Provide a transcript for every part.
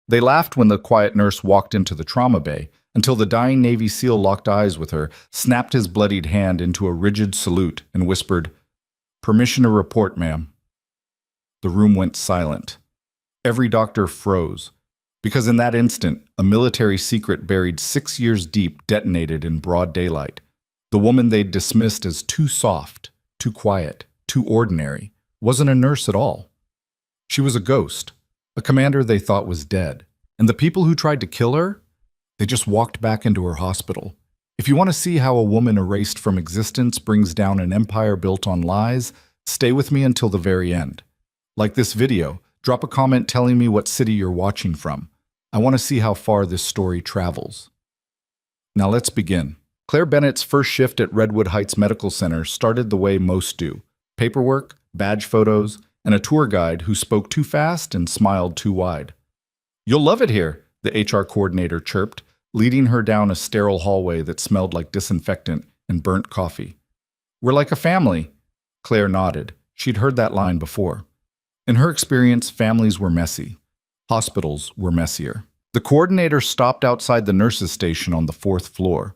They laughed when the quiet nurse walked into the trauma bay, until the dying Navy SEAL locked eyes with her, snapped his bloodied hand into a rigid salute, and whispered, "Permission to report, ma'am." The room went silent. Every doctor froze, because in that instant, a military secret buried 6 years deep detonated in broad daylight. The woman they'd dismissed as too soft, too quiet, too ordinary, wasn't a nurse at all. She was a ghost, a commander they thought was dead. And the people who tried to kill her, they just walked back into her hospital. If you want to see how a woman erased from existence brings down an empire built on lies, stay with me until the very end. Like this video, drop a comment telling me what city you're watching from. I want to see how far this story travels. Now let's begin. Claire Bennett's first shift at Redwood Heights Medical Center started the way most do. Paperwork, badge photos, and a tour guide who spoke too fast and smiled too wide. "You'll love it here," the HR coordinator chirped, leading her down a sterile hallway that smelled like disinfectant and burnt coffee. "We're like a family." Claire nodded. She'd heard that line before. In her experience, families were messy. Hospitals were messier. The coordinator stopped outside the nurses' station on the 4th floor.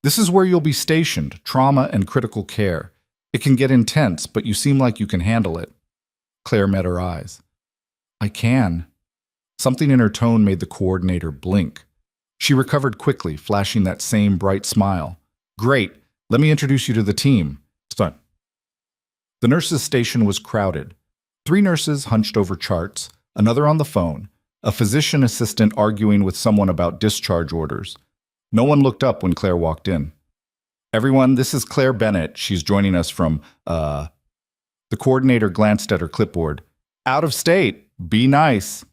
"This is where you'll be stationed, trauma and critical care. It can get intense, but you seem like you can handle it." Claire met her eyes. "I can." Something in her tone made the coordinator blink. She recovered quickly, flashing that same bright smile. "Great. Let me introduce you to the team." Stunt. The nurses' station was crowded. 3 nurses hunched over charts, another on the phone, a physician assistant arguing with someone about discharge orders. No one looked up when Claire walked in. "Everyone, this is Claire Bennett. She's joining us from, The coordinator glanced at her clipboard. "Out of state. Be nice."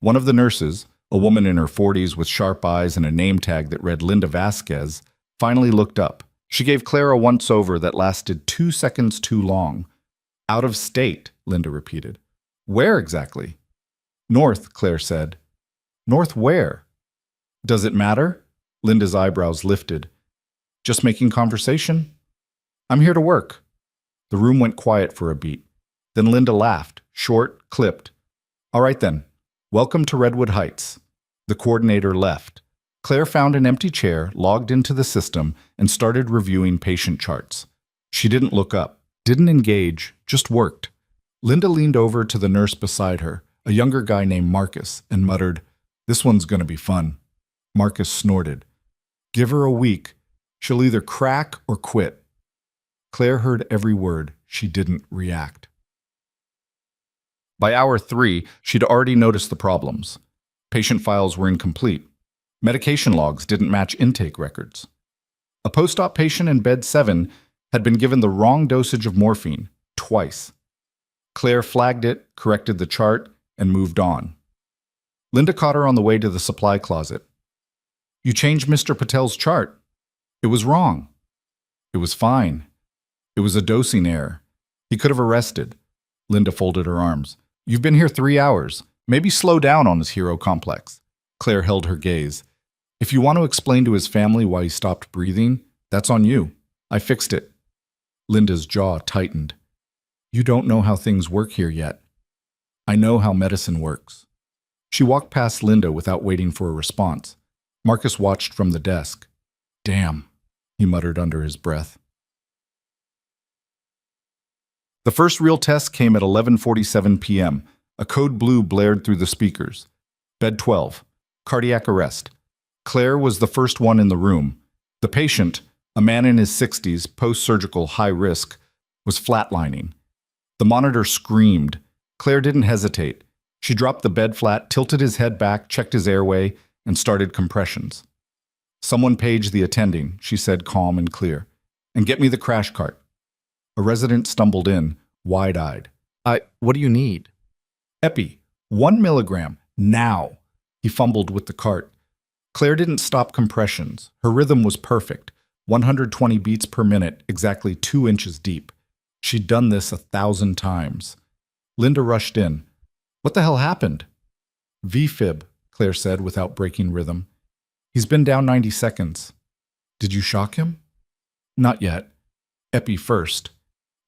One of the nurses, a woman in her 40s with sharp eyes and a name tag that read Linda Vasquez, finally looked up. She gave Claire a once-over that lasted 2 seconds too long. "Out of state," Linda repeated. "Where exactly?" "North," Claire said. "North where?" "Does it matter?" Linda's eyebrows lifted. "Just making conversation?" "I'm here to work." The room went quiet for a beat. Then Linda laughed, short, clipped. "All right then. Welcome to Redwood Heights." The coordinator left. Claire found an empty chair, logged into the system, and started reviewing patient charts. She didn't look up, didn't engage, just worked. Linda leaned over to the nurse beside her, a younger guy named Marcus, and muttered, "This one's going to be fun." Marcus snorted. "Give her a week. She'll either crack or quit." Claire heard every word. She didn't react. By hour 3, she'd already noticed the problems. Patient files were incomplete. Medication logs didn't match intake records. A post-op patient in bed 7 had been given the wrong dosage of morphine, twice. Claire flagged it, corrected the chart, and moved on. Linda caught her on the way to the supply closet. "You changed Mr. Patel's chart. It was wrong." "It was fine. It was a dosing error. He could have arrested." Linda folded her arms. "You've been here 3 hours. Maybe slow down on his hero complex." Claire held her gaze. "If you want to explain to his family why he stopped breathing, that's on you. I fixed it." Linda's jaw tightened. "You don't know how things work here yet." "I know how medicine works." She walked past Linda without waiting for a response. Marcus watched from the desk. "Damn," he muttered under his breath. The first real test came at 11:47 p.m. A code blue blared through the speakers. Bed 12. Cardiac arrest. Claire was the first one in the room. The patient, a man in his 60s, post-surgical high risk, was flatlining. The monitor screamed. Claire didn't hesitate. She dropped the bed flat, tilted his head back, checked his airway, and started compressions. "Someone page the attending," she said, calm and clear. "And get me the crash cart." A resident stumbled in, wide-eyed. What do you need?" "Epi, 1 milligram, now." He fumbled with the cart. Claire didn't stop compressions. Her rhythm was perfect, 120 beats per minute, exactly 2 inches deep. She'd done this 1,000 times. Linda rushed in. "What the hell happened?" "V-fib," Claire said without breaking rhythm. "He's been down 90 seconds. "Did you shock him?" "Not yet. Epi first."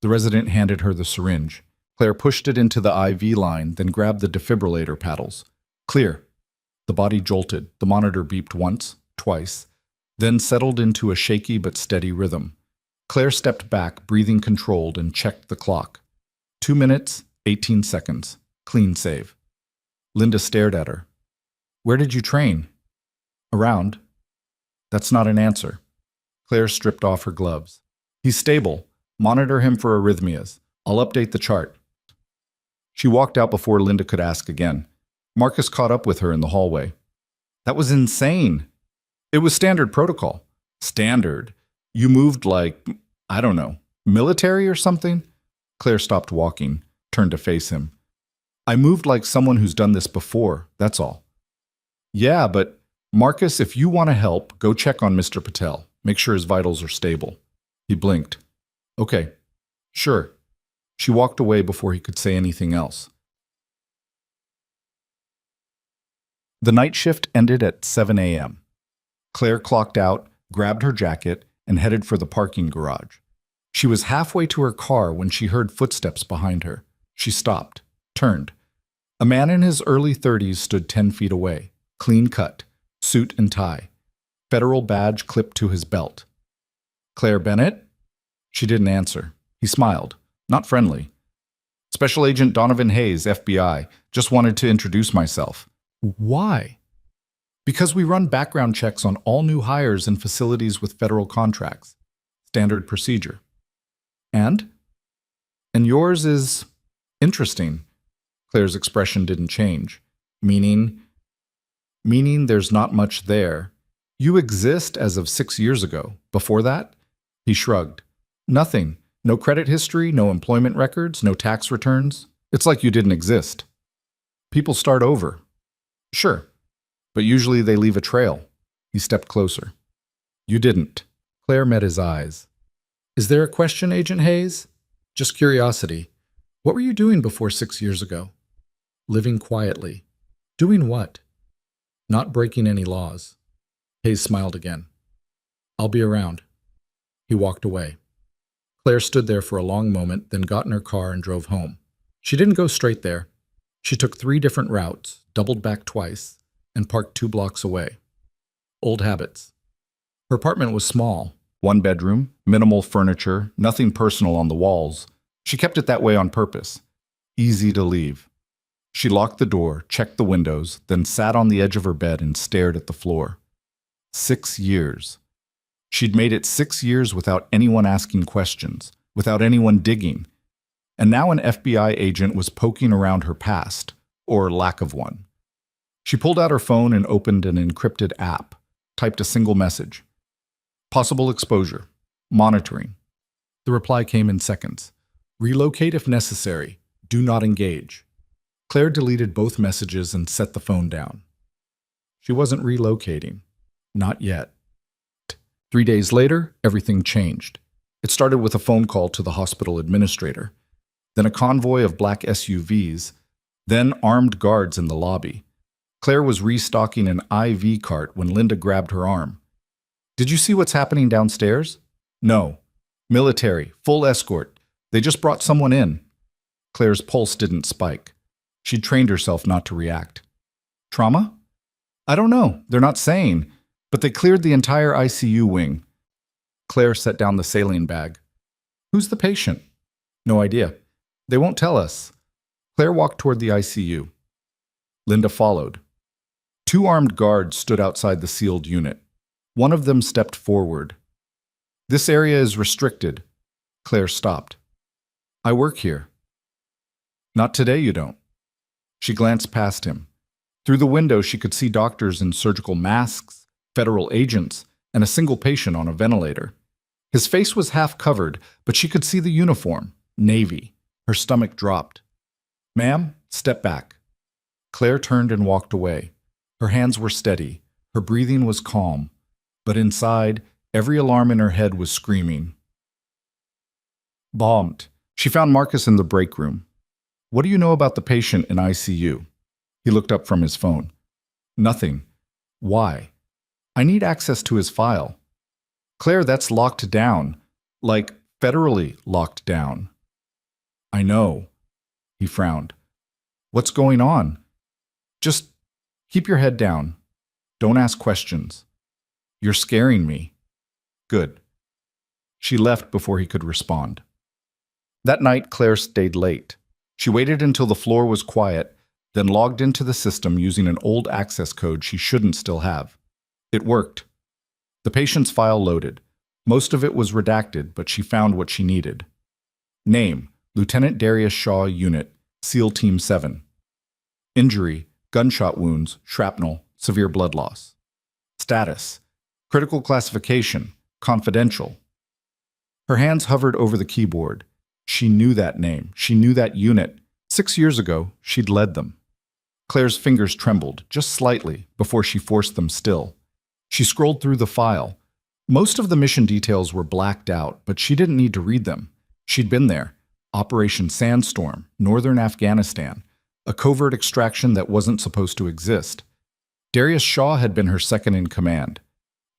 The resident handed her the syringe. Claire pushed it into the IV line, then grabbed the defibrillator paddles. "Clear. The body jolted. The monitor beeped once, twice, then settled into a shaky but steady rhythm. Claire stepped back, breathing controlled, and checked the clock. 2 minutes, 18 seconds. Clean save. Linda stared at her. Where did you train? Around. That's not an answer. Claire stripped off her gloves. He's stable. Monitor him for arrhythmias. I'll update the chart. She walked out before Linda could ask again. Marcus caught up with her in the hallway. That was insane. It was standard protocol. Standard? You moved like, I don't know, military or something? Claire stopped walking, turned to face him. I moved like someone who's done this before, that's all. Yeah, but Marcus, if you want to help, go check on Mr. Patel. Make sure his vitals are stable. He blinked. Okay, sure. She walked away before he could say anything else. The night shift ended at 7 a.m. Claire clocked out, grabbed her jacket, and headed for the parking garage. She was halfway to her car when she heard footsteps behind her. She stopped, turned. A man in his early 30s stood 10 feet away, clean cut, suit and tie, federal badge clipped to his belt. Claire Bennett? She didn't answer. He smiled, not friendly. Special Agent Donovan Hayes, FBI. Just wanted to introduce myself. Why? Because we run background checks on all new hires in facilities with federal contracts. Standard procedure. And? And yours is interesting. Claire's expression didn't change. Meaning there's not much there. You exist as of 6 years ago. Before that? He shrugged. Nothing. No credit history, no employment records, no tax returns. It's like you didn't exist. People start over. Sure. But usually they leave a trail. He stepped closer. You didn't. Claire met his eyes. Is there a question, Agent Hayes? Just curiosity. What were you doing before 6 years ago? Living quietly. Doing what? Not breaking any laws. Hayes smiled again. I'll be around. He walked away. Claire stood there for a long moment, then got in her car and drove home. She didn't go straight there. She took 3 different routes, doubled back twice, and parked 2 blocks away. Old habits. Her apartment was small. 1 bedroom, minimal furniture, nothing personal on the walls. She kept it that way on purpose. Easy to leave. She locked the door, checked the windows, then sat on the edge of her bed and stared at the floor. 6 years. She'd made it 6 years without anyone asking questions, without anyone digging. And now an FBI agent was poking around her past, or lack of one. She pulled out her phone and opened an encrypted app, typed a single message. Possible exposure. Monitoring. The reply came in seconds. Relocate if necessary. Do not engage. Claire deleted both messages and set the phone down. She wasn't relocating. Not yet. 3 days later, everything changed. It started with a phone call to the hospital administrator, then a convoy of black SUVs, then armed guards in the lobby. Claire was restocking an IV cart when Linda grabbed her arm. Did you see what's happening downstairs? No. Military, full escort. They just brought someone in. Claire's pulse didn't spike. She'd trained herself not to react. Trauma? I don't know. They're not saying. But they cleared the entire ICU wing. Claire set down the saline bag. Who's the patient? No idea. They won't tell us. Claire walked toward the ICU. Linda followed. 2 armed guards stood outside the sealed unit. One of them stepped forward. This area is restricted. Claire stopped. I work here. Not today, you don't. She glanced past him. Through the window, she could see doctors in surgical masks, federal agents, and a single patient on a ventilator. His face was half covered, but she could see the uniform, Navy. Her stomach dropped. Ma'am, step back. Claire turned and walked away. Her hands were steady. Her breathing was calm. But inside, every alarm in her head was screaming. Bombed. She found Marcus in the break room. What do you know about the patient in ICU? He looked up from his phone. Nothing. Why? I need access to his file. Claire, that's locked down. Like, federally locked down. I know. He frowned. What's going on? Just Keep your head down. Don't ask questions. You're scaring me. Good. She left before he could respond. That night, Claire stayed late. She waited until the floor was quiet, then logged into the system using an old access code she shouldn't still have. It worked. The patient's file loaded. Most of it was redacted, but she found what she needed. Name: Lieutenant Darius Shaw, Unit, SEAL Team 7. Injury: gunshot wounds, shrapnel, severe blood loss. Status: critical classification, confidential. Her hands hovered over the keyboard. She knew that name. She knew that unit. 6 years ago, she'd led them. Claire's fingers trembled, just slightly, before she forced them still. She scrolled through the file. Most of the mission details were blacked out, but she didn't need to read them. She'd been there. Operation Sandstorm, northern Afghanistan. A covert extraction that wasn't supposed to exist. Darius Shaw had been her second in command.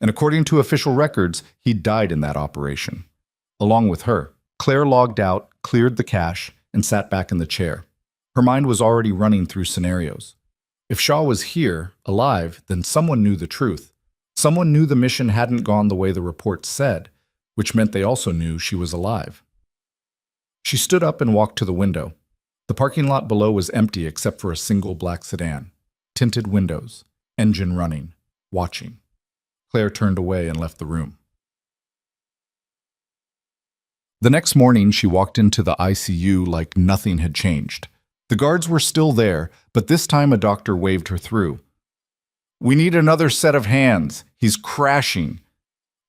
And according to official records, he died in that operation. Along with her. Claire logged out, cleared the cache, and sat back in the chair. Her mind was already running through scenarios. If Shaw was here, alive, then someone knew the truth. Someone knew the mission hadn't gone the way the report said, which meant they also knew she was alive. She stood up and walked to the window. The parking lot below was empty except for a single black sedan. Tinted windows, engine running, watching. Claire turned away and left the room. The next morning, she walked into the ICU like nothing had changed. The guards were still there, but this time a doctor waved her through. "We need another set of hands. He's crashing."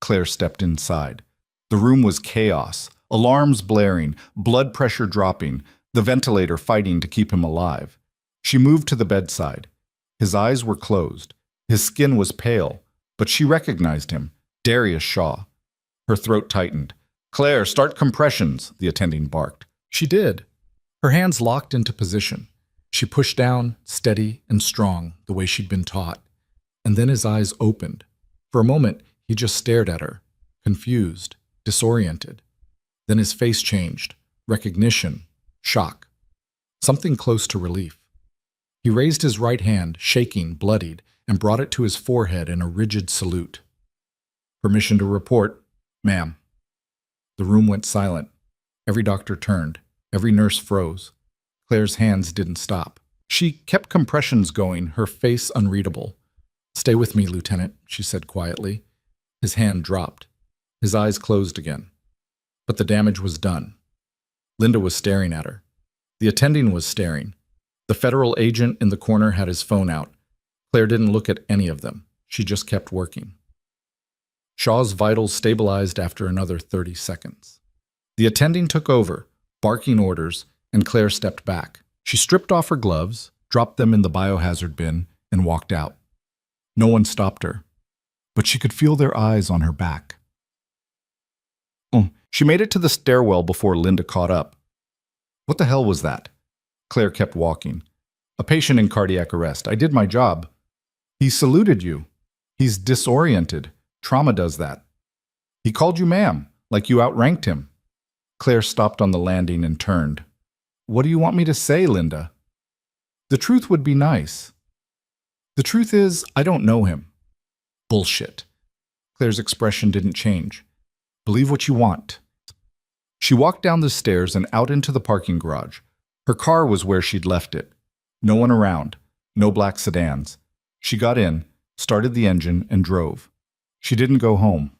Claire stepped inside. The room was chaos, alarms blaring, blood pressure dropping, the ventilator fighting to keep him alive. She moved to the bedside. His eyes were closed. His skin was pale, but she recognized him, Darius Shaw. Her throat tightened. "Claire, start compressions," the attending barked. She did. Her hands locked into position. She pushed down, steady and strong, the way she'd been taught. And then his eyes opened. For a moment, he just stared at her, confused, disoriented. Then his face changed. Recognition, shock. Something close to relief. He raised his right hand, shaking, bloodied, and brought it to his forehead in a rigid salute. "Permission to report, ma'am." The room went silent. Every doctor turned. Every nurse froze. Claire's hands didn't stop. She kept compressions going, her face unreadable. "Stay with me, Lieutenant," she said quietly. His hand dropped. His eyes closed again. But the damage was done. Linda was staring at her. The attending was staring. The federal agent in the corner had his phone out. Claire didn't look at any of them. She just kept working. Shaw's vitals stabilized after another 30 seconds. The attending took over, barking orders, and Claire stepped back. She stripped off her gloves, dropped them in the biohazard bin, and walked out. No one stopped her, but she could feel their eyes on her back. She made it to the stairwell before Linda caught up. "What the hell was that?" Claire kept walking. "A patient in cardiac arrest. I did my job." "He saluted you. He's disoriented. Trauma does that." "He called you ma'am, like you outranked him." Claire stopped on the landing and turned. "What do you want me to say, Linda?" "The truth would be nice." "The truth is, I don't know him." "Bullshit." Claire's expression didn't change. "Believe what you want." She walked down the stairs and out into the parking garage. Her car was where she'd left it. No one around. No black sedans. She got in, started the engine, and drove. She didn't go home.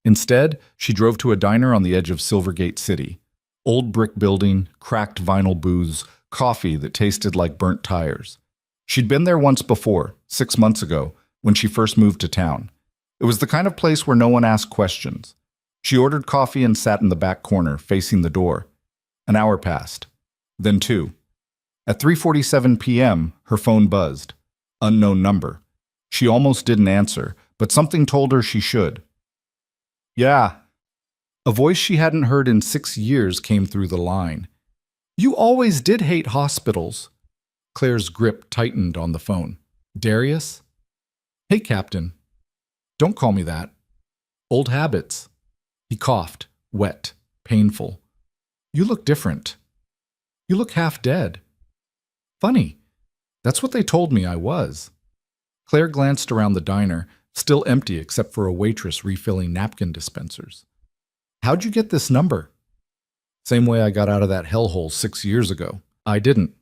Instead, she drove to a diner on the edge of Silvergate City. Old brick building, cracked vinyl booths, coffee that tasted like burnt tires. She'd been there once before, 6 months ago, when she first moved to town. It was the kind of place where no one asked questions. She ordered coffee and sat in the back corner, facing the door. An hour passed. Then 2. At 3:47 p.m., her phone buzzed. Unknown number. She almost didn't answer, but something told her she should. "Yeah." A voice she hadn't heard in 6 years came through the line. "You always did hate hospitals." Claire's grip tightened on the phone. "Darius?" "Hey, Captain." "Don't call me that." "Old habits." He coughed, wet, painful. "You look different. You look half dead." "Funny. That's what they told me I was." Claire glanced around the diner, still empty except for a waitress refilling napkin dispensers. How'd you get this number? Same way I got out of that hellhole 6 years ago. I didn't.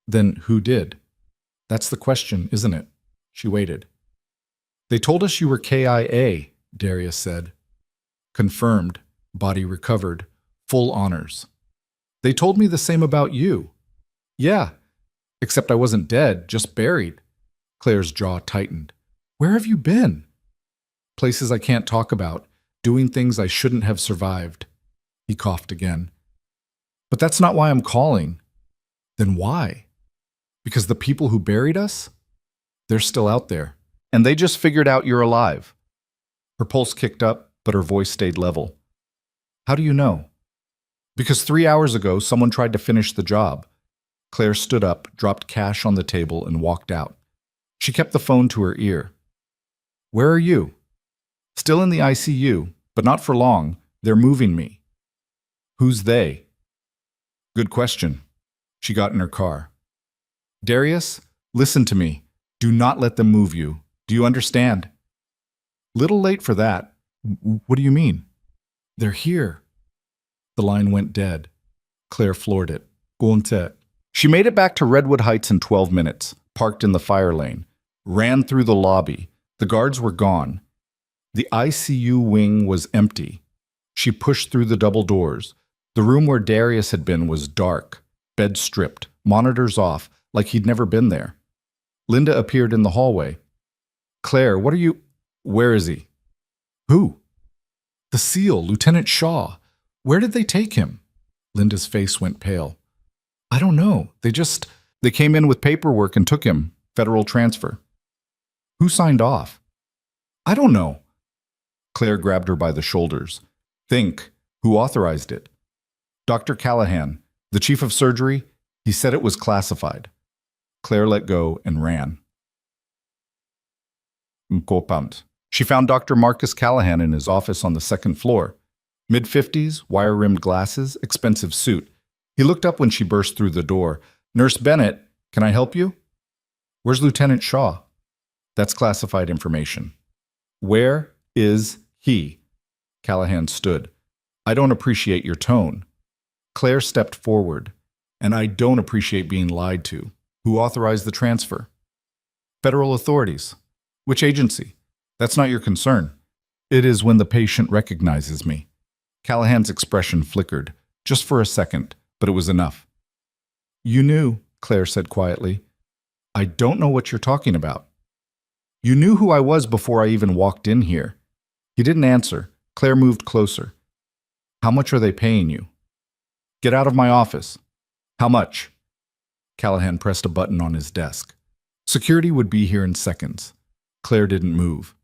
Then who did? That's the question, isn't it? She waited. They told us you were KIA, Darius said. Confirmed. Body recovered. Full honors. They told me the same about you. Yeah, except I wasn't dead, just buried. Claire's jaw tightened. Where have you been? Places I can't talk about, doing things I shouldn't have survived. He coughed again. But that's not why I'm calling. Then why? Because the people who buried us? They're still out there. And they just figured out you're alive. Her pulse kicked up, but her voice stayed level. How do you know? Because 3 hours ago, someone tried to finish the job. Claire stood up, dropped cash on the table, and walked out. She kept the phone to her ear. Where are you? Still in the ICU, but not for long. They're moving me. Who's they? Good question. She got in her car. Darius, listen to me. Do not let them move you. Do you understand? Little late for that. What do you mean? They're here. The line went dead. Claire floored it. Gonte. She made it back to Redwood Heights in 12 minutes, parked in the fire lane, ran through the lobby. The guards were gone. The ICU wing was empty. She pushed through the double doors. The room where Darius had been was dark, bed stripped, monitors off, like he'd never been there. Linda appeared in the hallway. Claire, what are you… Where is he? Who? The SEAL, Lieutenant Shaw. Where did they take him? Linda's face went pale. I don't know. They came in with paperwork and took him. Federal transfer. Who signed off? I don't know. Claire grabbed her by the shoulders. Think. Who authorized it? Dr. Callahan, the chief of surgery. He said it was classified. Claire let go and ran. She found Dr. Marcus Callahan in his office on the second floor. Mid-50s, wire-rimmed glasses, expensive suit. He looked up when she burst through the door. Nurse Bennett, can I help you? Where's Lieutenant Shaw? That's classified information. Where is he? Callahan stood. I don't appreciate your tone. Claire stepped forward. And I don't appreciate being lied to. Who authorized the transfer? Federal authorities. Which agency? That's not your concern. It is when the patient recognizes me. Callahan's expression flickered, just for a second, but it was enough. You knew, Claire said quietly. I don't know what you're talking about. You knew who I was before I even walked in here. He didn't answer. Claire moved closer. How much are they paying you? Get out of my office. How much? Callahan pressed a button on his desk. Security would be here in seconds. Claire didn't move.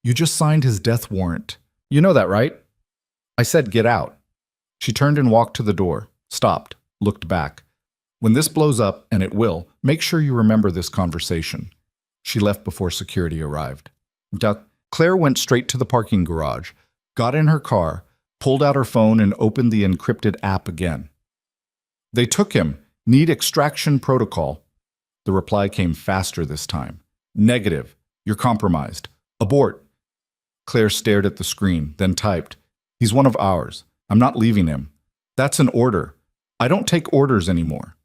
You just signed his death warrant. You know that, right? I said get out. She turned and walked to the door, stopped, looked back. When this blows up, and it will, make sure you remember this conversation. She left before security arrived. Claire went straight to the parking garage, got in her car, pulled out her phone and opened the encrypted app again. They took him. Need extraction protocol. The reply came faster this time. Negative. You're compromised. Abort. Claire stared at the screen, then typed, He's one of ours. I'm not leaving him. That's an order. I don't take orders anymore.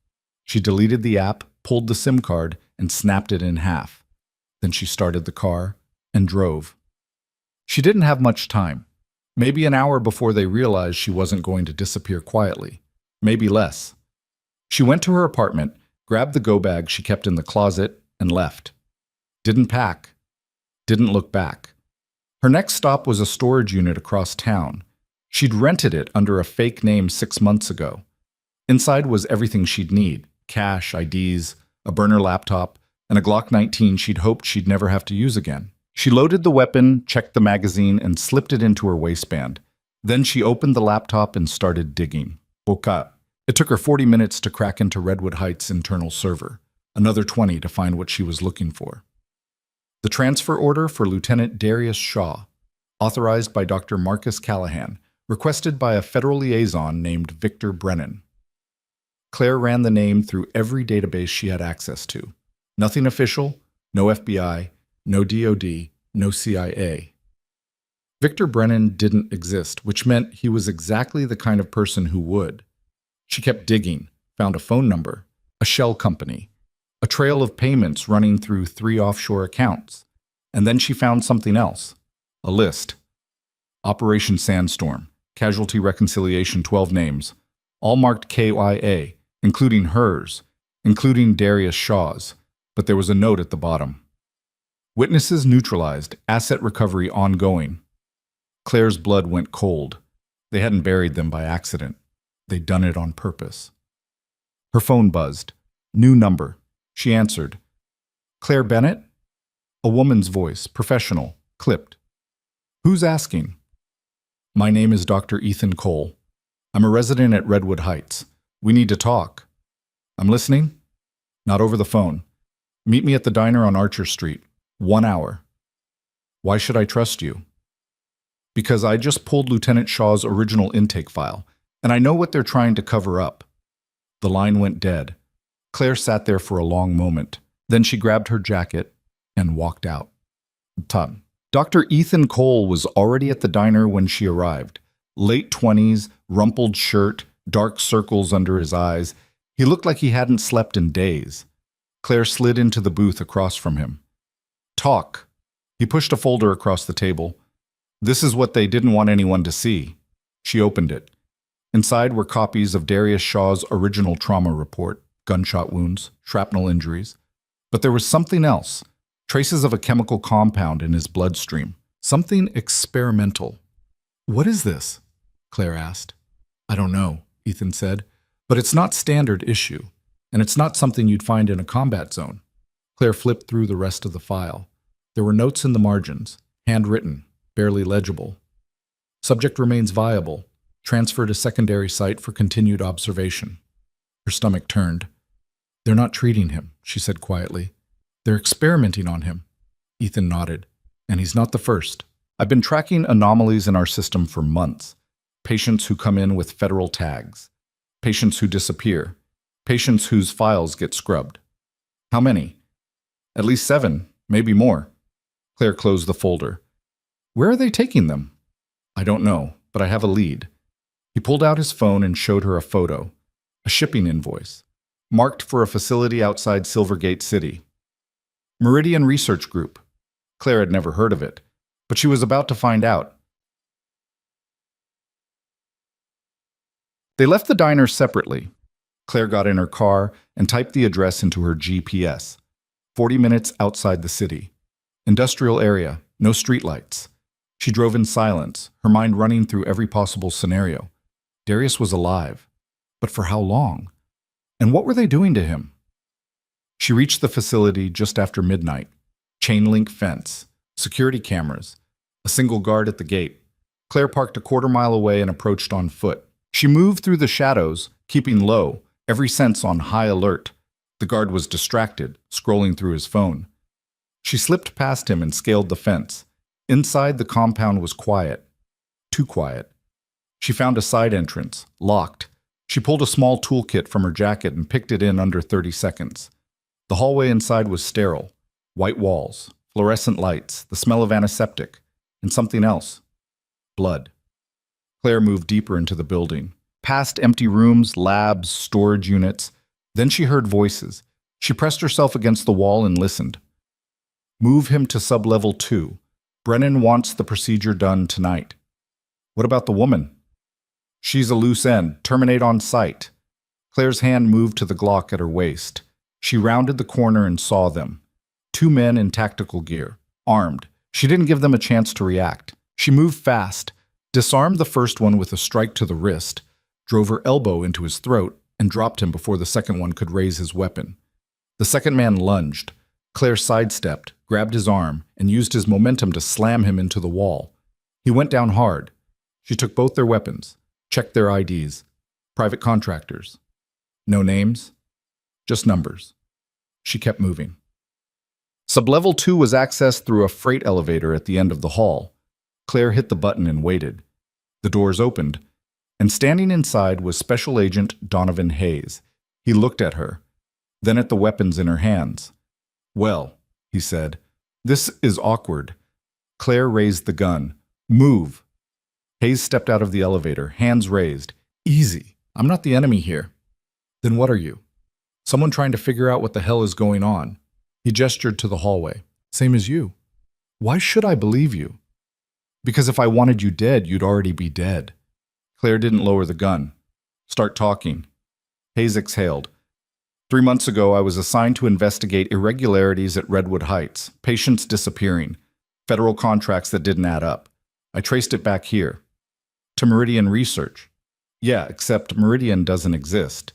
She deleted the app, pulled the SIM card, and snapped it in half. Then she started the car and drove. She didn't have much time. Maybe an hour before they realized she wasn't going to disappear quietly. Maybe less. She went to her apartment, grabbed the go bag she kept in the closet, and left. Didn't pack. Didn't look back. Her next stop was a storage unit across town. She'd rented it under a fake name 6 months ago. Inside was everything she'd need: cash, IDs, a burner laptop, and a Glock 19 she'd hoped she'd never have to use again. She loaded the weapon, checked the magazine, and slipped it into her waistband. Then she opened the laptop and started digging. Boca. It took her 40 minutes to crack into Redwood Heights' internal server, another 20 to find what she was looking for. The transfer order for Lieutenant Darius Shaw, authorized by Dr. Marcus Callahan, requested by a federal liaison named Victor Brennan. Claire ran the name through every database she had access to. Nothing official, No FBI, no DOD, no CIA. Victor Brennan didn't exist, which meant he was exactly the kind of person who would. She kept digging, found a phone number, a shell company, a trail of payments running through 3 offshore accounts. And then she found something else. A list. Operation Sandstorm, Casualty Reconciliation 12 names, all marked KYA, including hers, including Darius Shaw's, but there was a note at the bottom. Witnesses neutralized, asset recovery ongoing. Claire's blood went cold. They hadn't buried them by accident. They'd done it on purpose. Her phone buzzed. New number. She answered. Claire Bennett? A woman's voice, professional, clipped. Who's asking? My name is Dr. Ethan Cole. I'm a resident at Redwood Heights. We need to talk. I'm listening? Not over the phone. Meet me at the diner on Archer Street. 1 hour. Why should I trust you? Because I just pulled Lieutenant Shaw's original intake file, and I know what they're trying to cover up. The line went dead. Claire sat there for a long moment. Then she grabbed her jacket and walked out. Dr. Ethan Cole was already at the diner when she arrived. Late 20s, rumpled shirt, dark circles under his eyes. He looked like he hadn't slept in days. Claire slid into the booth across from him. Talk. He pushed a folder across the table. This is what they didn't want anyone to see. She opened it. Inside were copies of Darius Shaw's original trauma report, gunshot wounds, shrapnel injuries. But there was something else, traces of a chemical compound in his bloodstream, something experimental. What is this? Claire asked. I don't know, Ethan said, but it's not standard issue, and it's not something you'd find in a combat zone. Claire flipped through the rest of the file. There were notes in the margins, handwritten, barely legible. Subject remains viable. Transfer to secondary site for continued observation. Her stomach turned. They're not treating him, she said quietly. They're experimenting on him. Ethan nodded. And he's not the first. I've been tracking anomalies in our system for months. Patients who come in with federal tags. Patients who disappear. Patients whose files get scrubbed. How many? At least 7, maybe more. Claire closed the folder. Where are they taking them? I don't know, but I have a lead. He pulled out his phone and showed her a photo, a shipping invoice, marked for a facility outside Silvergate City. Meridian Research Group. Claire had never heard of it, but she was about to find out. They left the diner separately. Claire got in her car and typed the address into her GPS. 40 minutes outside the city. Industrial area, no streetlights. She drove in silence, her mind running through every possible scenario. Darius was alive. But for how long? And what were they doing to him? She reached the facility just after midnight. Chain-link fence, security cameras, a single guard at the gate. Claire parked a quarter-mile away and approached on foot. She moved through the shadows, keeping low, every sense on high alert. The guard was distracted, scrolling through his phone. She slipped past him and scaled the fence. Inside, the compound was quiet. Too quiet. She found a side entrance, locked. She pulled a small toolkit from her jacket and picked it in under 30 seconds. The hallway inside was sterile. White walls, fluorescent lights, the smell of antiseptic, and something else. Blood. Claire moved deeper into the building, past empty rooms, labs, storage units. Then she heard voices. She pressed herself against the wall and listened. Move him to sub-level 2. Brennan wants the procedure done tonight. What about the woman? She's a loose end. Terminate on sight. Claire's hand moved to the Glock at her waist. She rounded the corner and saw them. 2 men in tactical gear, armed. She didn't give them a chance to react. She moved fast, disarmed the first one with a strike to the wrist, drove her elbow into his throat, and dropped him before the second one could raise his weapon. The second man lunged. Claire sidestepped, grabbed his arm, and used his momentum to slam him into the wall. He went down hard. She took both their weapons, checked their IDs. Private contractors. No names, just numbers. She kept moving. Sublevel 2 was accessed through a freight elevator at the end of the hall. Claire hit the button and waited. The doors opened, and standing inside was Special Agent Donovan Hayes. He looked at her, then at the weapons in her hands. Well, he said. This is awkward. Claire raised the gun. Move. Hayes stepped out of the elevator, hands raised. Easy. I'm not the enemy here. Then what are you? Someone trying to figure out what the hell is going on. He gestured to the hallway. Same as you. Why should I believe you? Because if I wanted you dead, you'd already be dead. Claire didn't lower the gun. Start talking. Hayes exhaled. 3 months ago, I was assigned to investigate irregularities at Redwood Heights, patients disappearing, federal contracts that didn't add up. I traced it back here. To Meridian Research. Yeah, except Meridian doesn't exist.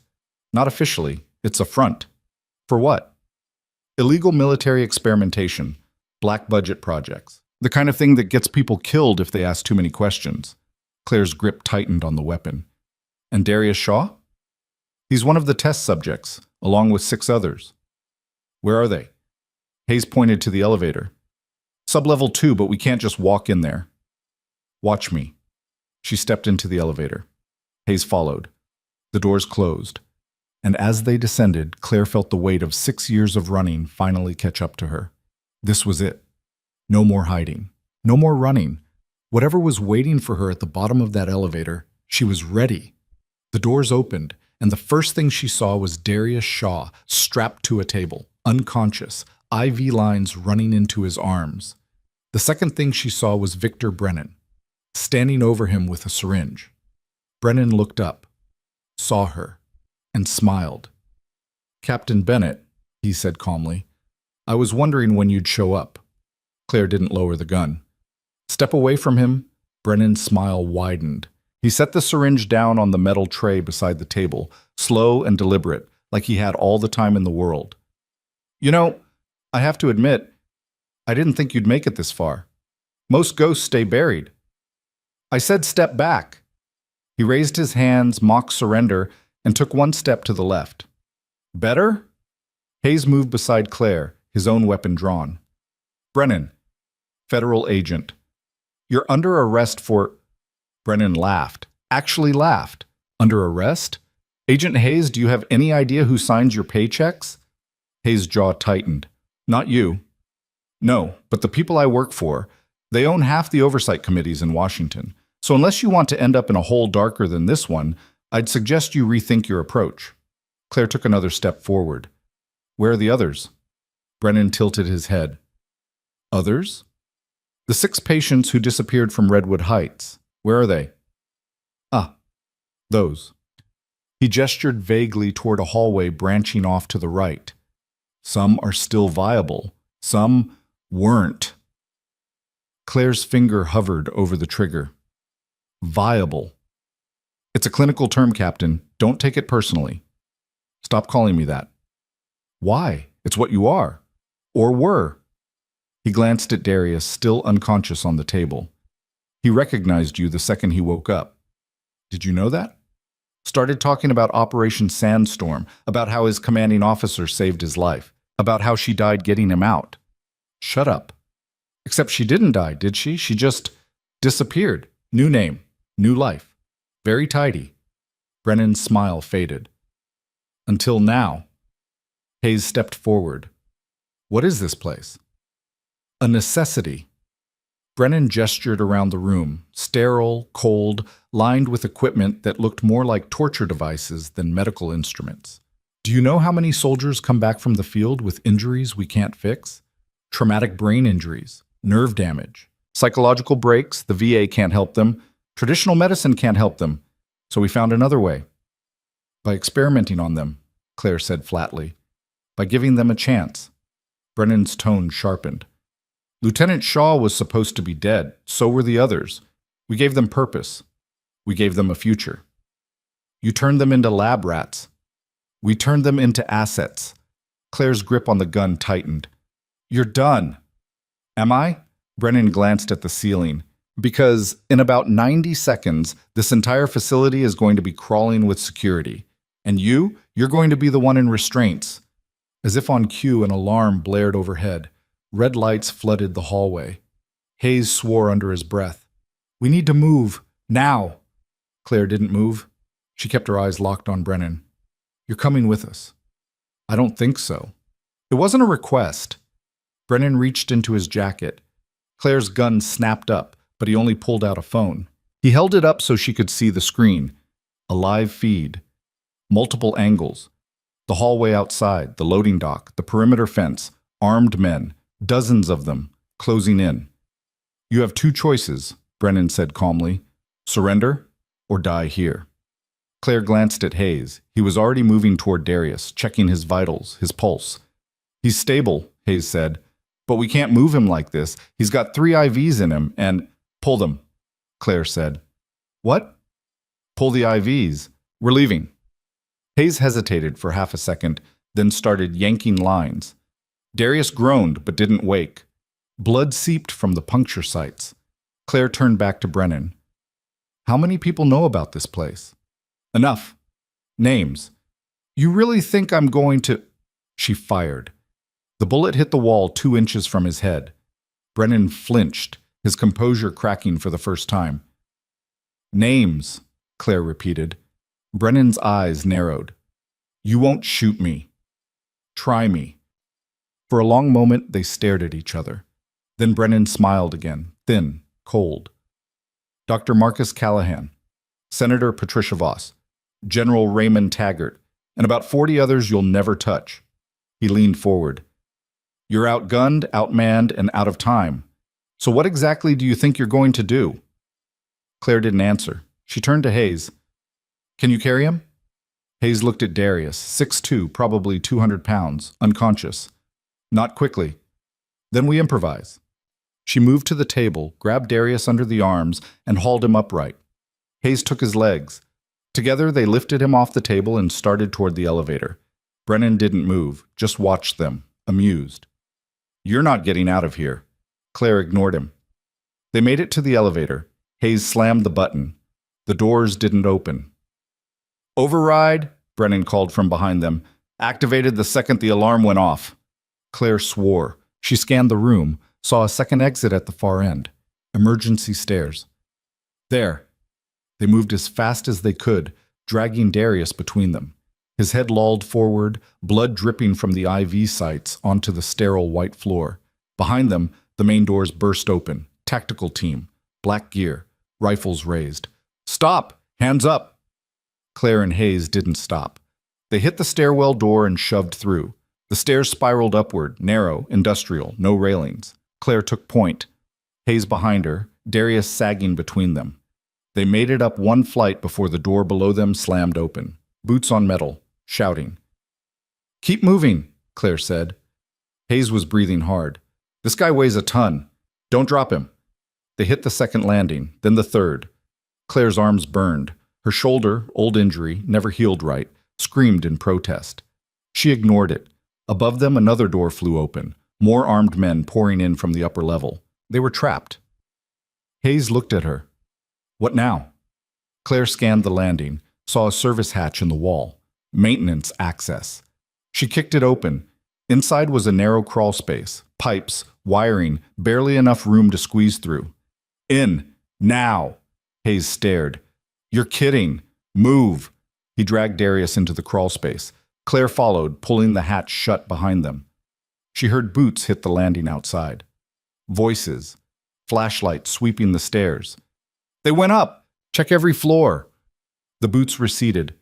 Not officially. It's a front. For what? Illegal military experimentation, black budget projects. The kind of thing that gets people killed if they ask too many questions. Claire's grip tightened on the weapon. And Darius Shaw? He's one of the test subjects, along with 6 others. Where are they? Hayes pointed to the elevator. Sublevel 2, but we can't just walk in there. Watch me. She stepped into the elevator. Hayes followed. The doors closed. And as they descended, Claire felt the weight of 6 years of running finally catch up to her. This was it. No more hiding. No more running. Whatever was waiting for her at the bottom of that elevator, she was ready. The doors opened, and the first thing she saw was Darius Shaw, strapped to a table, unconscious, IV lines running into his arms. The second thing she saw was Victor Brennan, standing over him with a syringe. Brennan looked up, saw her, and smiled. Captain Bennett, he said calmly, I was wondering when you'd show up. Claire didn't lower the gun. Step away from him. Brennan's smile widened. He set the syringe down on the metal tray beside the table, slow and deliberate, like he had all the time in the world. You know, I have to admit, I didn't think you'd make it this far. Most ghosts stay buried. I said step back. He raised his hands, mock surrender, and took 1 step to the left. Better? Hayes moved beside Claire, his own weapon drawn. Brennan, federal agent. You're under arrest for... Brennan laughed. Actually laughed. Under arrest? Agent Hayes, do you have any idea who signs your paychecks? Hayes' jaw tightened. Not you. No, but the people I work for. They own half the oversight committees in Washington. So unless you want to end up in a hole darker than this one, I'd suggest you rethink your approach. Claire took another step forward. Where are the others? Brennan tilted his head. Others? The 6 patients who disappeared from Redwood Heights. Where are they? Ah, those. He gestured vaguely toward a hallway branching off to the right. Some are still viable. Some weren't. Claire's finger hovered over the trigger. Viable. It's a clinical term, Captain. Don't take it personally. Stop calling me that. Why? It's what you are. Or were. He glanced at Darius, still unconscious on the table. He recognized you the second he woke up. Did you know that? Started talking about Operation Sandstorm, about how his commanding officer saved his life, about how she died getting him out. Shut up. Except she didn't die, did she? She just disappeared. New name, new life. Very tidy. Brennan's smile faded. Until now. Hayes stepped forward. What is this place? A necessity. Brennan gestured around the room, sterile, cold, lined with equipment that looked more like torture devices than medical instruments. Do you know how many soldiers come back from the field with injuries we can't fix? Traumatic brain injuries, nerve damage, psychological breaks, the VA can't help them, traditional medicine can't help them, so we found another way. By experimenting on them, Claire said flatly. By giving them a chance. Brennan's tone sharpened. Lieutenant Shaw was supposed to be dead, so were the others. We gave them purpose. We gave them a future. You turned them into lab rats. We turned them into assets. Claire's grip on the gun tightened. You're done. Am I? Brennan glanced at the ceiling. Because in about 90 seconds, this entire facility is going to be crawling with security. And you're going to be the one in restraints. As if on cue, an alarm blared overhead. Red lights flooded the hallway. Hayes swore under his breath. We need to move. Now. Claire didn't move. She kept her eyes locked on Brennan. You're coming with us. I don't think so. It wasn't a request. Brennan reached into his jacket. Claire's gun snapped up, but he only pulled out a phone. He held it up so she could see the screen. A live feed. Multiple angles. The hallway outside, the loading dock, the perimeter fence, armed men, dozens of them, closing in. "You have two choices," Brennan said calmly. "Surrender or die here." Claire glanced at Hayes. He was already moving toward Darius, checking his vitals, his pulse. "He's stable," Hayes said, "but we can't move him like this. He's got 3 IVs in him and—" "Pull them," Claire said. "What?" "Pull the IVs. We're leaving." Hayes hesitated for half a second, then started yanking lines. Darius groaned but didn't wake. Blood seeped from the puncture sites. Claire turned back to Brennan. "How many people know about this place?" "Enough. Names." "You really think I'm going to—" She fired. The bullet hit the wall 2 inches from his head. Brennan flinched, his composure cracking for the first time. "Names," Claire repeated. Brennan's eyes narrowed. "You won't shoot me. Try me." For a long moment, they stared at each other. Then Brennan smiled again, thin, cold. "Dr. Marcus Callahan, Senator Patricia Voss, General Raymond Taggart, and about 40 others you'll never touch." He leaned forward. "You're outgunned, outmanned, and out of time. So what exactly do you think you're going to do?" Claire didn't answer. She turned to Hayes. "Can you carry him?" Hayes looked at Darius, 6'2", probably 200 pounds, unconscious. "Not quickly. Then we improvise." She moved to the table, grabbed Darius under the arms, and hauled him upright. Hayes took his legs. Together, they lifted him off the table and started toward the elevator. Brennan didn't move, just watched them, amused. "You're not getting out of here." Claire ignored him. They made it to the elevator. Hayes slammed the button. The doors didn't open. "Override," Brennan called from behind them. "Activated the second the alarm went off." Claire swore. She scanned the room, saw a second exit at the far end. Emergency stairs. There. They moved as fast as they could, dragging Darius between them. His head lolled forward, blood dripping from the IV sites onto the sterile white floor. Behind them, the main doors burst open. Tactical team. Black gear. Rifles raised. "Stop! Hands up!" Claire and Hayes didn't stop. They hit the stairwell door and shoved through. The stairs spiraled upward, narrow, industrial, no railings. Claire took point. Hayes behind her, Darius sagging between them. They made it up one flight before the door below them slammed open. Boots on metal, shouting. "Keep moving," Claire said. Hayes was breathing hard. "This guy weighs a ton. Don't drop him." They hit the second landing, then the third. Claire's arms burned. Her shoulder, old injury, never healed right, screamed in protest. She ignored it. Above them, another door flew open. More armed men pouring in from the upper level. They were trapped. Hayes looked at her. "What now?" Claire scanned the landing, saw a service hatch in the wall. Maintenance access. She kicked it open. Inside was a narrow crawl space. Pipes, wiring, barely enough room to squeeze through. "In! Now!" Hayes stared. "You're kidding! Move!" He dragged Darius into the crawl space. Claire followed, pulling the hatch shut behind them. She heard boots hit the landing outside. Voices. Flashlights sweeping the stairs. "They went up! Check every floor!" The boots receded.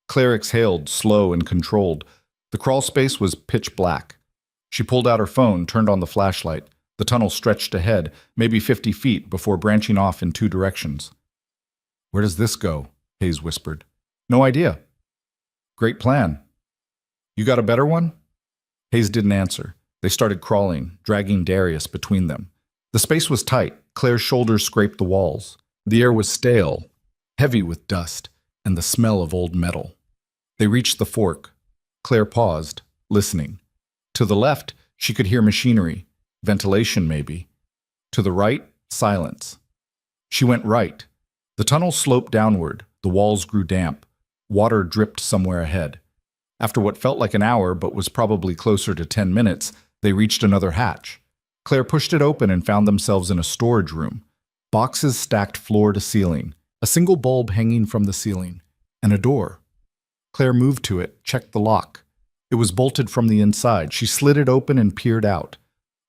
Claire exhaled, slow and controlled. The crawl space was pitch black. She pulled out her phone, turned on the flashlight. The tunnel stretched ahead, maybe 50 feet, before branching off in 2 directions. "Where does this go?" Hayes whispered. "No idea." "Great plan. You got a better one?" Hayes didn't answer. They started crawling, dragging Darius between them. The space was tight. Claire's shoulders scraped the walls. The air was stale, heavy with dust, and the smell of old metal. They reached the fork. Claire paused, listening. To the left, she could hear machinery, ventilation maybe. To the right, silence. She went right. The tunnel sloped downward. The walls grew damp. Water dripped somewhere ahead. After what felt like an hour but was probably closer to 10 minutes, they reached another hatch. Claire pushed it open and found themselves in a storage room. Boxes stacked floor to ceiling, a single bulb hanging from the ceiling, and a door. Claire moved to it, checked the lock. It was bolted from the inside. She slid it open and peered out.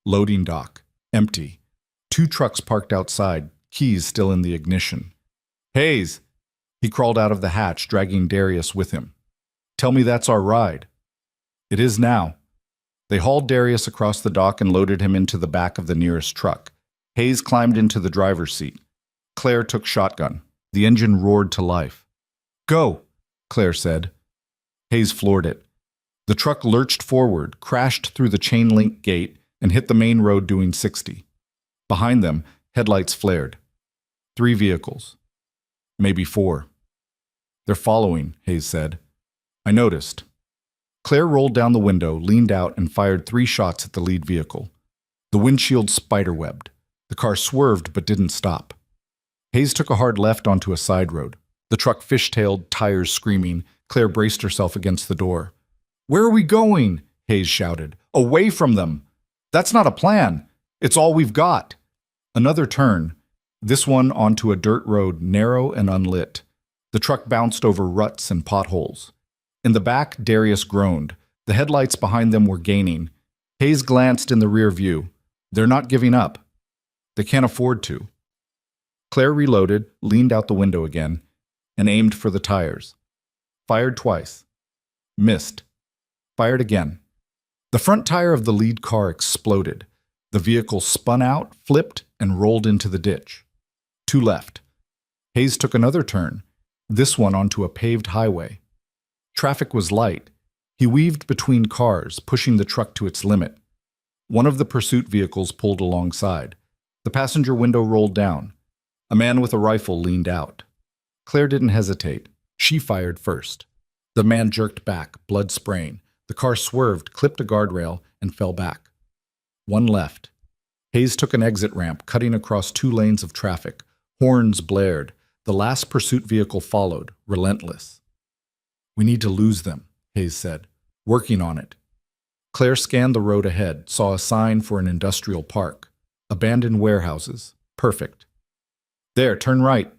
Loading dock. Empty. 2 trucks parked outside, keys still in the ignition. Hayes! He crawled out of the hatch, dragging Darius with him. Tell me that's our ride. It is now. They hauled Darius across the dock and loaded him into the back of the nearest truck. Hayes climbed into the driver's seat. Claire took shotgun. The engine roared to life. Go, Claire said. Hayes floored it. The truck lurched forward, crashed through the chain-link gate, and hit the main road doing 60. Behind them, headlights flared. 3 vehicles. Maybe 4. They're following, Hayes said. I noticed. Claire rolled down the window, leaned out, and fired 3 shots at the lead vehicle. The windshield spiderwebbed. The car swerved but didn't stop. Hayes took a hard left onto a side road. The truck fishtailed, tires screaming. Claire braced herself against the door. Where are we going? Hayes shouted. Away from them. That's not a plan. It's all we've got. Another turn. This one onto a dirt road, narrow and unlit. The truck bounced over ruts and potholes. In the back, Darius groaned. The headlights behind them were gaining. Hayes glanced in the rear view. They're not giving up. They can't afford to. Claire reloaded, leaned out the window again, and aimed for the tires. Fired twice. Missed. Fired again. The front tire of the lead car exploded. The vehicle spun out, flipped, and rolled into the ditch. 2 left. Hayes took another turn, this one onto a paved highway. Traffic was light. He weaved between cars, pushing the truck to its limit. One of the pursuit vehicles pulled alongside. The passenger window rolled down. A man with a rifle leaned out. Claire didn't hesitate. She fired first. The man jerked back, blood spraying. The car swerved, clipped a guardrail, and fell back. 1 left. Hayes took an exit ramp, cutting across 2 lanes of traffic. Horns blared. The last pursuit vehicle followed, relentless. We need to lose them, Hayes said. Working on it. Claire scanned the road ahead, saw a sign for an industrial park. Abandoned warehouses. Perfect. There, turn right.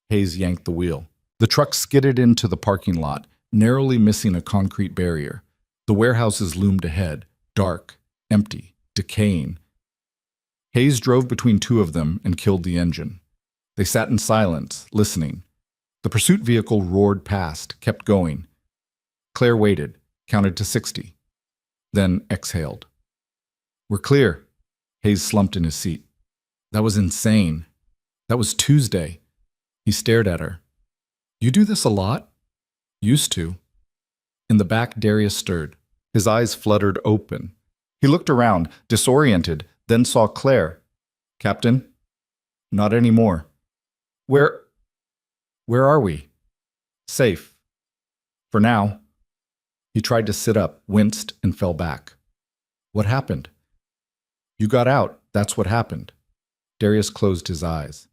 Hayes yanked the wheel. The truck skidded into the parking lot, narrowly missing a concrete barrier. The warehouses loomed ahead, dark, empty, decaying. Hayes drove between 2 of them and killed the engine. They sat in silence, listening. The pursuit vehicle roared past, kept going. Claire waited, counted to 60, then exhaled. We're clear. Hayes slumped in his seat. That was insane. That was Tuesday. He stared at her. You do this a lot? Used to. In the back, Darius stirred. His eyes fluttered open. He looked around, disoriented, then saw Claire. Captain? Not anymore. Where are we? Safe. For now. He tried to sit up, winced, and fell back. What happened? You got out. That's what happened. Darius closed his eyes.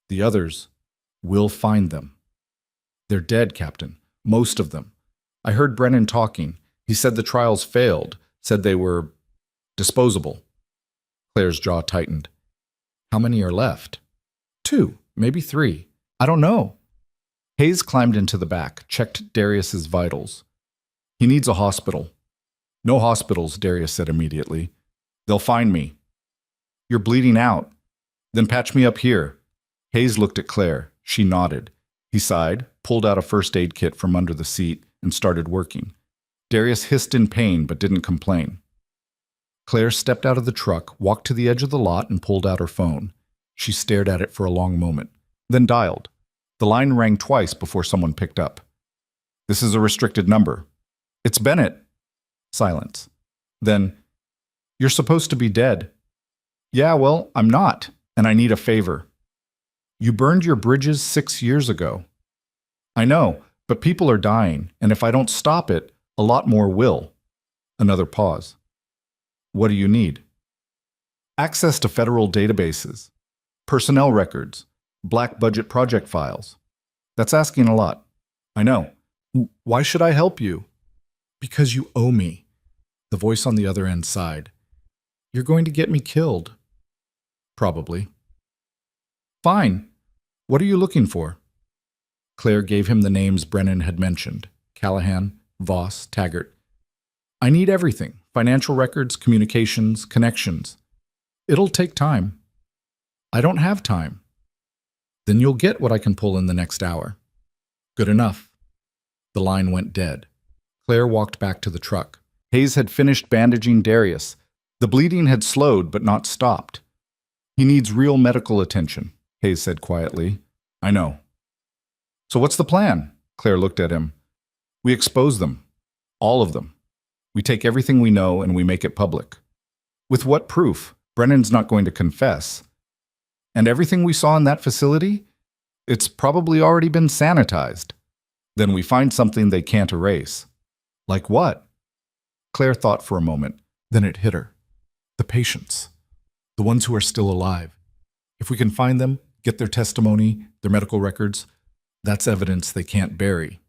The others, we'll find them. They're dead, Captain. Most of them. I heard Brennan talking. He said the trials failed, said they were disposable. Claire's jaw tightened. How many are left? 2, maybe 3. I don't know. Hayes climbed into the back, checked Darius's vitals. He needs a hospital. No hospitals, Darius said immediately. They'll find me. You're bleeding out. Then patch me up here. Hayes looked at Claire. She nodded. He sighed, pulled out a first aid kit from under the seat, and started working. Darius hissed in pain but didn't complain. Claire stepped out of the truck, walked to the edge of the lot, and pulled out her phone. She stared at it for a long moment, then dialed. The line rang twice before someone picked up. This is a restricted number. It's Bennett. Silence. Then, you're supposed to be dead. Yeah, well, I'm not, and I need a favor. You burned your bridges 6 years ago. I know, but people are dying, and if I don't stop it, a lot more will. Another pause. What do you need? Access to federal databases, personnel records, black budget project files. That's asking a lot. I know. Why should I help you? Because you owe me. The voice on the other end sighed. You're going to get me killed. Probably. Fine. What are you looking for? Claire gave him the names Brennan had mentioned. Callahan, Voss, Taggart. I need everything. Financial records, communications, connections. It'll take time. I don't have time. Then you'll get what I can pull in the next hour. Good enough. The line went dead. Claire walked back to the truck. Hayes had finished bandaging Darius. The bleeding had slowed but not stopped. He needs real medical attention, Hayes said quietly. I know. So what's the plan? Claire looked at him. We expose them. All of them. We take everything we know and we make it public. With what proof? Brennan's not going to confess. And everything we saw in that facility? It's probably already been sanitized. Then we find something they can't erase. Like what? Claire thought for a moment. Then it hit her. The patients. The ones who are still alive. If we can find them, get their testimony, their medical records, that's evidence they can't bury.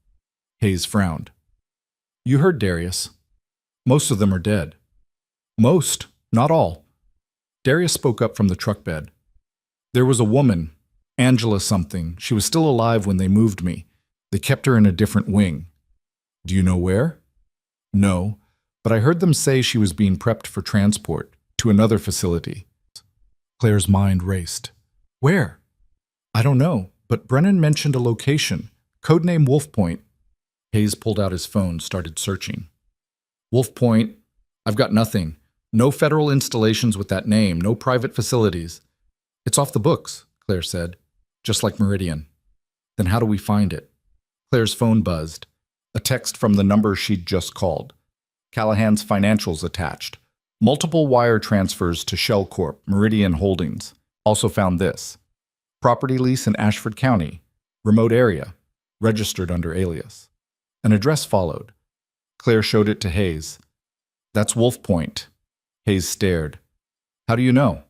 Hayes frowned. You heard Darius. Most of them are dead. Most, not all. Darius spoke up from the truck bed. There was a woman, Angela something. She was still alive when they moved me. They kept her in a different wing. Do you know where? No, but I heard them say she was being prepped for transport to another facility. Claire's mind raced. Where? I don't know, but Brennan mentioned a location, codename Wolf Point. Hayes pulled out his phone, started searching. Wolf Point, I've got nothing. No federal installations with that name, no private facilities. It's off the books, Claire said, just like Meridian. Then how do we find it? Claire's phone buzzed. A text from the number she'd just called. Callahan's financials attached. Multiple wire transfers to Shell Corp, Meridian Holdings. Also found this. Property lease in Ashford County. Remote area. Registered under alias. An address followed. Claire showed it to Hayes. That's Wolf Point. Hayes stared. How do you know?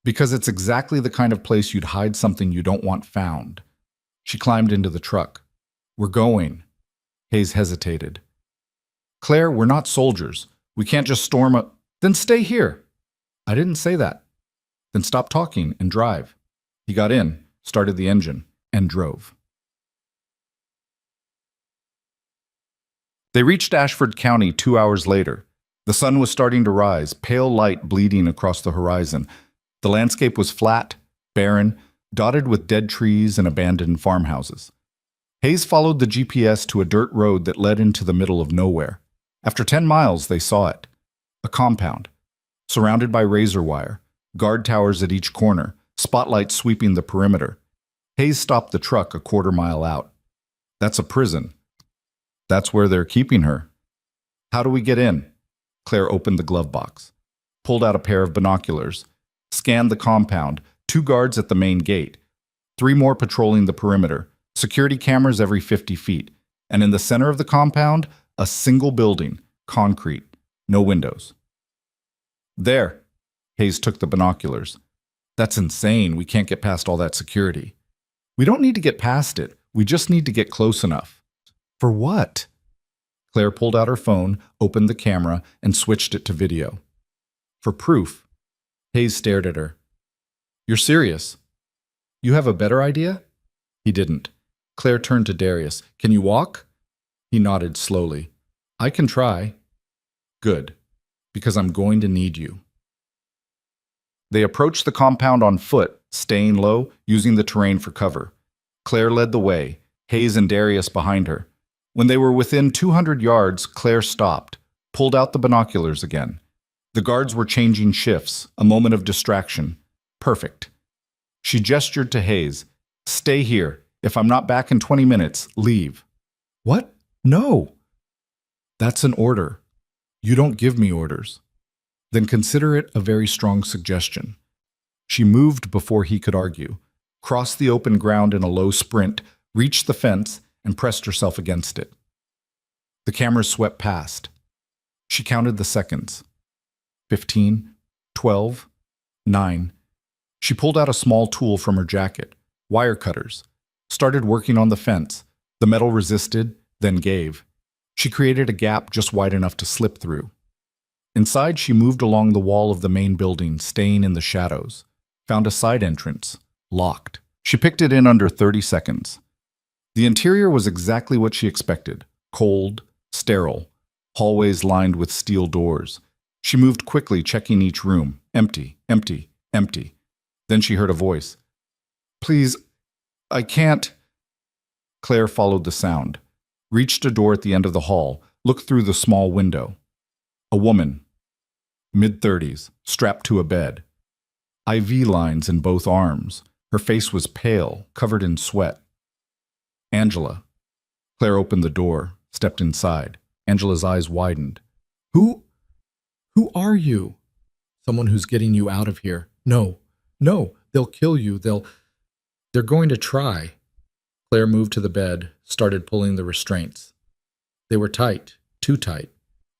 Because it's exactly the kind of place you'd hide something you don't want found. She climbed into the truck. We're going. Hayes hesitated. Claire, we're not soldiers. We can't just storm a... Then stay here. I didn't say that. Then stop talking and drive. He got in, started the engine, and drove. They reached Ashford County 2 hours later. The sun was starting to rise, pale light bleeding across the horizon. The landscape was flat, barren, dotted with dead trees and abandoned farmhouses. Hayes followed the GPS to a dirt road that led into the middle of nowhere. After 10 miles, they saw it. A compound, surrounded by razor wire, guard towers at each corner, spotlights sweeping the perimeter. Hayes stopped the truck a quarter-mile out. That's a prison. That's where they're keeping her. How do we get in? Claire opened the glove box, pulled out a pair of binoculars, scanned the compound, 2 guards at the main gate, 3 more patrolling the perimeter, security cameras every 50 feet, and in the center of the compound, a single building, concrete, no windows. There. Hayes took the binoculars. That's insane. We can't get past all that security. We don't need to get past it. We just need to get close enough. For what? Claire pulled out her phone, opened the camera, and switched it to video. For proof. Hayes stared at her. You're serious? You have a better idea? He didn't. Claire turned to Darius. Can you walk? He nodded slowly. I can try. Good, because I'm going to need you. They approached the compound on foot, staying low, using the terrain for cover. Claire led the way, Hayes and Darius behind her. When they were within 200 yards, Claire stopped, pulled out the binoculars again. The guards were changing shifts, a moment of distraction. Perfect. She gestured to Hayes. Stay here. If I'm not back in 20 minutes, leave. What? No. That's an order. You don't give me orders. Then consider it a very strong suggestion. She moved before he could argue, crossed the open ground in a low sprint, reached the fence, and pressed herself against it. The cameras swept past. She counted the seconds. 15, 12, 9. She pulled out a small tool from her jacket, wire cutters, started working on the fence. The metal resisted, then gave. She created a gap just wide enough to slip through. Inside, she moved along the wall of the main building, staying in the shadows. Found a side entrance, locked. She picked it in under 30 seconds. The interior was exactly what she expected, cold, sterile. hallways lined with steel doors. She moved quickly, checking each room. Empty, empty, empty. Then she heard a voice. "Please, I can't." Claire followed the sound, reached a door at the end of the hall, looked through the small window. A woman, mid-30s, strapped to a bed. IV lines in both arms. Her face was pale, covered in sweat. Angela. Claire opened the door, stepped inside. Angela's eyes widened. Who are you?" "Someone who's getting you out of here." No, they'll kill you. They're going to try." Claire moved to the bed, started pulling the restraints. They were tight, too tight.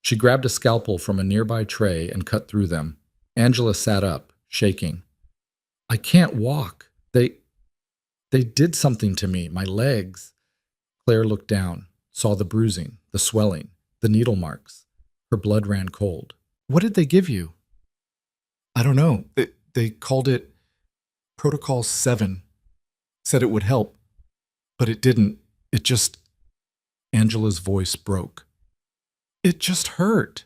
She grabbed a scalpel from a nearby tray and cut through them. Angela sat up, shaking. "I can't walk. They did something to me, my legs." Claire looked down, saw the bruising, the swelling, the needle marks. Her blood ran cold. "What did they give you?" "I don't know. They called it Protocol 7. Said it would help. But it didn't. It just..." Angela's voice broke. "It just hurt."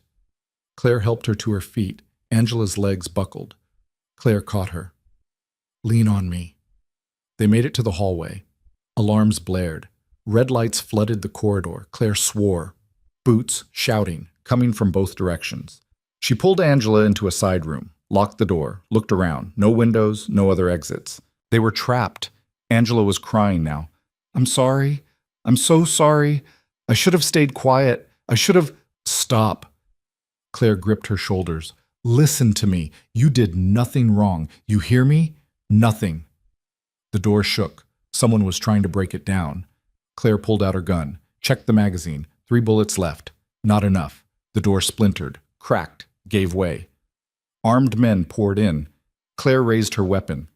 Claire helped her to her feet. Angela's legs buckled. Claire caught her. "Lean on me." They made it to the hallway. Alarms blared. Red lights flooded the corridor. Claire swore. Boots, shouting, coming from both directions. She pulled Angela into a side room, locked the door, looked around. No windows, no other exits. They were trapped. Angela was crying now. "I'm sorry. I'm so sorry. I should have stayed quiet. I should have..." "Stop." Claire gripped her shoulders. "Listen to me. You did nothing wrong. You hear me? Nothing." The door shook. Someone was trying to break it down. Claire pulled out her gun, checked the magazine. 3 bullets left. Not enough. The door splintered, cracked, gave way. Armed men poured in. Claire raised her weapon.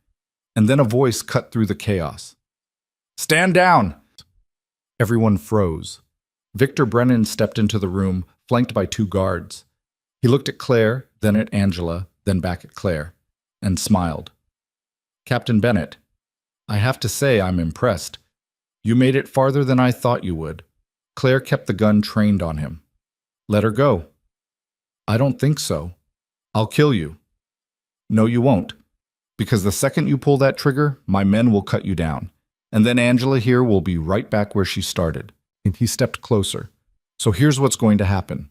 And then a voice cut through the chaos. "Stand down!" Everyone froze. Victor Brennan stepped into the room, flanked by 2 guards. He looked at Claire, then at Angela, then back at Claire, and smiled. "Captain Bennett, I have to say I'm impressed. You made it farther than I thought you would." Claire kept the gun trained on him. "Let her go." "I don't think so. I'll kill you." "No, you won't. Because the second you pull that trigger, my men will cut you down. And then Angela here will be right back where she started." And he stepped closer. "So here's what's going to happen.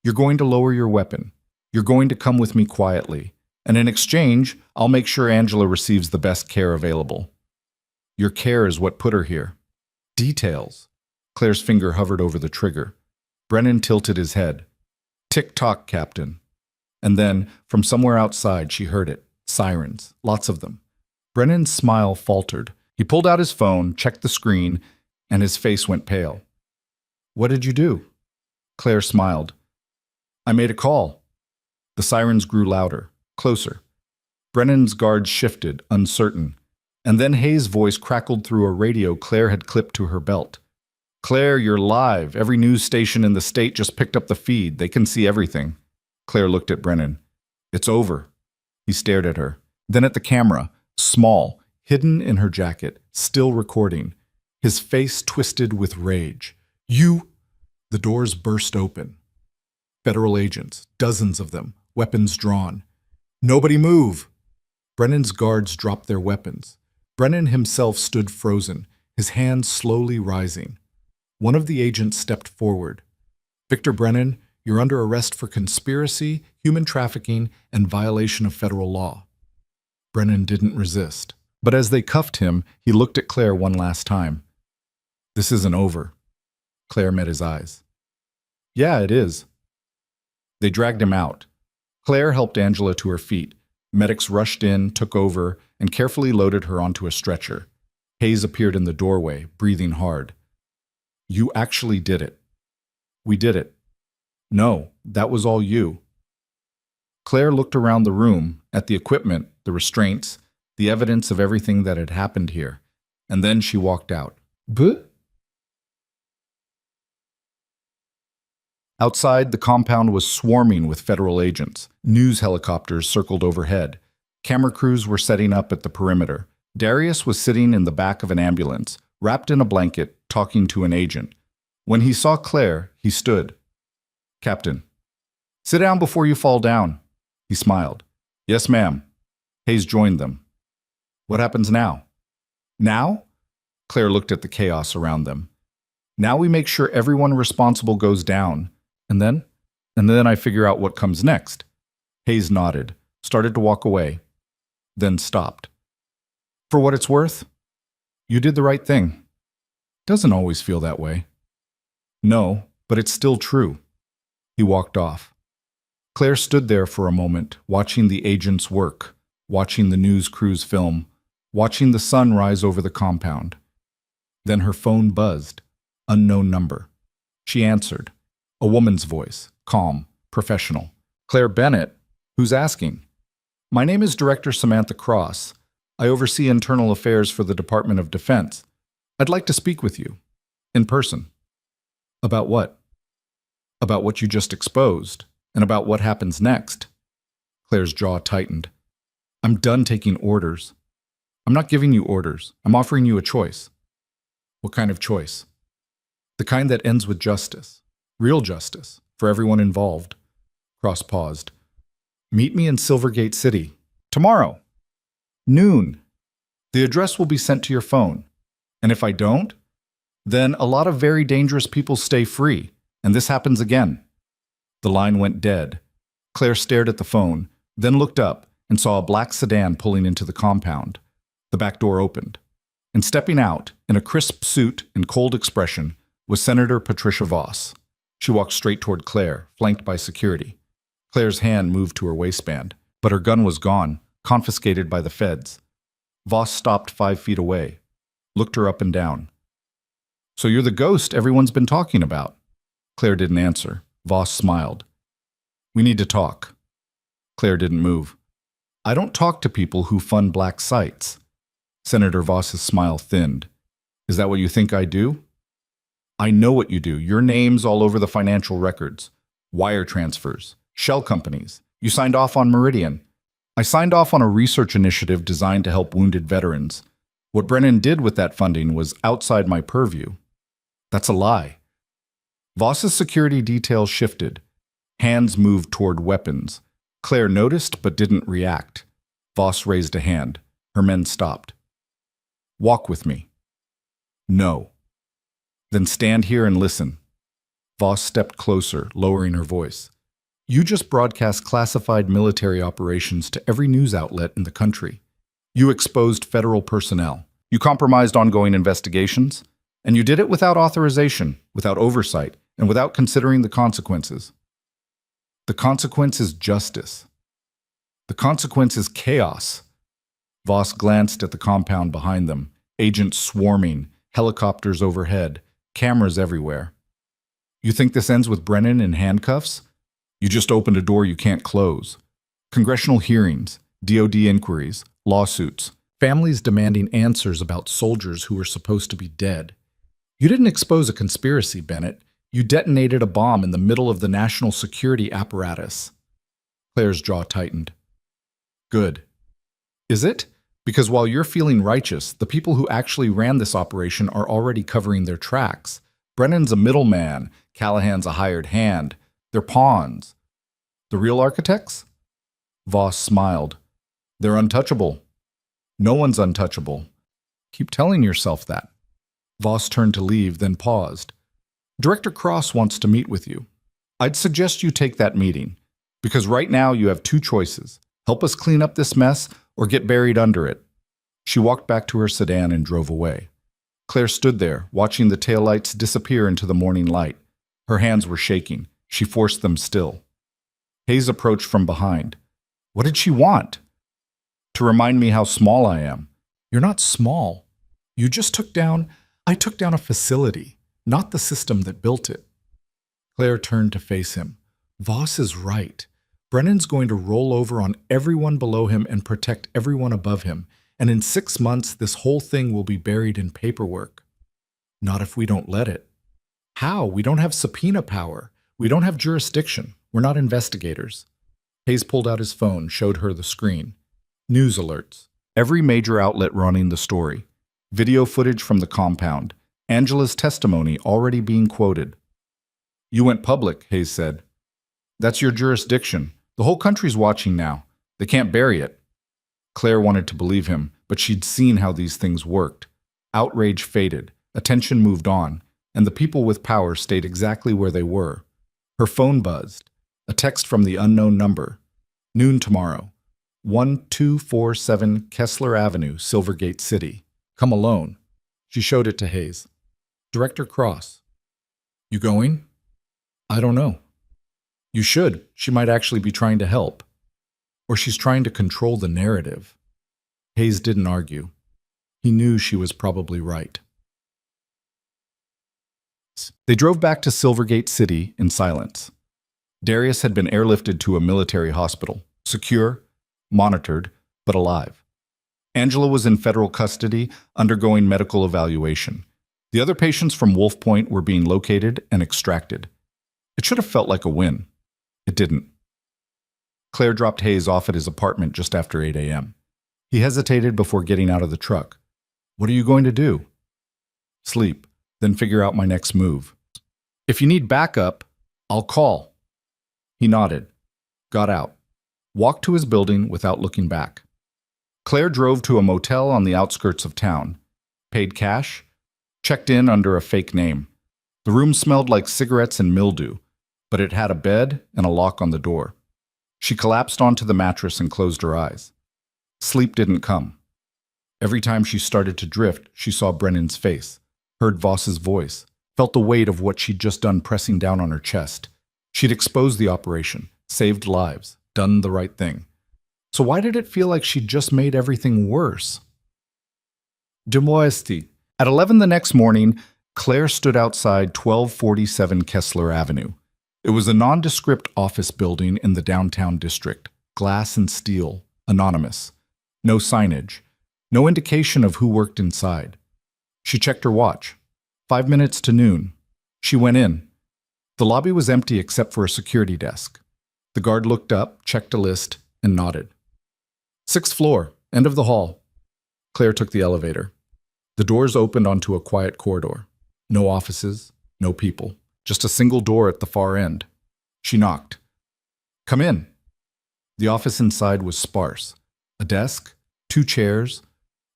You're going to lower your weapon. You're going to come with me quietly. And in exchange, I'll make sure Angela receives the best care available. Your care is what put her here." "Details." Claire's finger hovered over the trigger. Brennan tilted his head. "Tick-tock, Captain." And then, from somewhere outside, she heard it. Sirens. Lots of them. Brennan's smile faltered. He pulled out his phone, checked the screen, and his face went pale. "What did you do?" Claire smiled. "I made a call." The sirens grew louder, closer. Brennan's guards shifted, uncertain. And then Hayes' voice crackled through a radio Claire had clipped to her belt. "Claire, you're live. Every news station in the state just picked up the feed. They can see everything." Claire looked at Brennan. "It's over." He stared at her, then at the camera, small, hidden in her jacket, still recording. His face twisted with rage. "You..." The doors burst open. Federal agents, dozens of them, weapons drawn. "Nobody move!" Brennan's guards dropped their weapons. Brennan himself stood frozen, his hands slowly rising. One of the agents stepped forward. "Victor Brennan, you're under arrest for conspiracy, human trafficking, and violation of federal law." Brennan didn't resist. But as they cuffed him, he looked at Claire one last time. "This isn't over." Claire met his eyes. "Yeah, it is." They dragged him out. Claire helped Angela to her feet. Medics rushed in, took over, and carefully loaded her onto a stretcher. Hayes appeared in the doorway, breathing hard. "You actually did it." "We did it." "No, that was all you." Claire looked around the room, at the equipment, the restraints, the evidence of everything that had happened here, and then she walked out. "But..." Outside, the compound was swarming with federal agents. News helicopters circled overhead. Camera crews were setting up at the perimeter. Darius was sitting in the back of an ambulance, wrapped in a blanket, talking to an agent. When he saw Claire, he stood. Captain, sit down before you fall down. He smiled. Yes, ma'am. Hayes joined them. What happens now? Now? Claire looked at the chaos around them. Now we make sure everyone responsible goes down. And then I figure out what comes next. Hayes nodded, started to walk away, then stopped. For what it's worth, you did the right thing. Doesn't always feel that way. No, but it's still true. He walked off. Claire stood there for a moment, watching the agents work, watching the news crews film, watching the sun rise over the compound. Then her phone buzzed. Unknown number. She answered. A woman's voice, calm, professional. Claire Bennett, who's asking? My name is Director Samantha Cross. I oversee internal affairs for the Department of Defense. I'd like to speak with you. In person. About what? About what you just exposed, and about what happens next. Claire's jaw tightened. I'm done taking orders. I'm not giving you orders. I'm offering you a choice. What kind of choice? The kind that ends with justice. Real justice, for everyone involved. Cross paused. Meet me in Silvergate City. Tomorrow. Noon. The address will be sent to your phone. And if I don't, then a lot of very dangerous people stay free, and this happens again. The line went dead. Claire stared at the phone, then looked up and saw a black sedan pulling into the compound. The back door opened. And stepping out, in a crisp suit and cold expression, was Senator Patricia Voss. She walked straight toward Claire, flanked by security. Claire's hand moved to her waistband, but her gun was gone, confiscated by the feds. Voss stopped 5 feet away, looked her up and down. So you're the ghost everyone's been talking about. Claire didn't answer. Voss smiled. We need to talk. Claire didn't move. I don't talk to people who fund black sites. Senator Voss's smile thinned. Is that what you think I do? I know what you do. Your name's all over the financial records. Wire transfers. Shell companies. You signed off on Meridian. I signed off on a research initiative designed to help wounded veterans. What Brennan did with that funding was outside my purview. That's a lie. Voss's security details shifted. Hands moved toward weapons. Claire noticed but didn't react. Voss raised a hand. Her men stopped. Walk with me. No. Then stand here and listen. Voss stepped closer, lowering her voice. You just broadcast classified military operations to every news outlet in the country. You exposed federal personnel. You compromised ongoing investigations. And you did it without authorization, without oversight, and without considering the consequences. The consequence is justice. The consequence is chaos. Voss glanced at the compound behind them, agents swarming, helicopters overhead, cameras everywhere. You think this ends with Brennan in handcuffs? You just opened a door you can't close. Congressional hearings, DOD inquiries, lawsuits, families demanding answers about soldiers who were supposed to be dead. You didn't expose a conspiracy, Bennett. You detonated a bomb in the middle of the national security apparatus. Claire's jaw tightened. Good. Is it? Because while you're feeling righteous, the people who actually ran this operation are already covering their tracks. Brennan's a middleman. Callahan's a hired hand. They're pawns. The real architects? Voss smiled. They're untouchable. No one's untouchable. Keep telling yourself that. Voss turned to leave, then paused. Director Cross wants to meet with you. I'd suggest you take that meeting, because right now you have 2 choices. Help us clean up this mess or get buried under it. She walked back to her sedan and drove away. Claire stood there, watching the taillights disappear into the morning light. Her hands were shaking. She forced them still. Hayes approached from behind. What did she want? To remind me how small I am. You're not small. You just I took down a facility, not the system that built it. Claire turned to face him. Voss is right. Brennan's going to roll over on everyone below him and protect everyone above him. And in 6 months, this whole thing will be buried in paperwork. Not if we don't let it. How? We don't have subpoena power. We don't have jurisdiction. We're not investigators. Hayes pulled out his phone, showed her the screen. News alerts. Every major outlet running the story. Video footage from the compound. Angela's testimony already being quoted. You went public, Hayes said. That's your jurisdiction. The whole country's watching now. They can't bury it. Claire wanted to believe him, but she'd seen how these things worked. Outrage faded, attention moved on, and the people with power stayed exactly where they were. Her phone buzzed. A text from the unknown number. Noon tomorrow. 1247 Kessler Avenue, Silvergate City. Come alone. She showed it to Hayes. Director Cross. You going? I don't know. You should. She might actually be trying to help. Or she's trying to control the narrative. Hayes didn't argue. He knew she was probably right. They drove back to Silvergate City in silence. Darius had been airlifted to a military hospital, secure, monitored, but alive. Angela was in federal custody, undergoing medical evaluation. The other patients from Wolf Point were being located and extracted. It should have felt like a win. It didn't. Claire dropped Hayes off at his apartment just after 8 a.m. He hesitated before getting out of the truck. What are you going to do? Sleep, then figure out my next move. If you need backup, I'll call. He nodded, got out, walked to his building without looking back. Claire drove to a motel on the outskirts of town, paid cash, checked in under a fake name. The room smelled like cigarettes and mildew, but it had a bed and a lock on the door. She collapsed onto the mattress and closed her eyes. Sleep didn't come. Every time she started to drift, she saw Brennan's face, heard Voss's voice, felt the weight of what she'd just done pressing down on her chest. She'd exposed the operation, saved lives, done the right thing. So why did it feel like she'd just made everything worse? Demoesti. At 11 the next morning, Claire stood outside 1247 Kessler Avenue. It was a nondescript office building in the downtown district, glass and steel, anonymous. No signage, no indication of who worked inside. She checked her watch. 5 minutes to noon. She went in. The lobby was empty except for a security desk. The guard looked up, checked a list, and nodded. 6th floor, end of the hall. Claire took the elevator. The doors opened onto a quiet corridor. No offices, no people, just a single door at the far end. She knocked. Come in. The office inside was sparse. A desk, 2 chairs,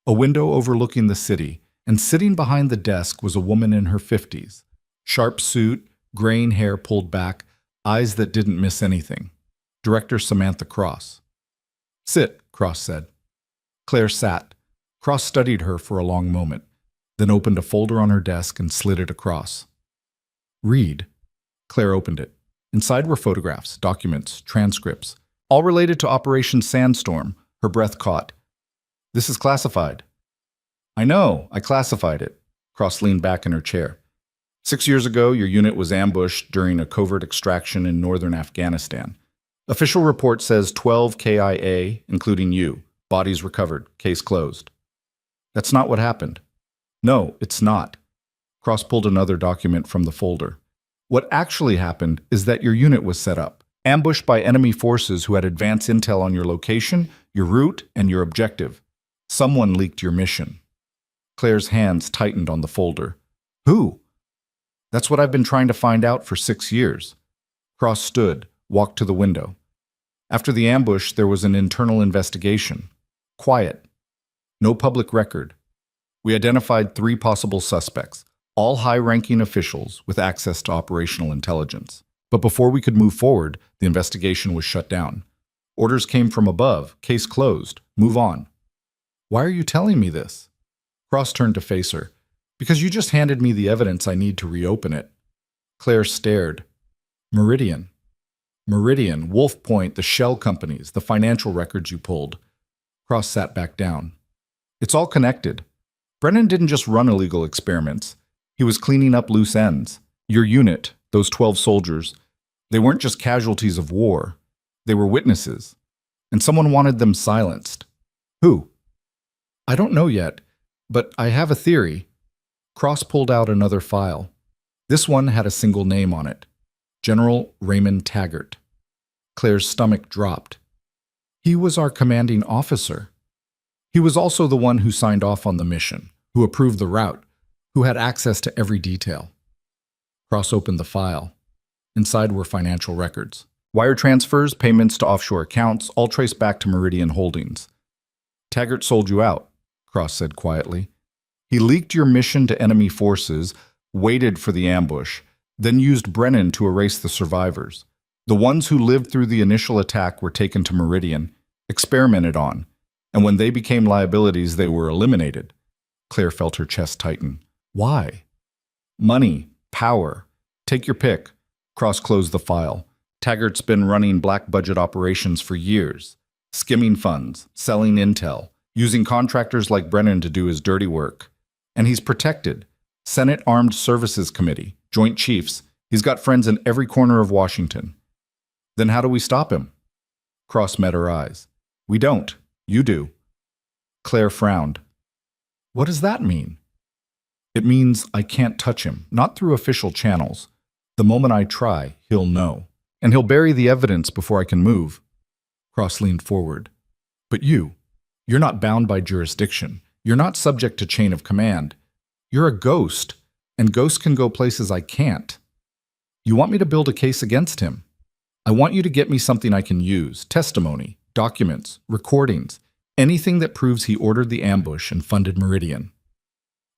a window overlooking the city, and sitting behind the desk was a woman in her 50s. Sharp suit, graying hair pulled back, eyes that didn't miss anything. Director Samantha Cross. Sit, Cross said. Claire sat. Cross studied her for a long moment, then opened a folder on her desk and slid it across. Read. Claire opened it. Inside were photographs, documents, transcripts, all related to Operation Sandstorm. Her breath caught. This is classified. I know, I classified it. Cross leaned back in her chair. 6 years ago, your unit was ambushed during a covert extraction in northern Afghanistan. Official report says 12 KIA, including you. Bodies recovered. Case closed. That's not what happened. No, it's not. Cross pulled another document from the folder. What actually happened is that your unit was set up, ambushed by enemy forces who had advance intel on your location, your route, and your objective. Someone leaked your mission. Claire's hands tightened on the folder. Who? That's what I've been trying to find out for 6 years. Cross stood, walked to the window. After the ambush, there was an internal investigation. Quiet. No public record. We identified 3 possible suspects, all high-ranking officials with access to operational intelligence. But before we could move forward, the investigation was shut down. Orders came from above. Case closed. Move on. Why are you telling me this? Cross turned to face her. Because you just handed me the evidence I need to reopen it. Claire stared. Meridian. Meridian, Wolf Point, the shell companies, the financial records you pulled. Cross sat back down. It's all connected. Brennan didn't just run illegal experiments. He was cleaning up loose ends. Your unit, those 12 soldiers, they weren't just casualties of war. They were witnesses. And someone wanted them silenced. Who? I don't know yet, but I have a theory. Cross pulled out another file. This one had a single name on it. General Raymond Taggart. Claire's stomach dropped. He was our commanding officer. He was also the one who signed off on the mission, who approved the route, who had access to every detail. Cross opened the file. Inside were financial records. Wire transfers, payments to offshore accounts, all traced back to Meridian Holdings. Taggart sold you out, Cross said quietly. He leaked your mission to enemy forces, waited for the ambush, then used Brennan to erase the survivors. The ones who lived through the initial attack were taken to Meridian, experimented on, and when they became liabilities, they were eliminated. Claire felt her chest tighten. Why? Money, power. Take your pick. Cross closed the file. Taggart's been running black budget operations for years, skimming funds, selling intel, using contractors like Brennan to do his dirty work. And he's protected. Senate Armed Services Committee, Joint Chiefs. He's got friends in every corner of Washington. Then how do we stop him? Cross met her eyes. We don't. You do. Claire frowned. What does that mean? It means I can't touch him, not through official channels. The moment I try, he'll know. And he'll bury the evidence before I can move. Cross leaned forward. But you're not bound by jurisdiction. You're not subject to chain of command. You're a ghost, and ghosts can go places I can't. You want me to build a case against him? I want you to get me something I can use, testimony, documents, recordings, anything that proves he ordered the ambush and funded Meridian.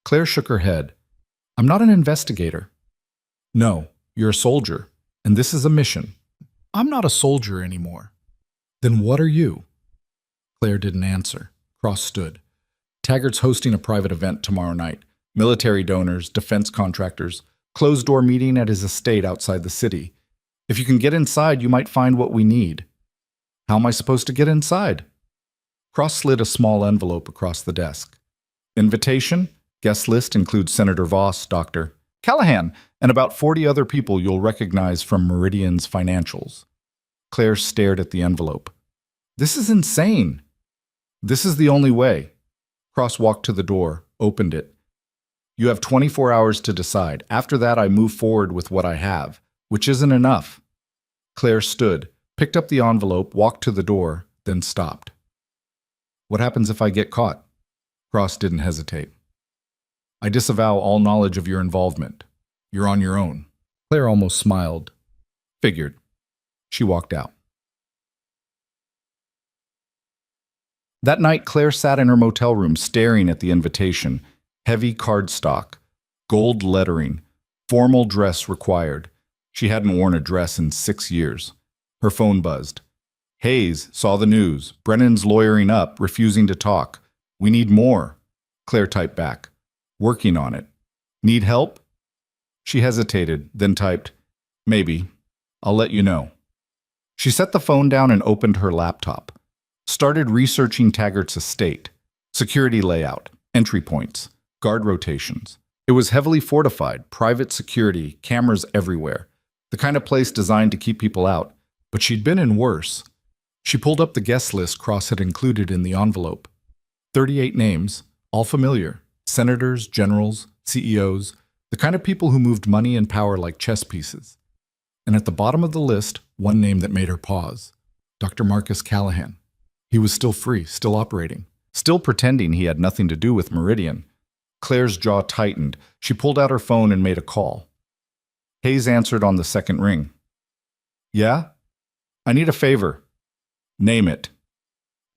Claire shook her head. I'm not an investigator. No, you're a soldier, and this is a mission. I'm not a soldier anymore. Then what are you? Claire didn't answer. Cross stood. Taggart's hosting a private event tomorrow night. Military donors, defense contractors, closed-door meeting at his estate outside the city. If you can get inside, you might find what we need. How am I supposed to get inside? Cross slid a small envelope across the desk. Invitation? Guest list includes Senator Voss, Dr. Callahan, and about 40 other people you'll recognize from Meridian's financials. Claire stared at the envelope. This is insane. This is the only way. Cross walked to the door, opened it. You have 24 hours to decide. After that, I move forward with what I have, which isn't enough. Claire stood, picked up the envelope, walked to the door, then stopped. What happens if I get caught? Cross didn't hesitate. I disavow all knowledge of your involvement. You're on your own. Claire almost smiled. Figured. She walked out. That night, Claire sat in her motel room staring at the invitation. Heavy cardstock, gold lettering, formal dress required. She hadn't worn a dress in 6 years. Her phone buzzed. Hayes saw the news. Brennan's lawyering up, refusing to talk. We need more. Claire typed back. Working on it. Need help? She hesitated, then typed, maybe. I'll let you know. She set the phone down and opened her laptop. Started researching Taggart's estate. Security layout, entry points, guard rotations. It was heavily fortified, private security, cameras everywhere. The kind of place designed to keep people out. But she'd been in worse. She pulled up the guest list Cross had included in the envelope. 38 names, all familiar. Senators, generals, CEOs, the kind of people who moved money and power like chess pieces. And at the bottom of the list, one name that made her pause. Dr. Marcus Callahan. He was still free, still operating, still pretending he had nothing to do with Meridian. Claire's jaw tightened. She pulled out her phone and made a call. Hayes answered on the second ring. Yeah? I need a favor. Name it.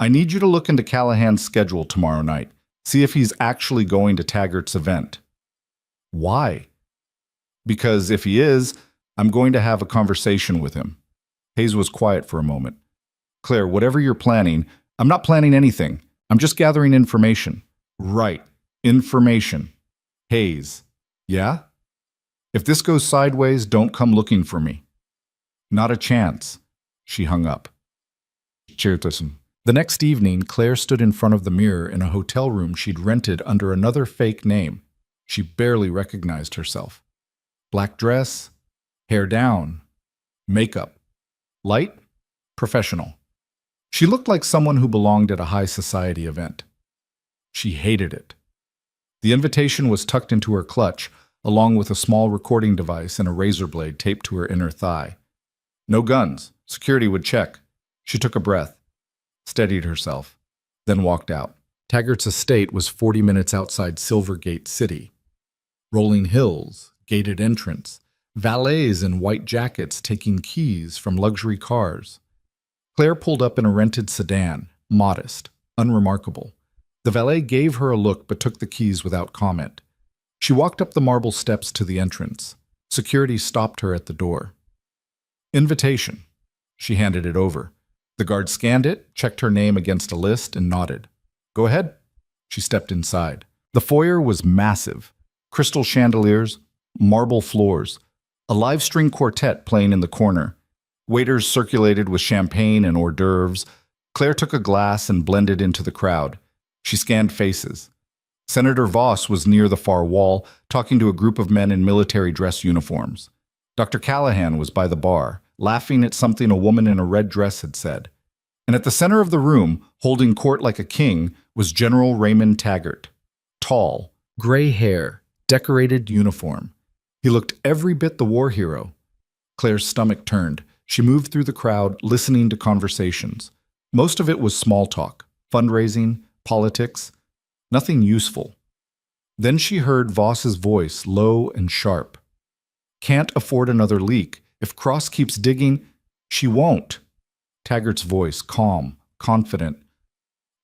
I need you to look into Callahan's schedule tomorrow night. See if he's actually going to Taggart's event. Why? Because if he is, I'm going to have a conversation with him. Hayes was quiet for a moment. Claire, whatever you're planning, I'm not planning anything. I'm just gathering information. Right. Information. Hayes. Yeah? If this goes sideways, don't come looking for me. Not a chance. She hung up. The next evening, Claire stood in front of the mirror in a hotel room she'd rented under another fake name. She barely recognized herself. Black dress, hair down, makeup. Light, professional. She looked like someone who belonged at a high society event. She hated it. The invitation was tucked into her clutch, along with a small recording device and a razor blade taped to her inner thigh. No guns. Security would check. She took a breath, steadied herself, then walked out. Taggart's estate was 40 minutes outside Silvergate City. Rolling hills, gated entrance, valets in white jackets taking keys from luxury cars. Claire pulled up in a rented sedan, modest, unremarkable. The valet gave her a look but took the keys without comment. She walked up the marble steps to the entrance. Security stopped her at the door. Invitation. She handed it over. The guard scanned it, checked her name against a list, and nodded. Go ahead. She stepped inside. The foyer was massive. Crystal chandeliers, marble floors, a live string quartet playing in the corner. Waiters circulated with champagne and hors d'oeuvres. Claire took a glass and blended into the crowd. She scanned faces. Senator Voss was near the far wall, talking to a group of men in military dress uniforms. Dr. Callahan was by the bar, laughing at something a woman in a red dress had said. And at the center of the room, holding court like a king, was General Raymond Taggart. Tall, gray hair, decorated uniform. He looked every bit the war hero. Claire's stomach turned. She moved through the crowd, listening to conversations. Most of it was small talk, fundraising, politics, nothing useful. Then she heard Voss's voice, low and sharp. Can't afford another leak. If Cross keeps digging, she won't. Taggart's voice, calm, confident.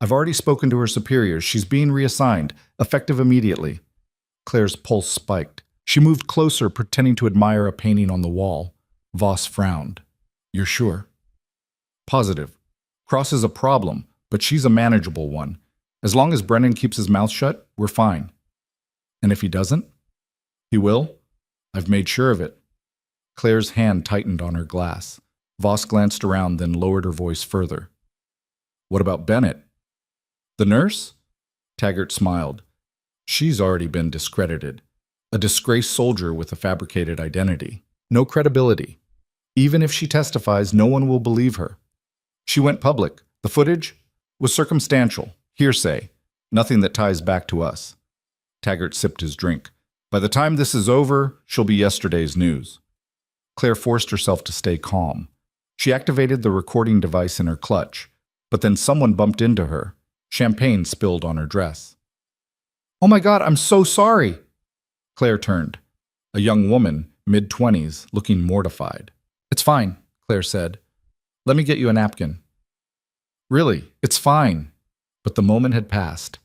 I've already spoken to her superiors. She's being reassigned, effective immediately. Claire's pulse spiked. She moved closer, pretending to admire a painting on the wall. Voss frowned. You're sure? Positive. Cross is a problem, but she's a manageable one. As long as Brennan keeps his mouth shut, we're fine. And if he doesn't? He will? I've made sure of it. Claire's hand tightened on her glass. Voss glanced around, then lowered her voice further. What about Bennett? The nurse? Taggart smiled. She's already been discredited. A disgraced soldier with a fabricated identity. No credibility. Even if she testifies, no one will believe her. She went public. The footage was circumstantial, hearsay, nothing that ties back to us. Taggart sipped his drink. By the time this is over, she'll be yesterday's news. Claire forced herself to stay calm. She activated the recording device in her clutch, but then someone bumped into her. Champagne spilled on her dress. Oh my God, I'm so sorry. Claire turned. A young woman, mid-20s, looking mortified. It's fine, Claire said. Let me get you a napkin. Really, it's fine. But the moment had passed.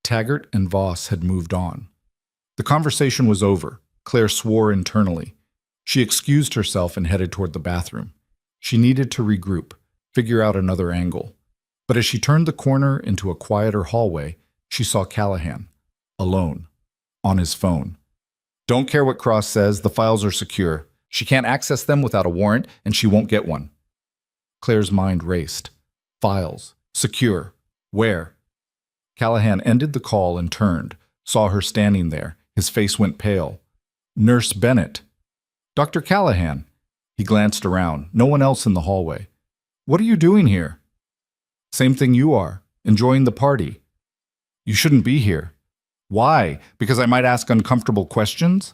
Taggart and Voss had moved on. The conversation was over. Claire swore internally. She excused herself and headed toward the bathroom. She needed to regroup, figure out another angle. But as she turned the corner into a quieter hallway, she saw Callahan, alone, on his phone. Don't care what Cross says, the files are secure. She can't access them without a warrant, and she won't get one. Claire's mind raced. Files. Secure. Where? Callahan ended the call and turned, saw her standing there. His face went pale. Nurse Bennett. Dr. Callahan. He glanced around. No one else in the hallway. What are you doing here? Same thing you are. Enjoying the party. You shouldn't be here. Why? Because I might ask uncomfortable questions?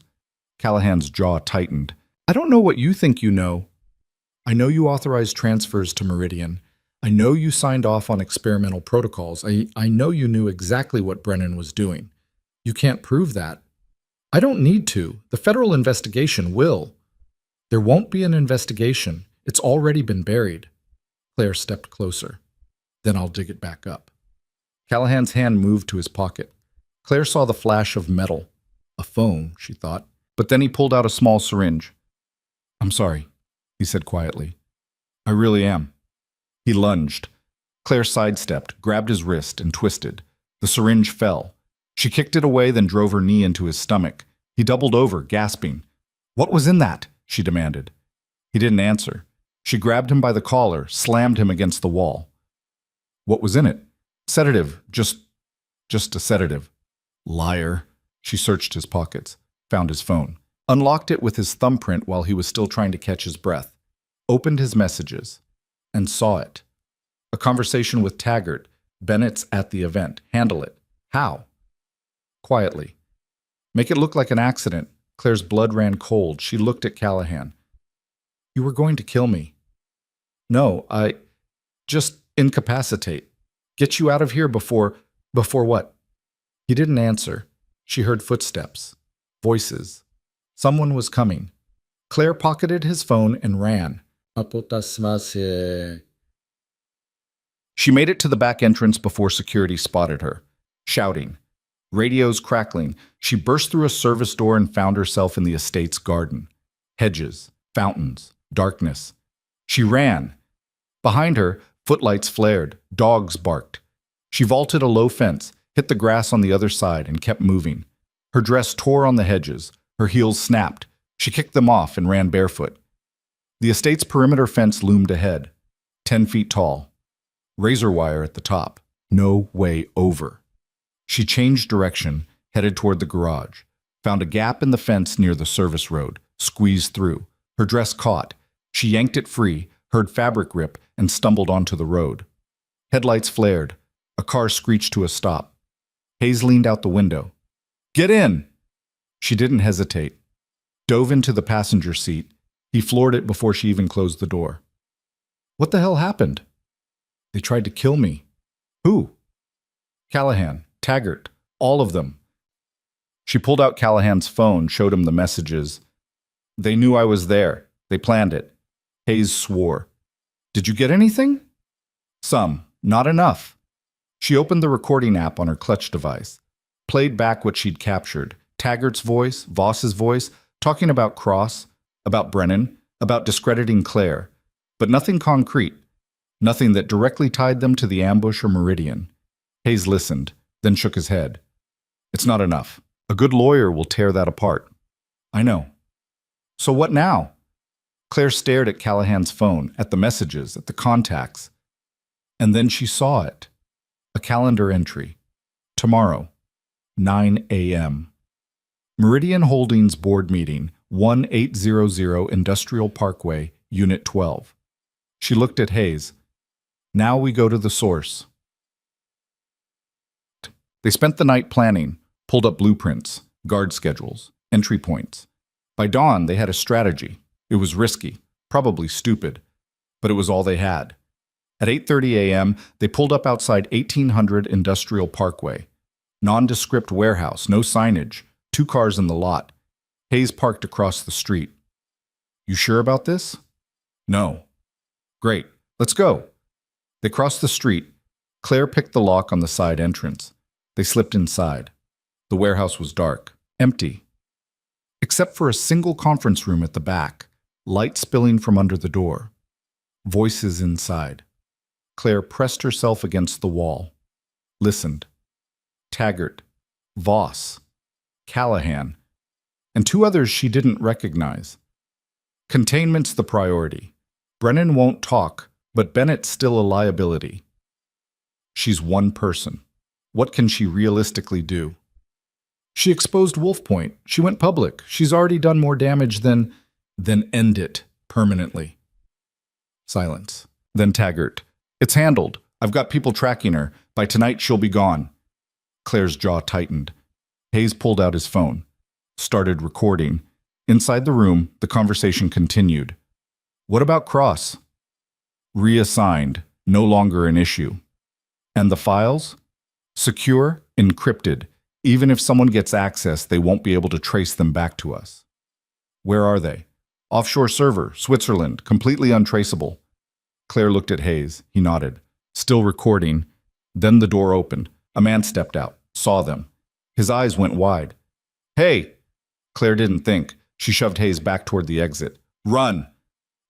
Callahan's jaw tightened. I don't know what you think you know. I know you authorized transfers to Meridian. I know you signed off on experimental protocols. I know you knew exactly what Brennan was doing. You can't prove that. I don't need to. The federal investigation will. There won't be an investigation. It's already been buried. Claire stepped closer. Then I'll dig it back up. Callahan's hand moved to his pocket. Claire saw the flash of metal. A phone, she thought. But then he pulled out a small syringe. I'm sorry, he said quietly. I really am. He lunged. Claire sidestepped, grabbed his wrist, and twisted. The syringe fell. She kicked it away, then drove her knee into his stomach. He doubled over, gasping. What was in that? She demanded. He didn't answer. She grabbed him by the collar, slammed him against the wall. What was in it? Sedative. Just a sedative. Liar. She searched his pockets, found his phone, unlocked it with his thumbprint while he was still trying to catch his breath, opened his messages, and saw it. A conversation with Taggart. Bennett's at the event. Handle it. How? Quietly. Make it look like an accident. Claire's blood ran cold. She looked at Callahan. You were going to kill me. No, I just incapacitate. Get you out of here before what? He didn't answer. She heard footsteps. Voices. Someone was coming. Claire pocketed his phone and ran. Apotasmase. She made it to the back entrance before security spotted her, shouting. Radios crackling, she burst through a service door and found herself in the estate's garden. Hedges, fountains, darkness. She ran. Behind her, footlights flared, dogs barked. She vaulted a low fence, hit the grass on the other side, and kept moving. Her dress tore on the hedges, her heels snapped. She kicked them off and ran barefoot. The estate's perimeter fence loomed ahead, 10 feet tall. Razor wire at the top. No way over. She changed direction, headed toward the garage, found a gap in the fence near the service road, squeezed through. Her dress caught. She yanked it free, heard fabric rip, and stumbled onto the road. Headlights flared. A car screeched to a stop. Hayes leaned out the window. Get in! She didn't hesitate. Dove into the passenger seat. He floored it before she even closed the door. What the hell happened? They tried to kill me. Who? Callahan, Taggart, all of them. She pulled out Callahan's phone, showed him the messages. They knew I was there. They planned it. Hayes swore. Did you get anything? Some, not enough. She opened the recording app on her clutch device, played back what she'd captured. Taggart's voice, Voss's voice, talking about Cross, about Brennan, about discrediting Claire, but nothing concrete, nothing that directly tied them to the ambush or Meridian. Hayes listened, then shook his head. It's not enough. A good lawyer will tear that apart. I know. So what now? Claire stared at Callahan's phone, at the messages, at the contacts. And then she saw it. A calendar entry. Tomorrow, 9 a.m. Meridian Holdings Board Meeting, 1800 Industrial Parkway, Unit 12. She looked at Hayes. Now we go to the source. They spent the night planning, pulled up blueprints, guard schedules, entry points. By dawn, they had a strategy. It was risky, probably stupid, but it was all they had. At 8:30 a.m., they pulled up outside 1800 Industrial Parkway. Nondescript warehouse, no signage, 2 cars in the lot. Hayes parked across the street. You sure about this? No. Great, let's go. They crossed the street. Claire picked the lock on the side entrance. They slipped inside. The warehouse was dark, empty. Except for a single conference room at the back, light spilling from under the door. Voices inside. Claire pressed herself against the wall. Listened. Taggart, Voss, Callahan, and 2 others she didn't recognize. Containment's the priority. Brennan won't talk, but Bennett's still a liability. She's one person. What can she realistically do? She exposed Wolf Point. She went public. She's already done more damage than end it permanently. Silence. Then Taggart. It's handled. I've got people tracking her. By tonight, she'll be gone. Claire's jaw tightened. Hayes pulled out his phone. Started recording. Inside the room, the conversation continued. What about Cross? Reassigned. No longer an issue. And the files? Secure, encrypted. Even if someone gets access, they won't be able to trace them back to us. Where are they? Offshore server, Switzerland, completely untraceable. Claire looked at Hayes. He nodded. Still recording. Then the door opened. A man stepped out, saw them. His eyes went wide. Hey! Claire didn't think. She shoved Hayes back toward the exit. Run!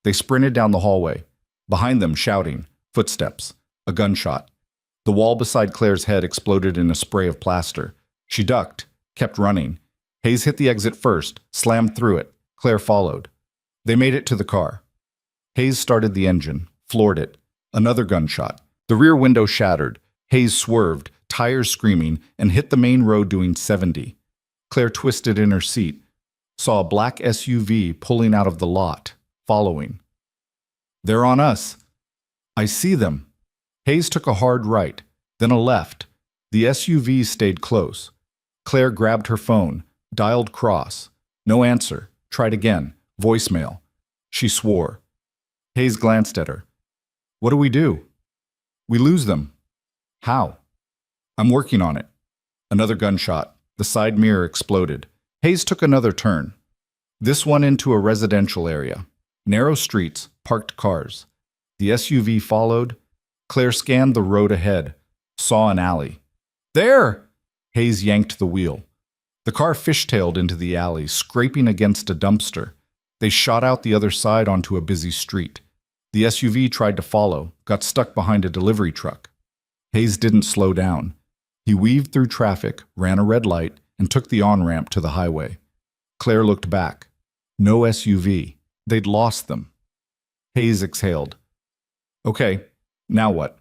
They sprinted down the hallway. Behind them, shouting. Footsteps. A gunshot. The wall beside Claire's head exploded in a spray of plaster. She ducked, kept running. Hayes hit the exit first, slammed through it. Claire followed. They made it to the car. Hayes started the engine, floored it. Another gunshot. The rear window shattered. Hayes swerved, tires screaming, and hit the main road doing 70. Claire twisted in her seat, saw a black SUV pulling out of the lot, following. They're on us. I see them. Hayes took a hard right, then a left. The SUV stayed close. Claire grabbed her phone, dialed Cross. No answer. Tried again. Voicemail. She swore. Hayes glanced at her. What do we do? We lose them. How? I'm working on it. Another gunshot. The side mirror exploded. Hayes took another turn. This one into a residential area. Narrow streets, parked cars. The SUV followed. Claire scanned the road ahead, saw an alley. There! Hayes yanked the wheel. The car fishtailed into the alley, scraping against a dumpster. They shot out the other side onto a busy street. The SUV tried to follow, got stuck behind a delivery truck. Hayes didn't slow down. He weaved through traffic, ran a red light, and took the on-ramp to the highway. Claire looked back. No SUV. They'd lost them. Hayes exhaled. Okay, now what?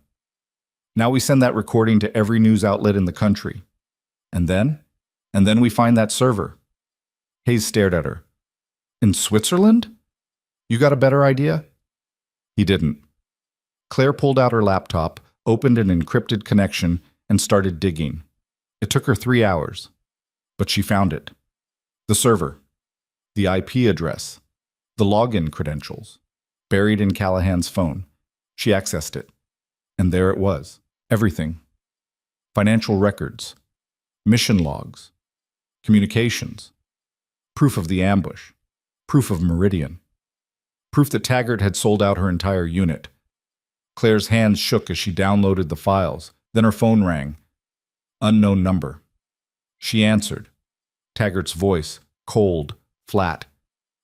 Now we send that recording to every news outlet in the country. And then? And then we find that server. Hayes stared at her. In Switzerland? You got a better idea? He didn't. Claire pulled out her laptop, opened an encrypted connection, and started digging. It took her 3 hours. But she found it. The server. The IP address. The login credentials. Buried in Callahan's phone. She accessed it. And there it was. Everything. Financial records. Mission logs. Communications. Proof of the ambush. Proof of Meridian. Proof that Taggart had sold out her entire unit. Claire's hands shook as she downloaded the files. Then her phone rang. Unknown number. She answered. Taggart's voice, cold, flat.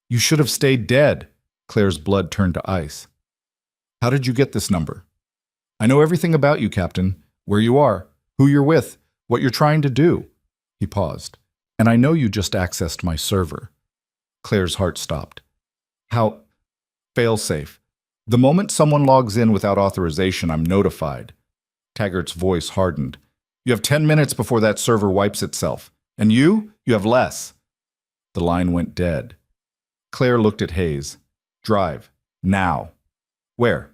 You should have stayed dead. Claire's blood turned to ice. How did you get this number? I know everything about you, Captain. Where you are, who you're with, what you're trying to do. He paused. And I know you just accessed my server. Claire's heart stopped. How? Failsafe. The moment someone logs in without authorization, I'm notified. Taggart's voice hardened. You have 10 minutes before that server wipes itself. And you have less. The line went dead. Claire looked at Hayes. Drive. Now. Where?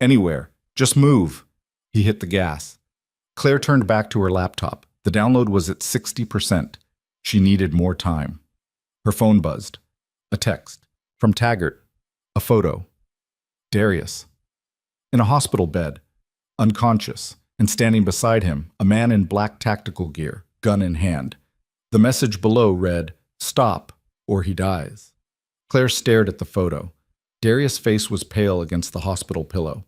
Anywhere. Just move. He hit the gas. Claire turned back to her laptop. The download was at 60%. She needed more time. Her phone buzzed. A text. From Taggart. A photo. Darius. In a hospital bed. Unconscious. And standing beside him, a man in black tactical gear, gun in hand. The message below read, Stop, or he dies. Claire stared at the photo. Darius' face was pale against the hospital pillow.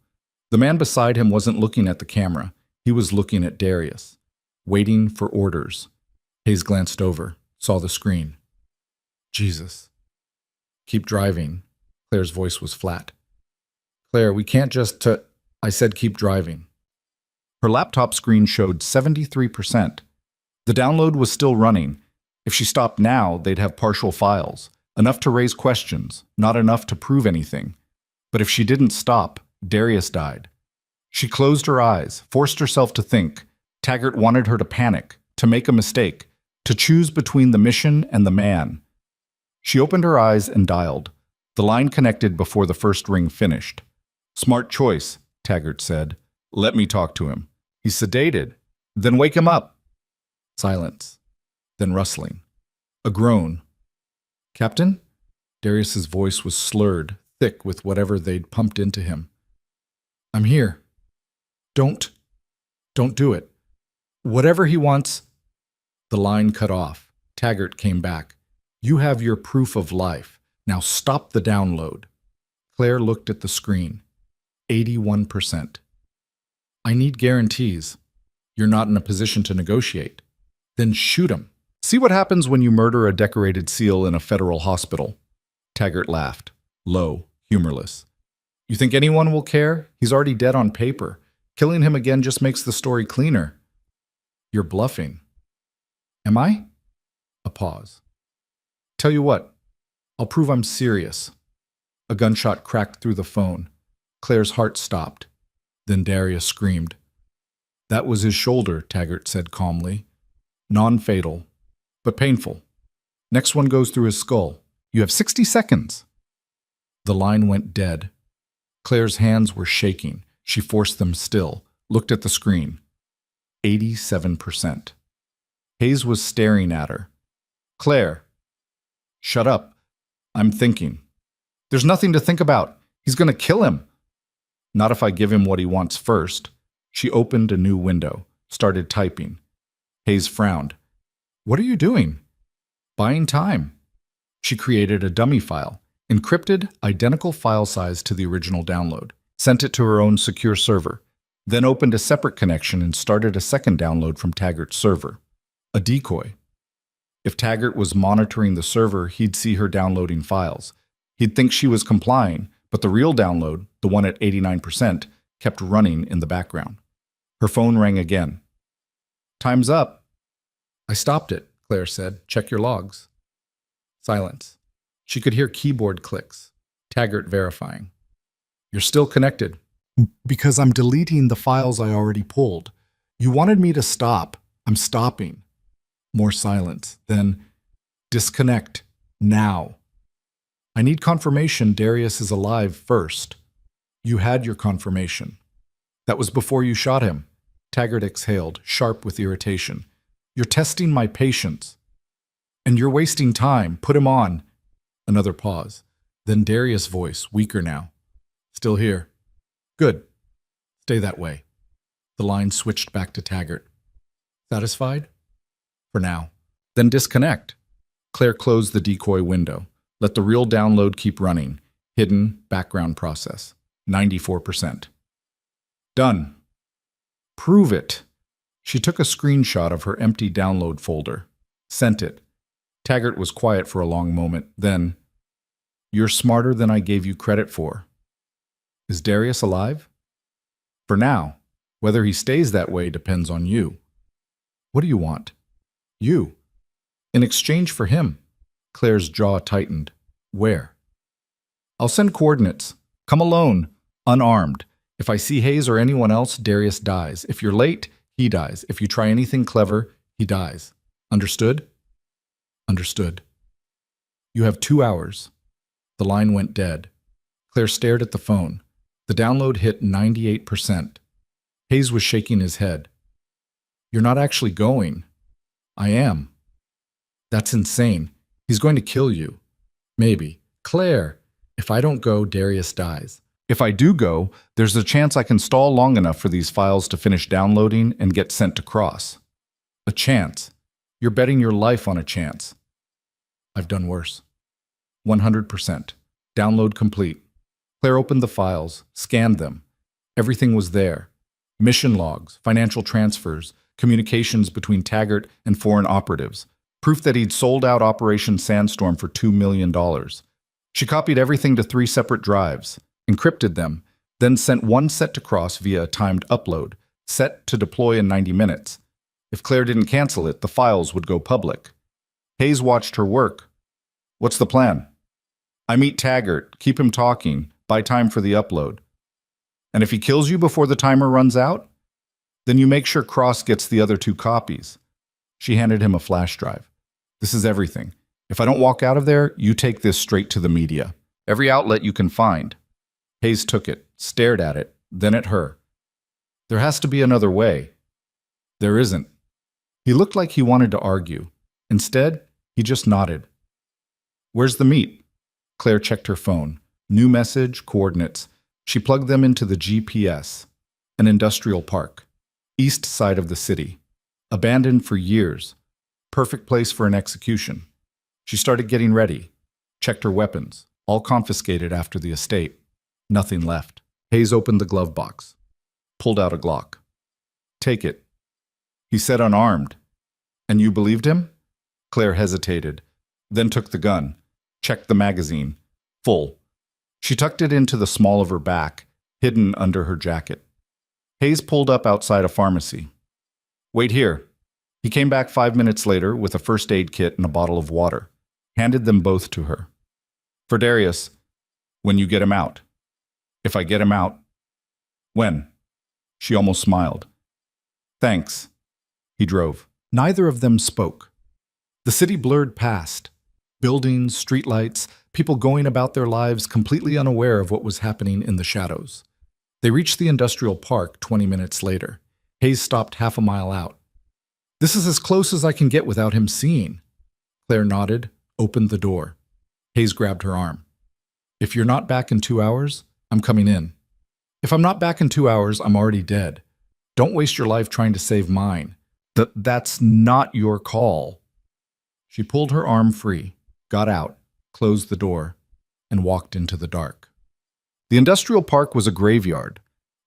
The man beside him wasn't looking at the camera. He was looking at Darius, waiting for orders. Hayes glanced over, saw the screen. Jesus. Keep driving. Claire's voice was flat. Claire, we can't just I said keep driving. Her laptop screen showed 73%. The download was still running. If she stopped now, they'd have partial files. Enough to raise questions, not enough to prove anything. But if she didn't stop, Darius died. She closed her eyes, forced herself to think. Taggart wanted her to panic, to make a mistake, to choose between the mission and the man. She opened her eyes and dialed. The line connected before the first ring finished. Smart choice, Taggart said. Let me talk to him. He's sedated. Then wake him up. Silence. Then rustling. A groan. Captain? Darius's voice was slurred, thick with whatever they'd pumped into him. I'm here. Don't do it. Whatever he wants. The line cut off. Taggart came back. You have your proof of life. Now stop the download. Claire looked at the screen. 81%. I need guarantees. You're not in a position to negotiate. Then shoot him. See what happens when you murder a decorated SEAL in a federal hospital. Taggart laughed, low, humorless. You think anyone will care? He's already dead on paper. Killing him again just makes the story cleaner. You're bluffing. Am I? A pause. Tell you what, I'll prove I'm serious. A gunshot cracked through the phone. Claire's heart stopped. Then Darius screamed. That was his shoulder, Taggart said calmly. Non-fatal, but painful. Next one goes through his skull. You have 60 seconds. The line went dead. Claire's hands were shaking. She forced them still, looked at the screen. 87%. Hayes was staring at her. Claire. Shut up. I'm thinking. There's nothing to think about. He's going to kill him. Not if I give him what he wants first. She opened a new window, started typing. Hayes frowned. What are you doing? Buying time. She created a dummy file, encrypted, identical file size to the original download, sent it to her own secure server, then opened a separate connection and started a second download from Taggart's server. A decoy. If Taggart was monitoring the server, he'd see her downloading files. He'd think she was complying, but the real download, the one at 89%, kept running in the background. Her phone rang again. "Time's up." "I stopped it," Claire said. "Check your logs." Silence. She could hear keyboard clicks. Taggart verifying. "You're still connected." "Because I'm deleting the files I already pulled. You wanted me to stop. I'm stopping." More silence. Then, "Disconnect. Now." "I need confirmation Darius is alive first." "You had your confirmation." "That was before you shot him." Taggart exhaled, sharp with irritation. "You're testing my patience." "And you're wasting time. Put him on." Another pause. Then Darius' voice, weaker now. "Still here." "Good. Stay that way." The line switched back to Taggart. "Satisfied?" "For now." "Then disconnect." Claire closed the decoy window. Let the real download keep running. Hidden background process. 94%. Done. "Prove it." She took a screenshot of her empty download folder. Sent it. Taggart was quiet for a long moment. Then, "You're smarter than I gave you credit for." "Is Darius alive?" "For now. Whether he stays that way depends on you." "What do you want?" "You." "In exchange for him." Claire's jaw tightened. "Where?" "I'll send coordinates. Come alone, unarmed. If I see Hayes or anyone else, Darius dies. If you're late, he dies. If you try anything clever, he dies. Understood?" "Understood." "You have 2 hours." The line went dead. Claire stared at the phone. The download hit 98%. Hayes was shaking his head. "You're not actually going." "I am." "That's insane. He's going to kill you." "Maybe." "Claire, if I don't go, Darius dies." "If I do go, there's a chance I can stall long enough for these files to finish downloading and get sent to Cross." "A chance? You're betting your life on a chance." "I've done worse." 100%. Download complete. Claire opened the files, scanned them. Everything was there. Mission logs, financial transfers, communications between Taggart and foreign operatives, proof that he'd sold out Operation Sandstorm for $2 million. She copied everything to 3 separate drives, encrypted them, then sent one set to Cross via a timed upload, set to deploy in 90 minutes. If Claire didn't cancel it, the files would go public. Hayes watched her work. "What's the plan?" "I meet Taggart, keep him talking, buy time for the upload. And if he kills you before the timer runs out, then you make sure Cross gets the other 2 copies." She handed him a flash drive. "This is everything. If I don't walk out of there, you take this straight to the media. Every outlet you can find." Hayes took it, stared at it, then at her. "There has to be another way." "There isn't." He looked like he wanted to argue. Instead, he just nodded. "Where's the meet?" Claire checked her phone. New message, coordinates. She plugged them into the GPS. An industrial park. East side of the city. Abandoned for years. Perfect place for an execution. She started getting ready. Checked her weapons. All confiscated after the estate. Nothing left. Hayes opened the glove box. Pulled out a Glock. "Take it." He said unarmed. "And you believed him?" Claire hesitated. Then took the gun. Checked the magazine. Full. She tucked it into the small of her back, hidden under her jacket. Hayes pulled up outside a pharmacy. "Wait here." He came back 5 minutes later with a first aid kit and a bottle of water. Handed them both to her. "For Darius, when you get him out." "If I get him out." "When?" She almost smiled. "Thanks." He drove. Neither of them spoke. The city blurred past. Buildings, streetlights, people going about their lives completely unaware of what was happening in the shadows. They reached the industrial park 20 minutes later. Hayes stopped half a mile out. "This is as close as I can get without him seeing." Claire nodded, opened the door. Hayes grabbed her arm. "If you're not back in 2 hours, I'm coming in." "If I'm not back in 2 hours, I'm already dead. Don't waste your life trying to save mine. That's not your call." She pulled her arm free, got out, closed the door, and walked into the dark. The industrial park was a graveyard.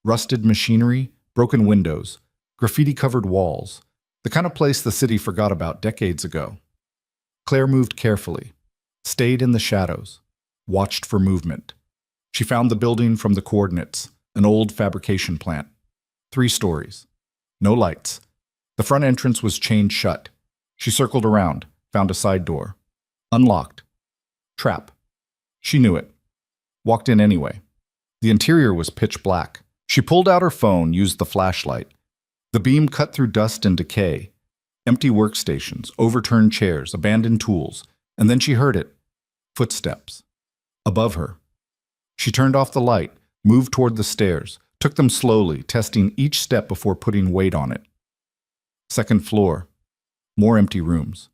Rusted machinery, broken windows, graffiti-covered walls, the kind of place the city forgot about decades ago. Claire moved carefully, stayed in the shadows, watched for movement. She found the building from the coordinates, an old fabrication plant. 3 stories. No lights. The front entrance was chained shut. She circled around, found a side door. Unlocked. Trap. She knew it. Walked in anyway. The interior was pitch black. She pulled out her phone, used the flashlight. The beam cut through dust and decay. Empty workstations, overturned chairs, abandoned tools. And then she heard it. Footsteps. Above her. She turned off the light, moved toward the stairs, took them slowly, testing each step before putting weight on it. 2nd floor. More empty rooms.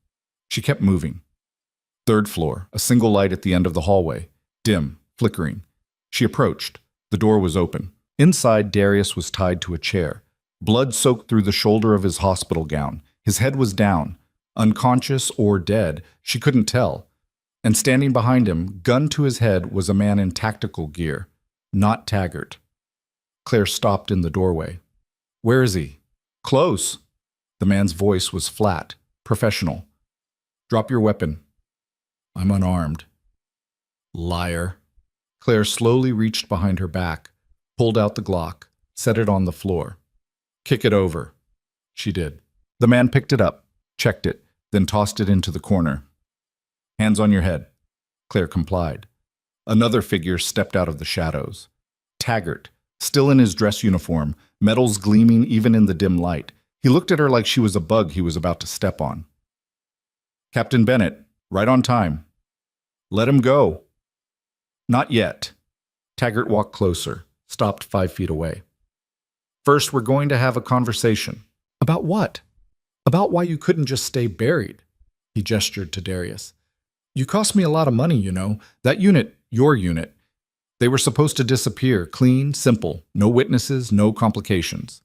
She kept moving. 3rd floor, a single light at the end of the hallway. Dim, flickering. She approached. The door was open. Inside, Darius was tied to a chair. Blood soaked through the shoulder of his hospital gown. His head was down. Unconscious or dead, she couldn't tell. And standing behind him, gun to his head, was a man in tactical gear. Not Taggart. Claire stopped in the doorway. "Where is he?" "Close." The man's voice was flat, professional. "Drop your weapon." "I'm unarmed." "Liar." Claire slowly reached behind her back, pulled out the Glock, set it on the floor. "Kick it over." She did. The man picked it up, checked it, then tossed it into the corner. "Hands on your head." Claire complied. Another figure stepped out of the shadows. Taggart, still in his dress uniform, metals gleaming even in the dim light. He looked at her like she was a bug he was about to step on. "Captain Bennett, right on time." "Let him go." "Not yet." Taggart walked closer, stopped 5 feet away. "First, we're going to have a conversation." "About what?" "About why you couldn't just stay buried." He gestured to Darius. "You cost me a lot of money, you know. That unit, your unit. They were supposed to disappear, clean, simple, no witnesses, no complications.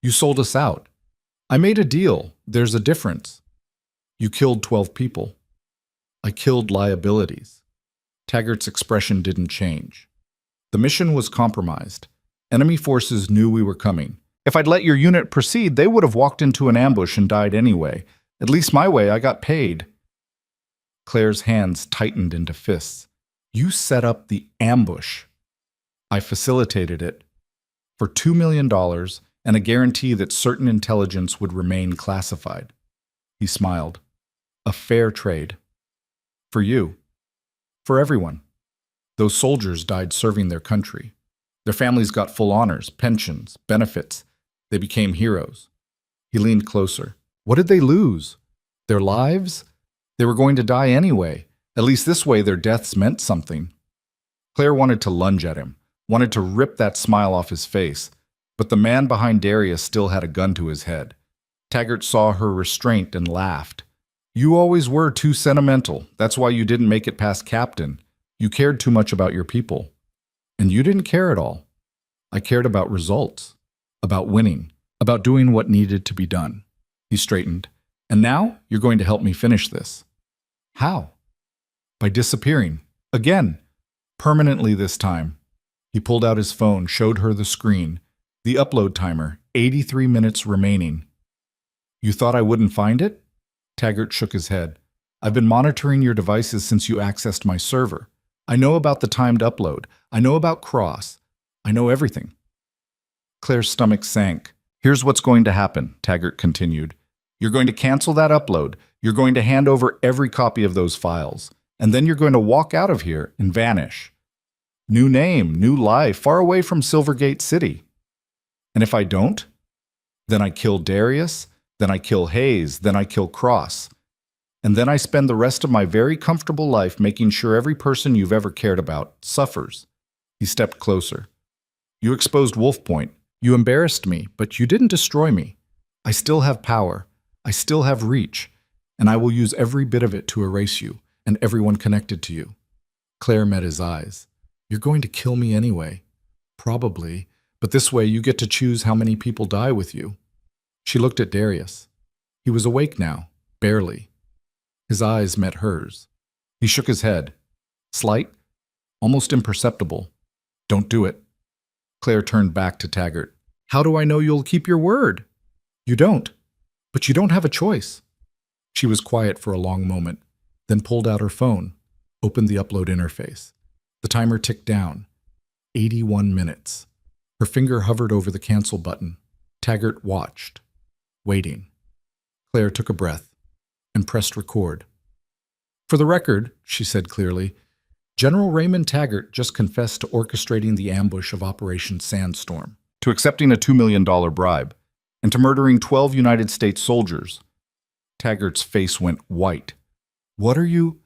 You sold us out. I made a deal. There's a difference. You killed 12 people. I killed liabilities." Taggart's expression didn't change. "The mission was compromised. Enemy forces knew we were coming. If I'd let your unit proceed, they would have walked into an ambush and died anyway. At least my way, I got paid." Claire's hands tightened into fists. "You set up the ambush." "I facilitated it. For $2 million and a guarantee that certain intelligence would remain classified." He smiled. "A fair trade. For you. For everyone. Those soldiers died serving their country. Their families got full honors, pensions, benefits. They became heroes." He leaned closer. "What did they lose? Their lives? They were going to die anyway. At least this way their deaths meant something." Claire wanted to lunge at him, wanted to rip that smile off his face, but the man behind Darius still had a gun to his head. Taggart saw her restraint and laughed. "You always were too sentimental. That's why you didn't make it past captain. You cared too much about your people. And you didn't care at all. I cared about results, about winning, about doing what needed to be done." He straightened. "And now you're going to help me finish this." "How?" "By disappearing. Again. Permanently this time." He pulled out his phone, showed her the screen. The upload timer, 83 minutes remaining. "You thought I wouldn't find it?" Taggart shook his head. "I've been monitoring your devices since you accessed my server. I know about the timed upload. I know about Cross. I know everything." Claire's stomach sank. "Here's what's going to happen," Taggart continued. "You're going to cancel that upload. You're going to hand over every copy of those files. And then you're going to walk out of here and vanish. New name, new life, far away from Silvergate City. And if I don't, then I kill Darius, then I kill Hayes, then I kill Cross. And then I spend the rest of my very comfortable life making sure every person you've ever cared about suffers." He stepped closer. "You exposed Wolf Point. You embarrassed me, but you didn't destroy me. I still have power. I still have reach. And I will use every bit of it to erase you and everyone connected to you." Claire met his eyes. "You're going to kill me anyway." "Probably, but this way you get to choose how many people die with you." She looked at Darius. He was awake now, barely. His eyes met hers. He shook his head. Slight, almost imperceptible. Don't do it. Claire turned back to Taggart. How do I know you'll keep your word? You don't. But you don't have a choice. She was quiet for a long moment, then pulled out her phone, opened the upload interface. The timer ticked down. 81 minutes. Her finger hovered over the cancel button. Taggart watched, waiting. Claire took a breath and pressed record. For the record, she said clearly, General Raymond Taggart just confessed to orchestrating the ambush of Operation Sandstorm, To accepting a $2 million bribe, and to murdering 12 United States soldiers. Taggart's face went white. What are you?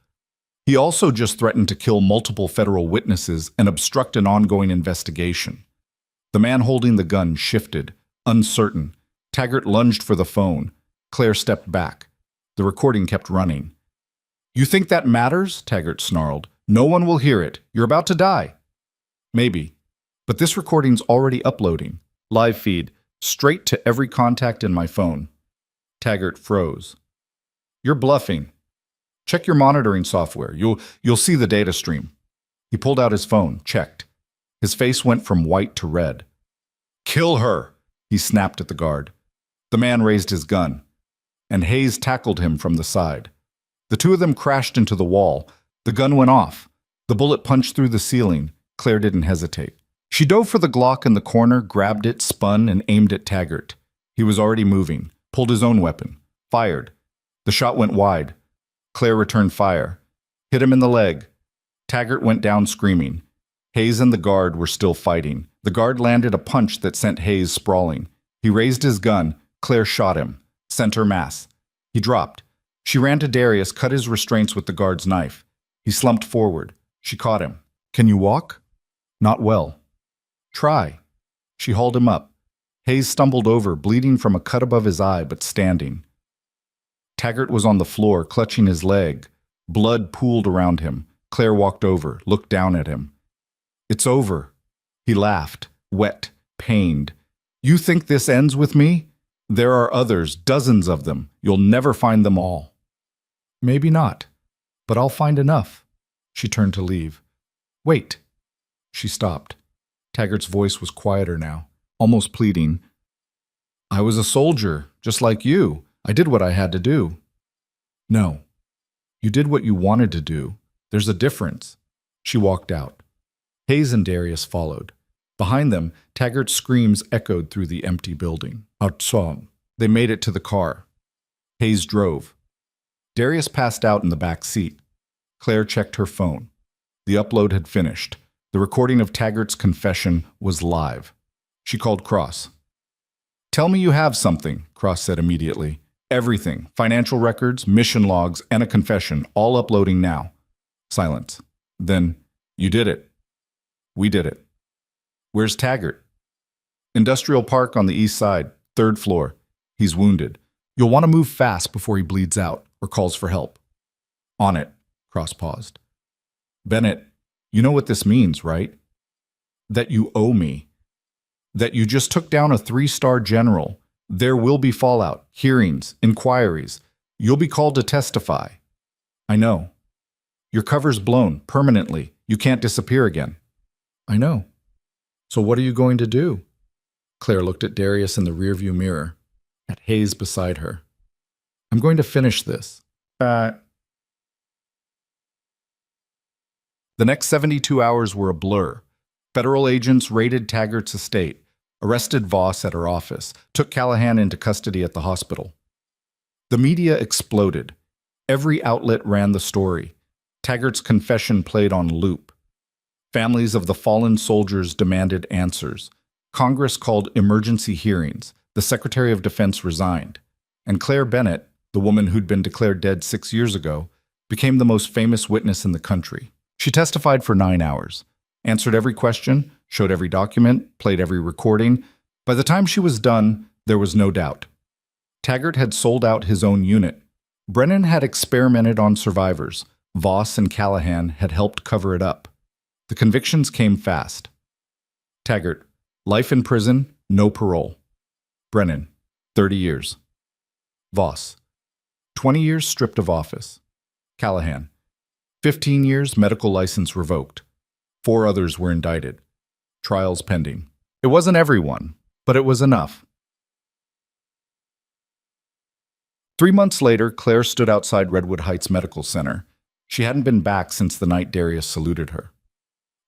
He also just threatened to kill multiple federal witnesses and obstruct an ongoing investigation. The man holding the gun shifted, uncertain. Taggart lunged for the phone. Claire stepped back. The recording kept running. You think that matters? Taggart snarled. No one will hear it. You're about to die. Maybe. But this recording's already uploading. Live feed, straight to every contact in my phone. Taggart froze. You're bluffing. Check your monitoring software. You'll see the data stream. He pulled out his phone, checked. His face went from white to red. Kill her, he snapped at the guard. The man raised his gun, and Hayes tackled him from the side. The two of them crashed into the wall. The gun went off. The bullet punched through the ceiling. Claire didn't hesitate. She dove for the Glock in the corner, grabbed it, spun, and aimed at Taggart. He was already moving, pulled his own weapon, fired. The shot went wide. Claire returned fire, hit him in the leg. Taggart went down screaming. Hayes and the guard were still fighting. The guard landed a punch that sent Hayes sprawling. He raised his gun. Claire shot him. Center mass. He dropped. She ran to Darius, cut his restraints with the guard's knife. He slumped forward. She caught him. Can you walk? Not well. Try. She hauled him up. Hayes stumbled over, bleeding from a cut above his eye, but standing. Taggart was on the floor, clutching his leg. Blood pooled around him. Claire walked over, looked down at him. It's over. He laughed, wet, pained. You think this ends with me? There are others, dozens of them. You'll never find them all. Maybe not, but I'll find enough. She turned to leave. Wait. She stopped. Taggart's voice was quieter now, almost pleading. I was a soldier, just like you. I did what I had to do. No. You did what you wanted to do. There's a difference. She walked out. Hayes and Darius followed. Behind them, Taggart's screams echoed through the empty building. Outside. They made it to the car. Hayes drove. Darius passed out in the back seat. Claire checked her phone. The upload had finished. The recording of Taggart's confession was live. She called Cross. Tell me you have something, Cross said immediately. Everything, financial records, mission logs, and a confession, all uploading now. Silence. Then, you did it. We did it. Where's Taggart? Industrial Park on the east side, 3rd floor. He's wounded. You'll want to move fast before he bleeds out or calls for help. On it, Cross paused. Bennett, you know what this means, right? That you owe me. That you just took down a 3-star general. There will be fallout, hearings, inquiries. You'll be called to testify. I know. Your cover's blown, permanently. You can't disappear again. I know. So what are you going to do? Claire looked at Darius in the rearview mirror, at Hayes beside her. I'm going to finish this. The next 72 hours were a blur. Federal agents raided Taggart's estate, arrested Voss at her office, took Callahan into custody at the hospital. The media exploded. Every outlet ran the story. Taggart's confession played on loop. Families of the fallen soldiers demanded answers. Congress called emergency hearings. The Secretary of Defense resigned. And Claire Bennett, the woman who'd been declared dead 6 years ago, became the most famous witness in the country. She testified for 9 hours, answered every question, showed every document, played every recording. By the time she was done, there was no doubt. Taggart had sold out his own unit. Brennan had experimented on survivors. Voss and Callahan had helped cover it up. The convictions came fast. Taggart, life in prison, no parole. Brennan, 30 years. Voss, 20 years stripped of office. Callahan, 15 years, medical license revoked. 4 others were indicted. Trials pending. It wasn't everyone, but it was enough. 3 months later, Claire stood outside Redwood Heights Medical Center. She hadn't been back since the night Darius saluted her.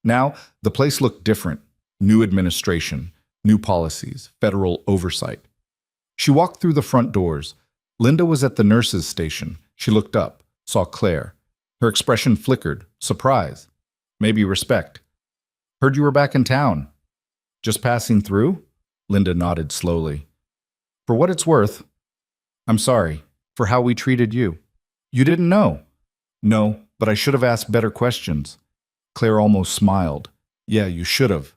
Now, the place looked different. New administration, new policies, federal oversight. She walked through the front doors. Linda was at the nurses' station. She looked up, saw Claire. Her expression flickered. Surprise. Maybe respect. Heard you were back in town. Just passing through? Linda nodded slowly. For what it's worth, I'm sorry for how we treated you. You didn't know. No, but I should have asked better questions. Claire almost smiled. Yeah, you should have.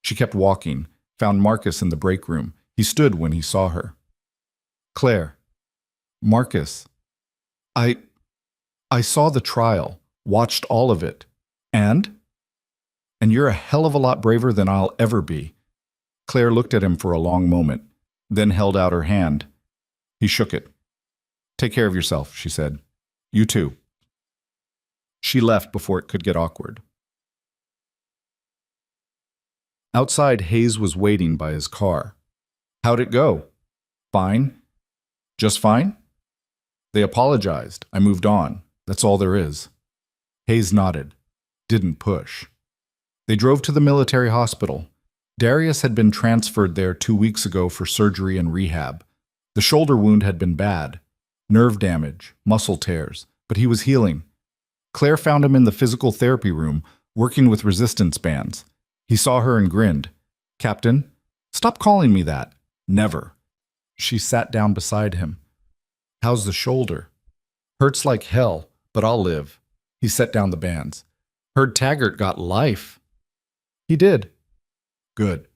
She kept walking, found Marcus in the break room. He stood when he saw her. Claire. Marcus. I saw the trial, watched all of it. And you're a hell of a lot braver than I'll ever be. Claire looked at him for a long moment, then held out her hand. He shook it. Take care of yourself, she said. You too. She left before it could get awkward. Outside, Hayes was waiting by his car. How'd it go? Fine. Just fine? They apologized. I moved on. That's all there is. Hayes nodded. Didn't push. They drove to the military hospital. Darius had been transferred there 2 weeks ago for surgery and rehab. The shoulder wound had been bad. Nerve damage, muscle tears, but he was healing. Claire found him in the physical therapy room, working with resistance bands. He saw her and grinned. Captain, stop calling me that. Never. She sat down beside him. How's the shoulder? Hurts like hell, but I'll live. He set down the bands. Heard Taggart got life. He did. Good.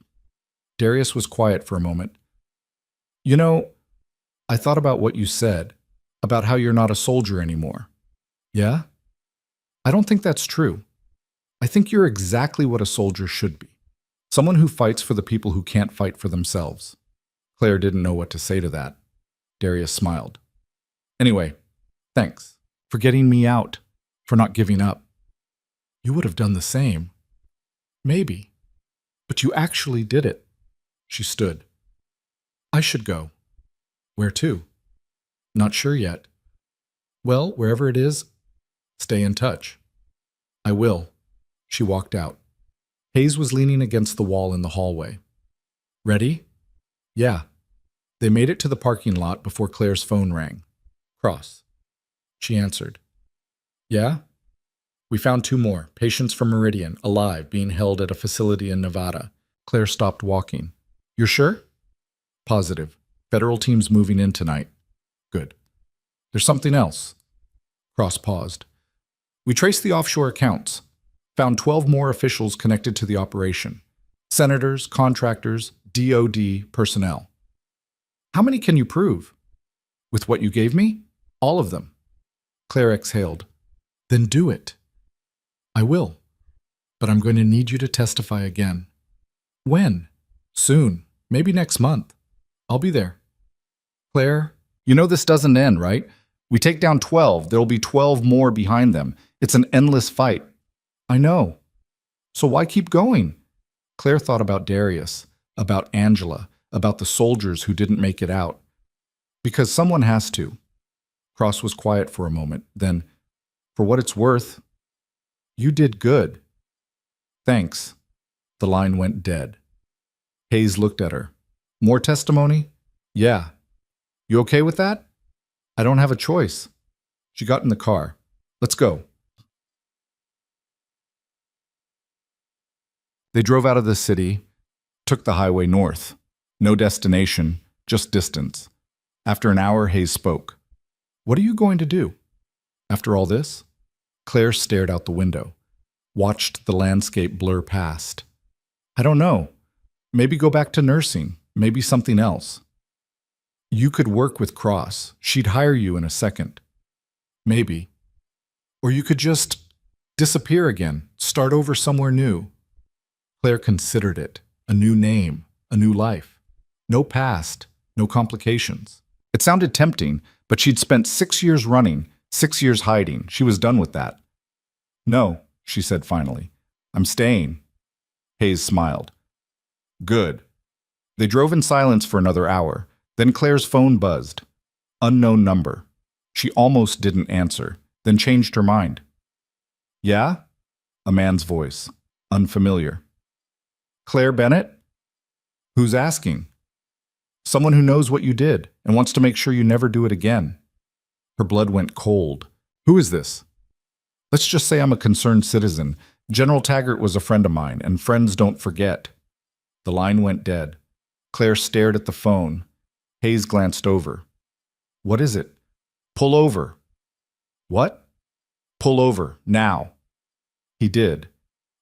Darius was quiet for a moment. You know, I thought about what you said, about how you're not a soldier anymore. Yeah? I don't think that's true. I think you're exactly what a soldier should be. Someone who fights for the people who can't fight for themselves. Claire didn't know what to say to that. Darius smiled. Anyway, thanks for getting me out, for not giving up. You would have done the same. Maybe. But you actually did it. She stood. I should go. Where to? Not sure yet. Well, wherever it is, stay in touch. I will. She walked out. Hayes was leaning against the wall in the hallway. Ready? Yeah. They made it to the parking lot before Claire's phone rang. Cross. She answered. Yeah? We found 2 more, patients from Meridian, alive, being held at a facility in Nevada. Claire stopped walking. You're sure? Positive. Federal team's moving in tonight. Good. There's something else. Cross paused. We traced the offshore accounts. Found 12 more officials connected to the operation. Senators, contractors, DOD personnel. How many can you prove? With what you gave me? All of them. Claire exhaled. Then do it. I will. But I'm going to need you to testify again. When? Soon. Maybe next month. I'll be there. Claire, you know this doesn't end, right? We take down 12. There'll be 12 more behind them. It's an endless fight. I know. So why keep going? Claire thought about Darius, about Angela, about the soldiers who didn't make it out. Because someone has to. Cross was quiet for a moment. Then, for what it's worth, you did good. Thanks. The line went dead. Hayes looked at her. More testimony? Yeah. You okay with that? I don't have a choice. She got in the car. Let's go. They drove out of the city, took the highway north. No destination, just distance. After an hour, Hayes spoke. What are you going to do? After all this? Claire stared out the window, watched the landscape blur past. I don't know. Maybe go back to nursing, maybe something else. You could work with Cross. She'd hire you in a second. Maybe. Or you could just disappear again, start over somewhere new. Claire considered it. A new name, a new life. No past, no complications. It sounded tempting, but she'd spent 6 years running, 6 years hiding. She was done with that. No, she said finally. I'm staying. Hayes smiled. Good. They drove in silence for another hour. Then Claire's phone buzzed. Unknown number. She almost didn't answer, then changed her mind. Yeah? A man's voice. Unfamiliar. Claire Bennett? Who's asking? Someone who knows what you did and wants to make sure you never do it again. Her blood went cold. Who is this? Let's just say I'm a concerned citizen. General Taggart was a friend of mine, and friends don't forget. The line went dead. Claire stared at the phone. Hayes glanced over. What is it? Pull over. What? Pull over, now. He did.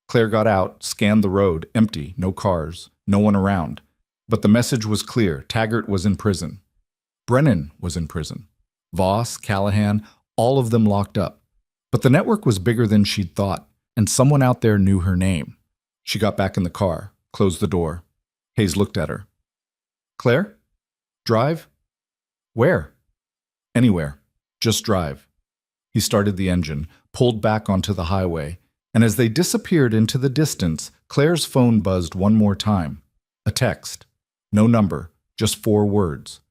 Claire got out, scanned the road, empty, no cars, no one around. But the message was clear. Taggart was in prison. Brennan was in prison. Voss, Callahan, all of them locked up. But the network was bigger than she'd thought, and someone out there knew her name. She got back in the car, closed the door. Hayes looked at her. Claire? Drive? Where? Anywhere. Just drive. He started the engine, pulled back onto the highway, and as they disappeared into the distance, Claire's phone buzzed one more time. A text. No number, just 4 words.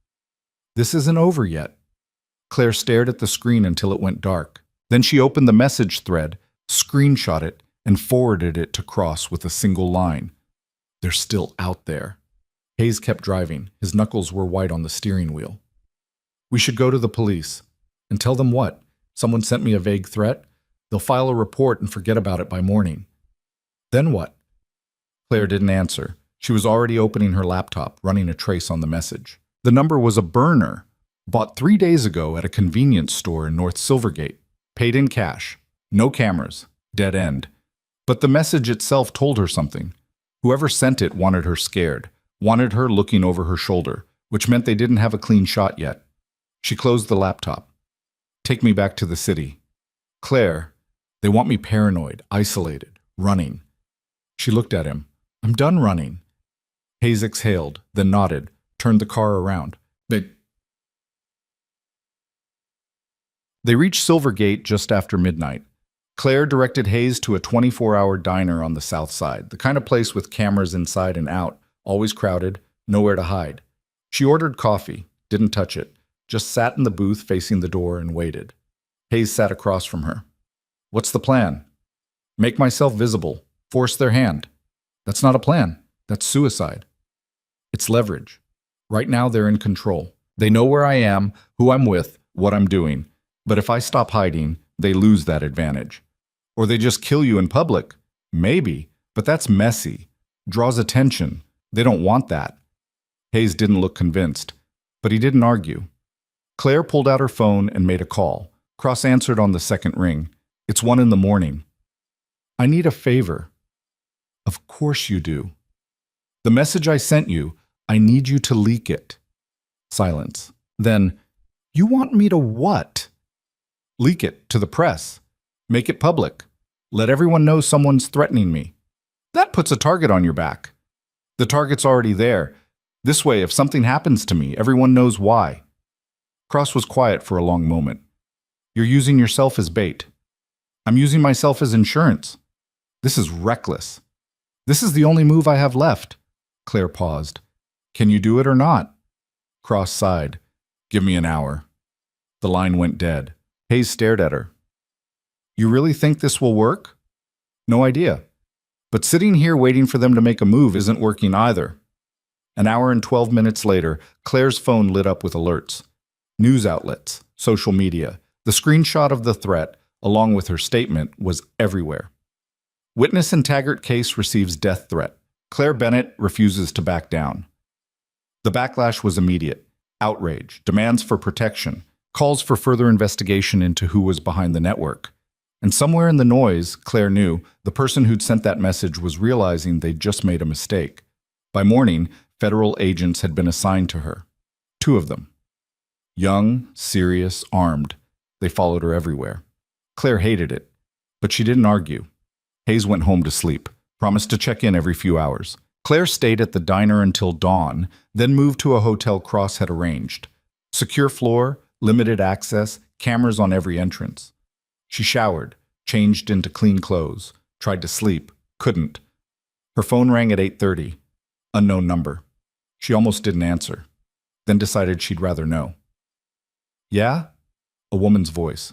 This isn't over yet. Claire stared at the screen until it went dark. Then she opened the message thread, screenshot it, and forwarded it to Cross with a single line. They're still out there. Hayes kept driving. His knuckles were white on the steering wheel. We should go to the police. And tell them what? Someone sent me a vague threat? They'll file a report and forget about it by morning. Then what? Claire didn't answer. She was already opening her laptop, running a trace on the message. The number was a burner, bought 3 days ago at a convenience store in North Silvergate. Paid in cash. No cameras. Dead end. But the message itself told her something. Whoever sent it wanted her scared, wanted her looking over her shoulder, which meant they didn't have a clean shot yet. She closed the laptop. Take me back to the city. Claire, they want me paranoid, isolated, running. She looked at him. I'm done running. Hayes exhaled, then nodded, turned the car around. They reached Silvergate just after midnight. Claire directed Hayes to a 24-hour diner on the south side, the kind of place with cameras inside and out, always crowded, nowhere to hide. She ordered coffee, didn't touch it, just sat in the booth facing the door and waited. Hayes sat across from her. What's the plan? Make myself visible, force their hand. That's not a plan. That's suicide. It's leverage. Right now they're in control. They know where I am, who I'm with, what I'm doing. But if I stop hiding, they lose that advantage. Or they just kill you in public. Maybe, but that's messy. Draws attention. They don't want that. Hayes didn't look convinced, but he didn't argue. Claire pulled out her phone and made a call. Cross answered on the second ring. It's 1 a.m. I need a favor. Of course you do. The message I sent you, I need you to leak it. Silence. Then, you want me to what? Leak it to the press. Make it public. Let everyone know someone's threatening me. That puts a target on your back. The target's already there. This way, if something happens to me, everyone knows why. Cross was quiet for a long moment. You're using yourself as bait. I'm using myself as insurance. This is reckless. This is the only move I have left. Claire paused. Can you do it or not? Cross sighed. Give me an hour. The line went dead. Hayes stared at her. You really think this will work? No idea. But sitting here waiting for them to make a move isn't working either. An hour and 12 minutes later, Claire's phone lit up with alerts. News outlets, social media. The screenshot of the threat, along with her statement, was everywhere. Witness in Taggart case receives death threat. Claire Bennett refuses to back down. The backlash was immediate. Outrage, demands for protection, calls for further investigation into who was behind the network. And somewhere in the noise, Claire knew, the person who'd sent that message was realizing they'd just made a mistake. By morning, federal agents had been assigned to her. 2 of them. Young, serious, armed. They followed her everywhere. Claire hated it, but she didn't argue. Hayes went home to sleep, promised to check in every few hours. Claire stayed at the diner until dawn, then moved to a hotel Cross had arranged. Secure floor, limited access, cameras on every entrance. She showered, changed into clean clothes, tried to sleep, couldn't. Her phone rang at 8:30. Unknown number. She almost didn't answer, then decided she'd rather know. Yeah? A woman's voice.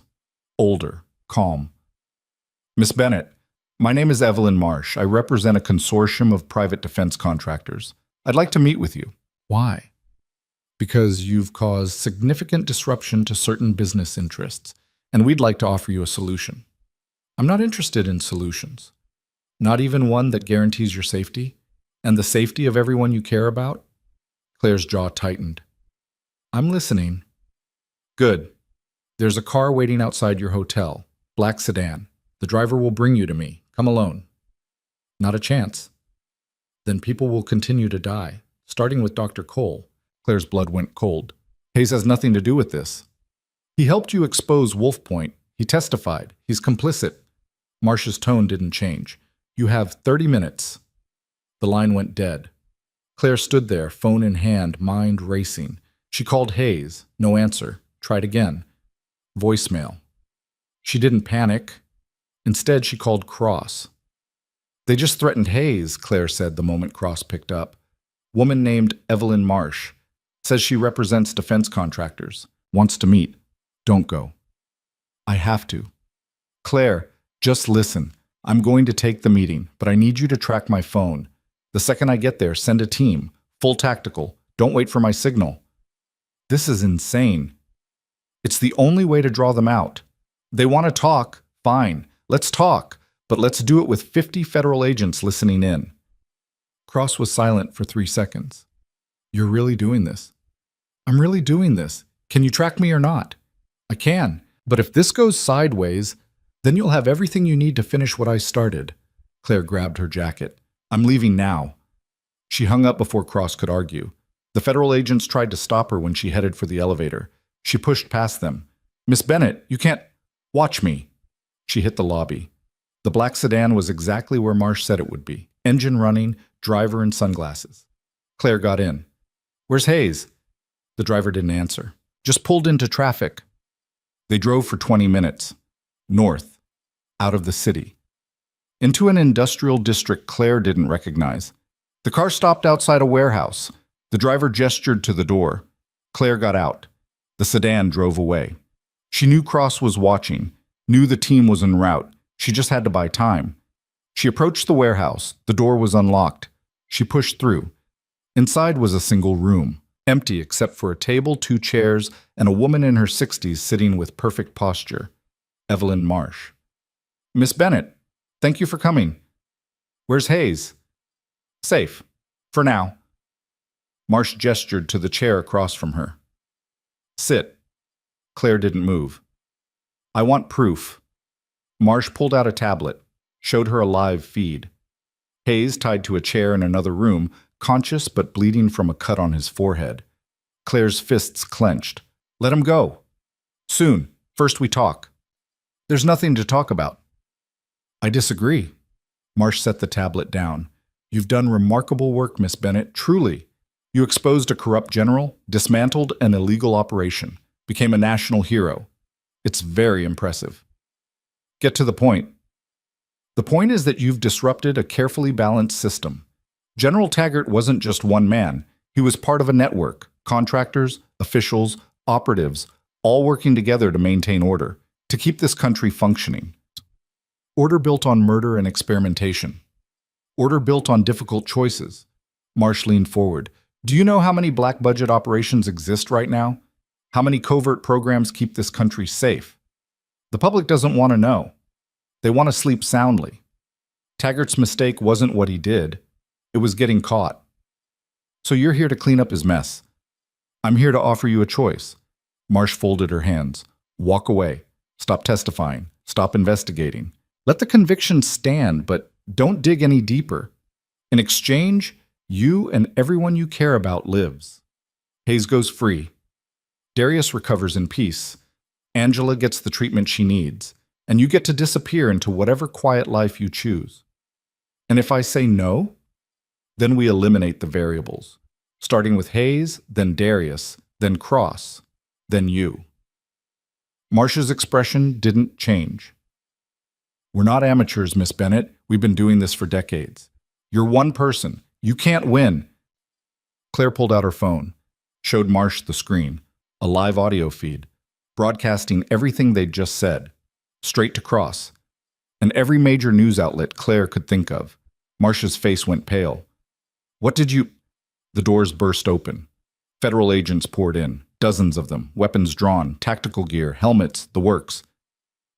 Older, calm. Miss Bennett, my name is Evelyn Marsh. I represent a consortium of private defense contractors. I'd like to meet with you. Why? Because you've caused significant disruption to certain business interests, and we'd like to offer you a solution. I'm not interested in solutions. Not even one that guarantees your safety and the safety of everyone you care about. Claire's jaw tightened. I'm listening. Good. There's a car waiting outside your hotel, black sedan. The driver will bring you to me. Come alone. Not a chance. Then people will continue to die, starting with Dr. Cole. Claire's blood went cold. Hayes has nothing to do with this. He helped you expose Wolf Point. He testified. He's complicit. Marsh's tone didn't change. You have 30 minutes. The line went dead. Claire stood there, phone in hand, mind racing. She called Hayes. No answer. Tried again. Voicemail. She didn't panic. Instead, she called Cross. They just threatened Hayes, Claire said the moment Cross picked up. Woman named Evelyn Marsh. Says she represents defense contractors. Wants to meet. Don't go. I have to. Claire, just listen. I'm going to take the meeting, but I need you to track my phone. The second I get there, send a team. Full tactical. Don't wait for my signal. This is insane. It's the only way to draw them out. They want to talk. Fine. Let's talk. But let's do it with 50 federal agents listening in. Cross was silent for 3 seconds. You're really doing this? I'm really doing this. Can you track me or not? I can. But if this goes sideways, then you'll have everything you need to finish what I started. Claire grabbed her jacket. I'm leaving now. She hung up before Cross could argue. The federal agents tried to stop her when she headed for the elevator. She pushed past them. Miss Bennett, you can't... Watch me. She hit the lobby. The black sedan was exactly where Marsh said it would be. Engine running, driver in sunglasses. Claire got in. Where's Hayes? The driver didn't answer. Just pulled into traffic. They drove for 20 minutes. North. Out of the city. Into an industrial district Claire didn't recognize. The car stopped outside a warehouse. The driver gestured to the door. Claire got out. The sedan drove away. She knew Cross was watching, knew the team was en route. She just had to buy time. She approached the warehouse. The door was unlocked. She pushed through. Inside was a single room, empty except for a table, 2 chairs, and a woman in her 60s sitting with perfect posture. Evelyn Marsh. Miss Bennett, thank you for coming. Where's Hayes? Safe. For now. Marsh gestured to the chair across from her. Sit. Claire didn't move. I want proof. Marsh pulled out a tablet, showed her a live feed. Hayes tied to a chair in another room, conscious but bleeding from a cut on his forehead. Claire's fists clenched. Let him go. Soon. First we talk. There's nothing to talk about. I disagree. Marsh set the tablet down. You've done remarkable work, Miss Bennett, truly. You exposed a corrupt general, dismantled an illegal operation, became a national hero. It's very impressive. Get to the point. The point is that you've disrupted a carefully balanced system. General Taggart wasn't just one man. He was part of a network, contractors, officials, operatives, all working together to maintain order, to keep this country functioning. Order built on murder and experimentation. Order built on difficult choices. Marsh leaned forward. Do you know how many black budget operations exist right now? How many covert programs keep this country safe? The public doesn't want to know. They want to sleep soundly. Taggart's mistake wasn't what he did. It was getting caught. So you're here to clean up his mess. I'm here to offer you a choice. Marsh folded her hands. Walk away. Stop testifying. Stop investigating. Let the conviction stand, but don't dig any deeper. In exchange, you and everyone you care about lives. Hayes goes free. Darius recovers in peace. Angela gets the treatment she needs, and you get to disappear into whatever quiet life you choose. And if I say no, then we eliminate the variables, starting with Hayes, then Darius, then Cross, then you. Marsh's expression didn't change. We're not amateurs, Miss Bennett. We've been doing this for decades. You're one person. You can't win. Claire pulled out her phone, showed Marsh the screen, a live audio feed, broadcasting everything they'd just said, straight to Cross, and every major news outlet Claire could think of. Marsh's face went pale. What did you... The doors burst open. Federal agents poured in, dozens of them, weapons drawn, tactical gear, helmets, the works.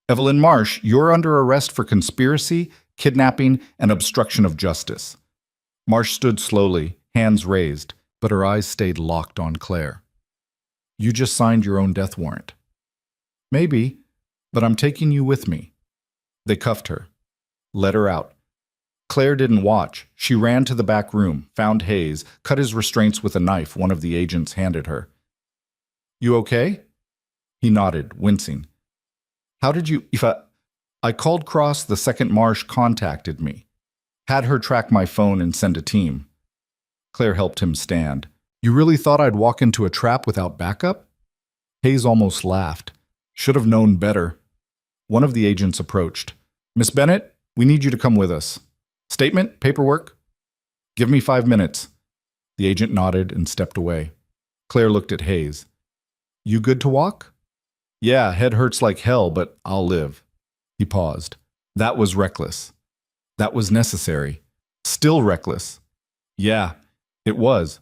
Evelyn Marsh, you're under arrest for conspiracy, kidnapping, and obstruction of justice. Marsh stood slowly, hands raised, but her eyes stayed locked on Claire. You just signed your own death warrant. Maybe, but I'm taking you with me. They cuffed her, let her out. Claire didn't watch. She ran to the back room, found Hayes, cut his restraints with a knife one of the agents handed her. You okay? He nodded, wincing. How did you... I called Cross the second Marsh contacted me. Had her track my phone and send a team. Claire helped him stand. You really thought I'd walk into a trap without backup? Hayes almost laughed. Should have known better. One of the agents approached. Miss Bennett, we need you to come with us. Statement? Paperwork? Give me 5 minutes. The agent nodded and stepped away. Claire looked at Hayes. You good to walk? Yeah, head hurts like hell, but I'll live. He paused. That was reckless. That was necessary. Still reckless. Yeah, it was.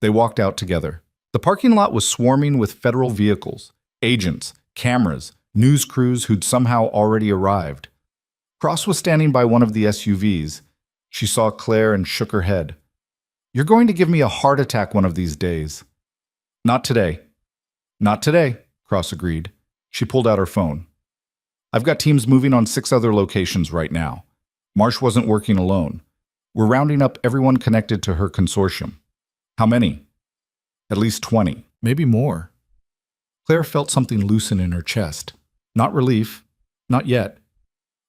They walked out together. The parking lot was swarming with federal vehicles, agents, cameras, news crews who'd somehow already arrived. Cross was standing by one of the SUVs. She saw Claire and shook her head. You're going to give me a heart attack one of these days. Not today. Not today, Cross agreed. She pulled out her phone. I've got teams moving on 6 other locations right now. Marsh wasn't working alone. We're rounding up everyone connected to her consortium. How many? At least 20, maybe more. Claire felt something loosen in her chest. Not relief, not yet,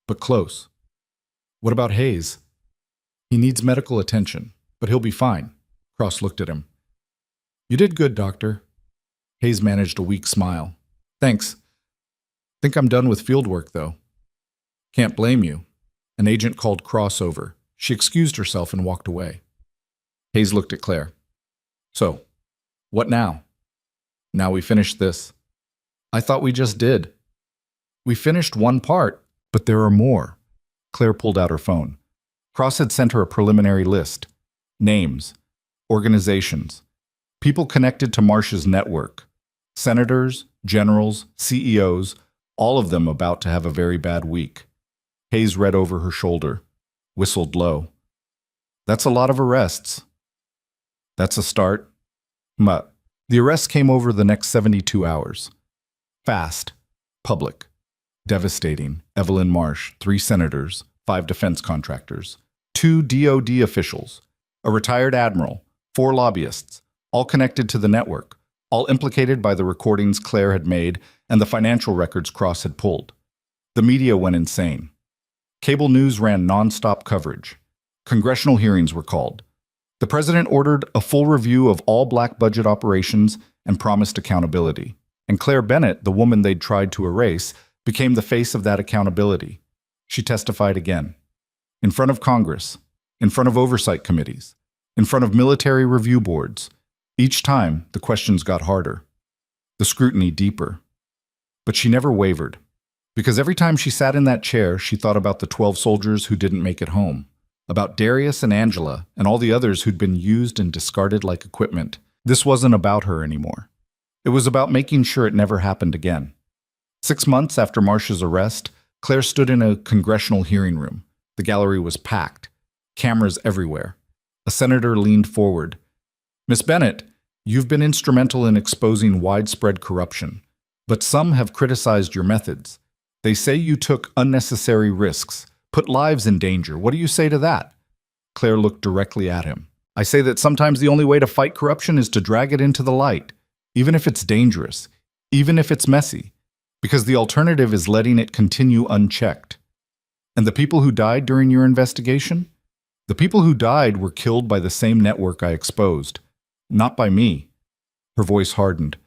but close. What about Hayes? He needs medical attention, but he'll be fine. Cross looked at him. You did good, Doctor. Hayes managed a weak smile. Thanks. Think I'm done with field work, though. Can't blame you. An agent called Cross over. She excused herself and walked away. Hayes looked at Claire. So, what now? Now we finished this. I thought we just did. We finished one part, but there are more. Claire pulled out her phone. Cross had sent her a preliminary list. Names, organizations, people connected to Marsh's network. Senators, generals, CEOs, all of them about to have a very bad week. Hayes read over her shoulder, whistled low. That's a lot of arrests. That's a start. The arrests came over the next 72 hours. Fast, public, devastating. Evelyn Marsh, 3 senators, 5 defense contractors, 2 DOD officials, a retired admiral, 4 lobbyists, all connected to the network, all implicated by the recordings Claire had made and the financial records Cross had pulled. The media went insane. Cable news ran non-stop coverage. Congressional hearings were called. The president ordered a full review of all black budget operations and promised accountability. And Claire Bennett, the woman they'd tried to erase, became the face of that accountability. She testified again. In front of Congress, in front of oversight committees, in front of military review boards. Each time, the questions got harder, the scrutiny deeper. But she never wavered, because every time she sat in that chair, she thought about the 12 soldiers who didn't make it home, about Darius and Angela and all the others who'd been used and discarded like equipment. This wasn't about her anymore. It was about making sure it never happened again. 6 months after Marsh's arrest, Claire stood in a congressional hearing room. The gallery was packed, cameras everywhere. A senator leaned forward. Miss Bennett, you've been instrumental in exposing widespread corruption, but some have criticized your methods. They say you took unnecessary risks, put lives in danger. What do you say to that? Claire looked directly at him. I say that sometimes the only way to fight corruption is to drag it into the light, even if it's dangerous, even if it's messy, because the alternative is letting it continue unchecked. And the people who died during your investigation? The people who died were killed by the same network I exposed. Not by me. Her voice hardened.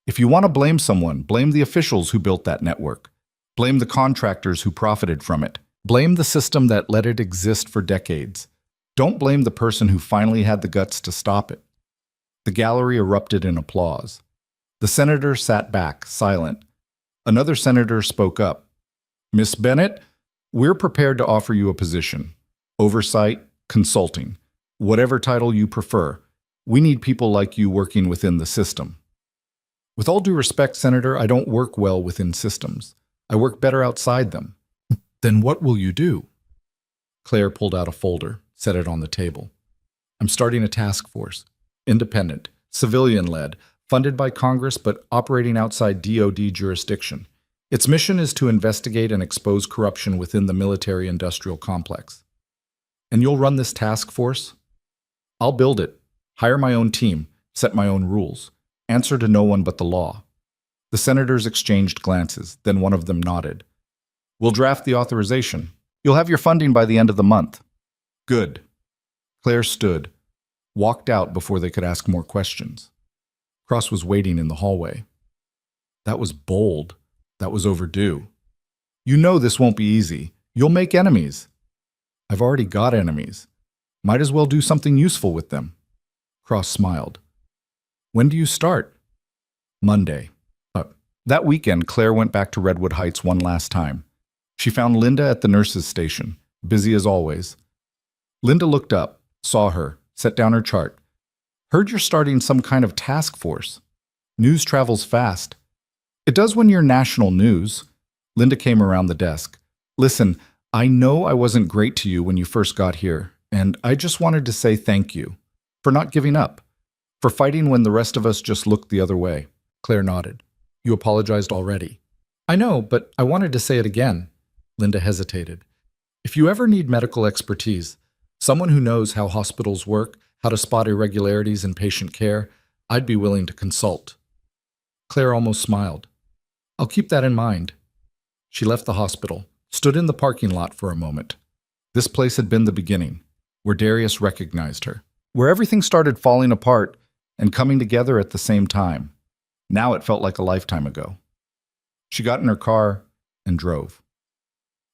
If you want to blame someone, blame the officials who built that network. Blame the contractors who profited from it. Blame the system that let it exist for decades. Don't blame the person who finally had the guts to stop it. The gallery erupted in applause. The senator sat back, silent. Another senator spoke up. Miss Bennett, we're prepared to offer you a position. Oversight, consulting. Whatever title you prefer. We need people like you working within the system. With all due respect, Senator, I don't work well within systems. I work better outside them. Then what will you do? Claire pulled out a folder, set it on the table. I'm starting a task force. Independent, civilian-led, funded by Congress but operating outside DoD jurisdiction. Its mission is to investigate and expose corruption within the military-industrial complex. And you'll run this task force? I'll build it, hire my own team, set my own rules, answer to no one but the law. The senators exchanged glances, then one of them nodded. We'll draft the authorization. You'll have your funding by the end of the month. Good. Claire stood, walked out before they could ask more questions. Cross was waiting in the hallway. That was bold. That was overdue. You know this won't be easy. You'll make enemies. I've already got enemies. Might as well do something useful with them. Cross smiled. When do you start? Monday. That weekend, Claire went back to Redwood Heights one last time. She found Linda at the nurses' station, busy as always. Linda looked up, saw her, set down her chart. Heard you're starting some kind of task force. News travels fast. It does when you're national news. Linda came around the desk. Listen, I know I wasn't great to you when you first got here, and I just wanted to say thank you. For not giving up. For fighting when the rest of us just looked the other way. Claire nodded. You apologized already. I know, but I wanted to say it again. Linda hesitated. If you ever need medical expertise, someone who knows how hospitals work, how to spot irregularities in patient care, I'd be willing to consult. Claire almost smiled. I'll keep that in mind. She left the hospital, stood in the parking lot for a moment. This place had been the beginning, where Darius recognized her, where everything started falling apart and coming together at the same time. Now it felt like a lifetime ago. She got in her car and drove.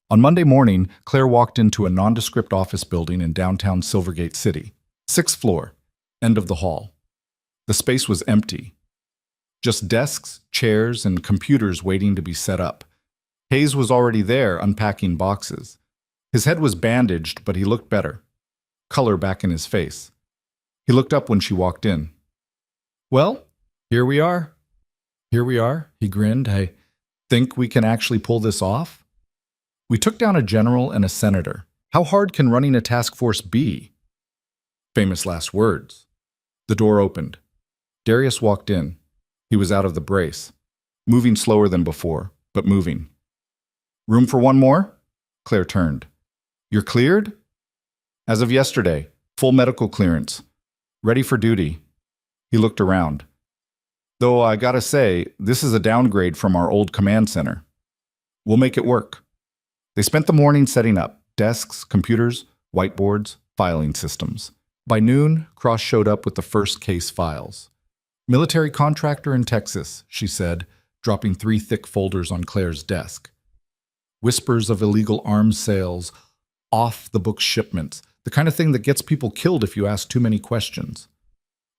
On Monday morning, Claire walked into a nondescript office building in downtown Silvergate City. 6th floor, end of the hall. The space was empty. Just desks, chairs, and computers waiting to be set up. Hayes was already there, unpacking boxes. His head was bandaged, but he looked better. Color back in his face. He looked up when she walked in. Well, here we are. Here we are, he grinned. I think we can actually pull this off? We took down a general and a senator. How hard can running a task force be? Famous last words. The door opened. Darius walked in. He was out of the brace. Moving slower than before, but moving. Room for one more? Claire turned. You're cleared? As of yesterday, full medical clearance. Ready for duty. He looked around. Though I gotta say, this is a downgrade from our old command center. We'll make it work. They spent the morning setting up desks, computers, whiteboards, filing systems. By noon, Cross showed up with the first case files. Military contractor in Texas, she said, dropping 3 thick folders on Claire's desk. Whispers of illegal arms sales, off-the-book shipments, the kind of thing that gets people killed if you ask too many questions.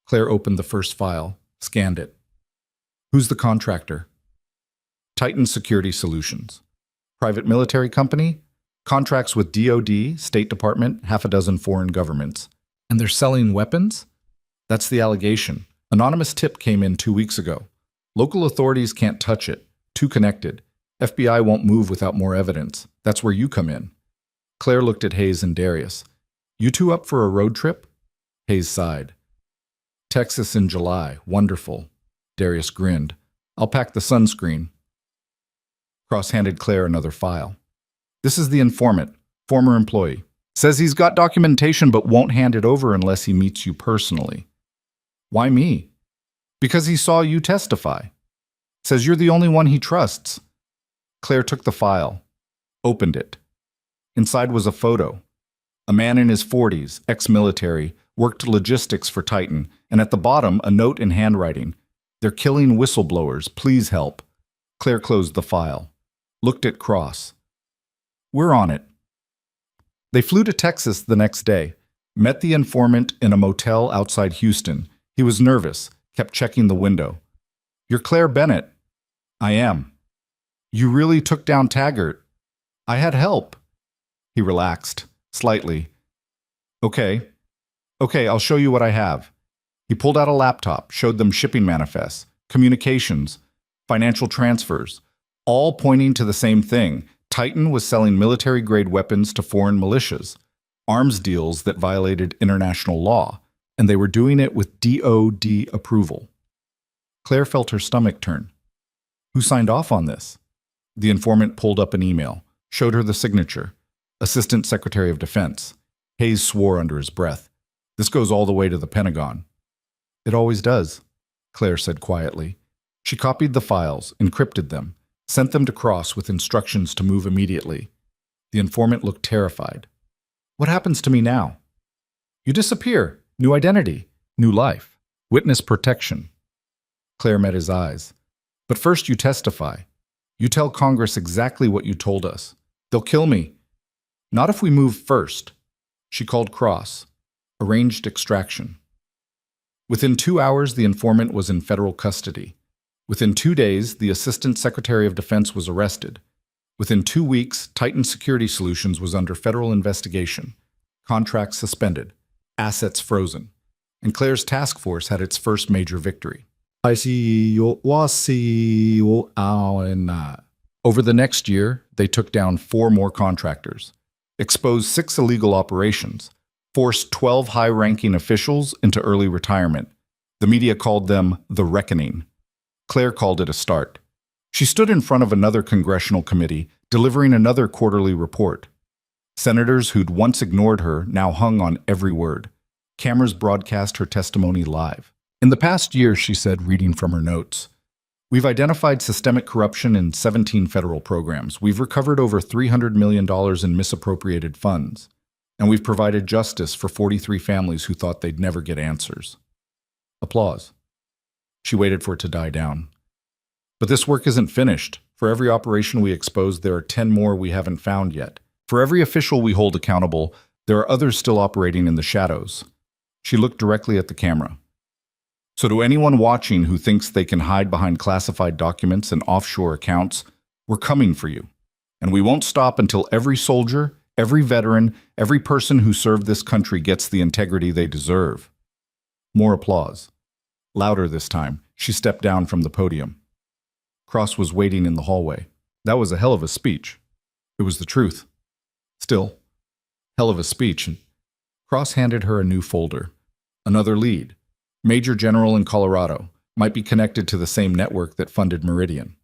Claire opened the first file, scanned it. Who's the contractor? Titan Security Solutions. Private military company? Contracts with DoD, State Department, 6 foreign governments. And they're selling weapons? That's the allegation. Anonymous tip came in 2 weeks ago. Local authorities can't touch it. Too connected. FBI won't move without more evidence. That's where you come in. Claire looked at Hayes and Darius. You two up for a road trip? Hayes sighed. Texas in July. Wonderful. Darius grinned. I'll pack the sunscreen. Cross handed Claire another file. This is the informant, former employee. Says he's got documentation but won't hand it over unless he meets you personally. Why me? Because he saw you testify. Says you're the only one he trusts. Claire took the file, opened it. Inside was a photo. A man in his 40s, ex-military, worked logistics for Titan, and at the bottom a note in handwriting. They're killing whistleblowers. Please help. Claire closed the file. looked at Cross. We're on it. They flew to Texas the next day, met the informant in a motel outside Houston. He was nervous, kept checking the window. You're Claire Bennett. I am. You really took down Taggart. I had help. He relaxed, slightly. Okay, I'll show you what I have. He pulled out a laptop, showed them shipping manifests, communications, financial transfers, all pointing to the same thing. Titan was selling military-grade weapons to foreign militias, arms deals that violated international law, and they were doing it with DOD approval. Claire felt her stomach turn. Who signed off on this? The informant pulled up an email, showed her the signature. Assistant Secretary of Defense. Hayes swore under his breath. This goes all the way to the Pentagon. It always does, Claire said quietly. She copied the files, encrypted them, sent them to Cross with instructions to move immediately. The informant looked terrified. What happens to me now? You disappear. New identity. New life. Witness protection. Claire met his eyes. But first you testify. You tell Congress exactly what you told us. They'll kill me. Not if we move first. She called Cross. Arranged extraction. Within 2 hours, the informant was in federal custody. Within 2 days, the Assistant Secretary of Defense was arrested. Within 2 weeks, Titan Security Solutions was under federal investigation. Contracts suspended. Assets frozen. And Claire's task force had its first major victory. Over the next year, they took down 4 more contractors, exposed 6 illegal operations, forced 12 high-ranking officials into early retirement. The media called them the Reckoning. Claire called it a start. She stood in front of another congressional committee, delivering another quarterly report. Senators who'd once ignored her now hung on every word. Cameras broadcast her testimony live. In the past year, she said, reading from her notes, we've identified systemic corruption in 17 federal programs. We've recovered over $300 million in misappropriated funds. And we've provided justice for 43 families who thought they'd never get answers. Applause. She waited for it to die down. But this work isn't finished. For every operation we exposed, there are 10 more we haven't found yet. For every official we hold accountable, there are others still operating in the shadows. She looked directly at the camera. So to anyone watching who thinks they can hide behind classified documents and offshore accounts, we're coming for you. And we won't stop until every soldier, every veteran, every person who served this country gets the integrity they deserve. More applause. Louder this time, she stepped down from the podium. Cross was waiting in the hallway. That was a hell of a speech. It was the truth. Still, hell of a speech. And Cross handed her a new folder. Another lead. Major General in Colorado. Might be connected to the same network that funded Meridian.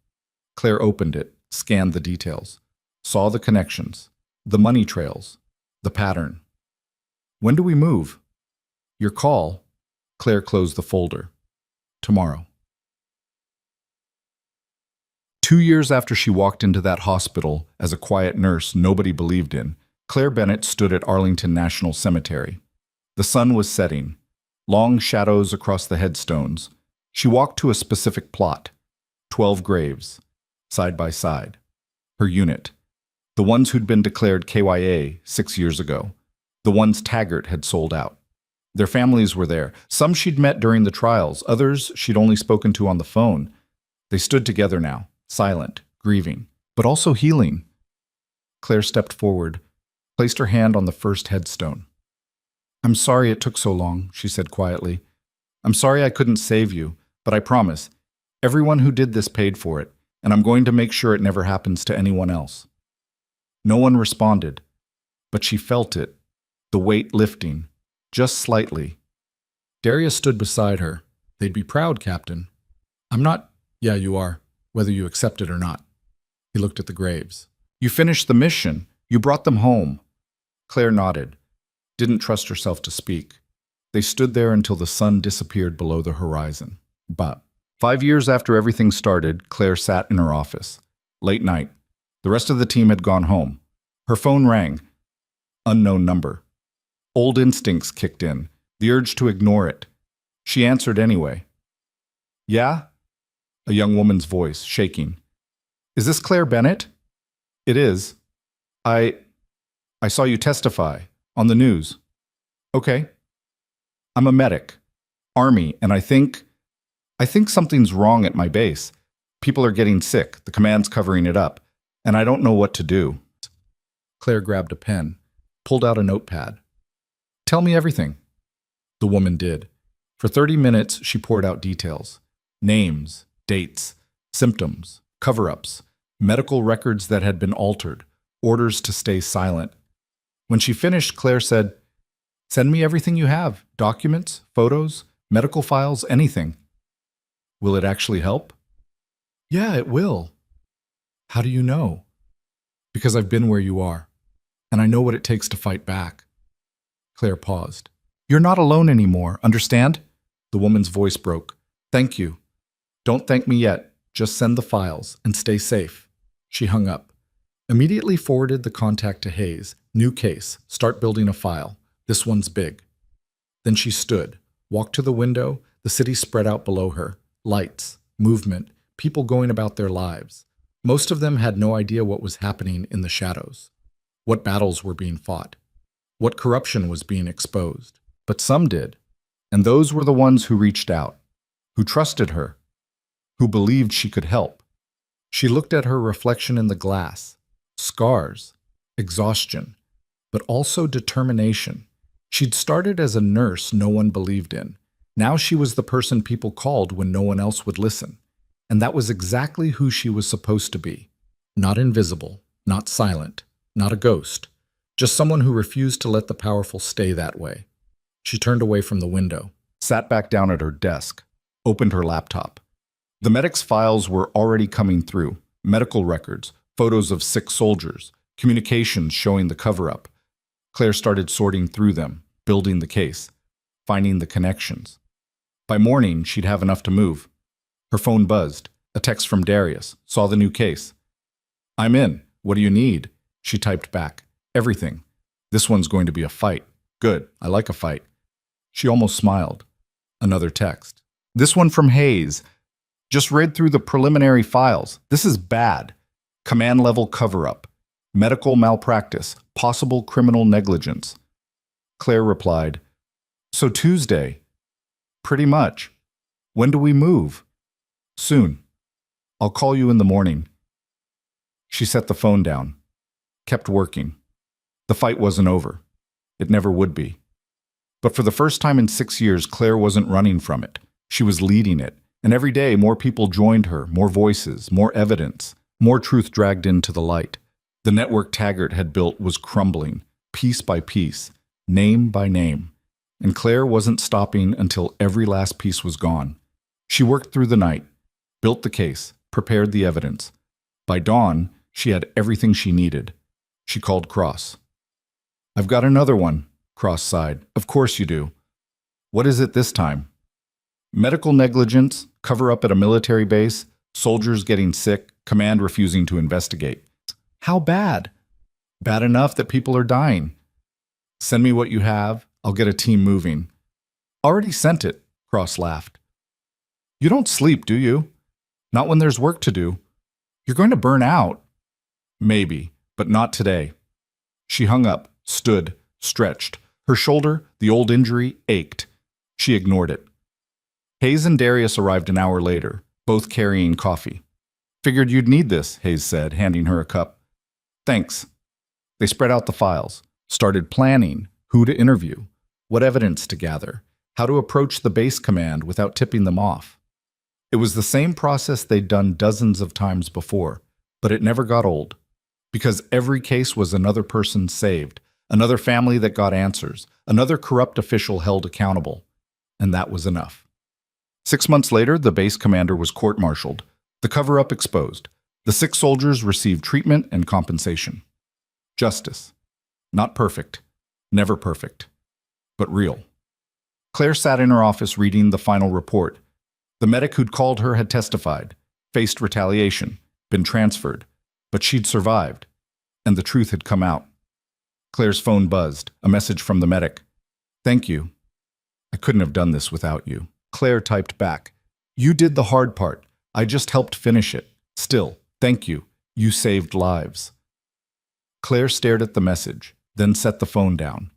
Claire opened it, scanned the details, saw the connections, the money trails, the pattern. When do we move? Your call. Claire closed the folder. Tomorrow. 2 years after she walked into that hospital as a quiet nurse nobody believed in, Claire Bennett stood at Arlington National Cemetery. The sun was setting, long shadows across the headstones. She walked to a specific plot, 12 graves, side by side. Her unit, the ones who'd been declared KYA 6 years ago, the ones Taggart had sold out. Their families were there. Some she'd met during the trials, others she'd only spoken to on the phone. They stood together now, silent, grieving, but also healing. Claire stepped forward, placed her hand on the first headstone. I'm sorry it took so long, she said quietly. I'm sorry I couldn't save you, but I promise, everyone who did this paid for it, and I'm going to make sure it never happens to anyone else. No one responded, but she felt it, the weight lifting, just slightly. Darius stood beside her. They'd be proud, Captain. I'm not. Yeah, you are, whether you accept it or not. He looked at the graves. You finished the mission. You brought them home. Claire nodded, didn't trust herself to speak. They stood there until the sun disappeared below the horizon. But 5 years after everything started, Claire sat in her office. Late night. The rest of the team had gone home. Her phone rang. Unknown number. Old instincts kicked in, the urge to ignore it. She answered anyway. Yeah? A young woman's voice, shaking. Is this Claire Bennett? It is. I saw you testify on the news. Okay. I'm a medic, Army, and I think something's wrong at my base. People are getting sick, the command's covering it up, and I don't know what to do. Claire grabbed a pen, pulled out a notepad. Tell me everything. The woman did. For 30 minutes, she poured out details. Names, dates, symptoms, cover-ups, medical records that had been altered, orders to stay silent. When she finished, Claire said, "Send me everything you have, documents, photos, medical files, anything." Will it actually help? Yeah, it will. How do you know? Because I've been where you are, and I know what it takes to fight back. Claire paused. You're not alone anymore, understand? The woman's voice broke. Thank you. Don't thank me yet. Just send the files and stay safe. She hung up. Immediately forwarded the contact to Hayes. New case. Start building a file. This one's big. Then she stood, walked to the window, the city spread out below her. Lights, movement, people going about their lives. Most of them had no idea what was happening in the shadows, what battles were being fought, what corruption was being exposed. But some did, and those were the ones who reached out, who trusted her, who believed she could help. She looked at her reflection in the glass, scars, exhaustion, but also determination. She'd started as a nurse no one believed in. Now she was the person people called when no one else would listen. And that was exactly who she was supposed to be. Not invisible, not silent, not a ghost. Just someone who refused to let the powerful stay that way. She turned away from the window, Sat back down at her desk, opened her laptop. The medic's files were already coming through. Medical records, photos of sick soldiers, communications showing the cover-up. Claire started sorting through them, building the case, finding the connections. By morning, she'd have enough to move. Her phone buzzed. A text from Darius. Saw the new case. I'm in. What do you need? She typed back. Everything. This one's going to be a fight. Good. I like a fight. She almost smiled. Another text. This one from Hayes. Just read through the preliminary files. This is bad. Command level cover-up. Medical malpractice. Possible criminal negligence. Claire replied, So Tuesday. Pretty much. When do we move? Soon. I'll call you in the morning. She set the phone down. Kept working. The fight wasn't over. It never would be. But for the first time in 6 years, Claire wasn't running from it. She was leading it. And every day, more people joined her, more voices, more evidence, more truth dragged into the light. The network Taggart had built was crumbling, piece by piece, name by name. And Claire wasn't stopping until every last piece was gone. She worked through the night, built the case, prepared the evidence. By dawn, she had everything she needed. She called Cross. I've got another one, Cross sighed. Of course you do. What is it this time? Medical negligence, cover-up at a military base, soldiers getting sick, command refusing to investigate. How bad? Bad enough that people are dying. Send me what you have. I'll get a team moving. Already sent it, Cross laughed. You don't sleep, do you? Not when there's work to do. You're going to burn out. Maybe, but not today. She hung up, stood, stretched. Her shoulder, the old injury, ached. She ignored it. Hayes and Darius arrived an hour later, both carrying coffee. Figured you'd need this, Hayes said, handing her a cup. Thanks. They spread out the files, started planning who to interview, what evidence to gather, how to approach the base command without tipping them off. It was the same process they'd done dozens of times before, but it never got old, because every case was another person saved, another family that got answers, another corrupt official held accountable, and that was enough. 6 months later, the base commander was court-martialed, the cover-up exposed. The 6 soldiers received treatment and compensation. Justice. Not perfect, never perfect, but real. Claire sat in her office reading the final report. The medic who'd called her had testified, faced retaliation, been transferred, but she'd survived, and the truth had come out. Claire's phone buzzed, a message from the medic. Thank you. I couldn't have done this without you. Claire typed back. You did the hard part. I just helped finish it. Still, thank you. You saved lives. Claire stared at the message, then set the phone down.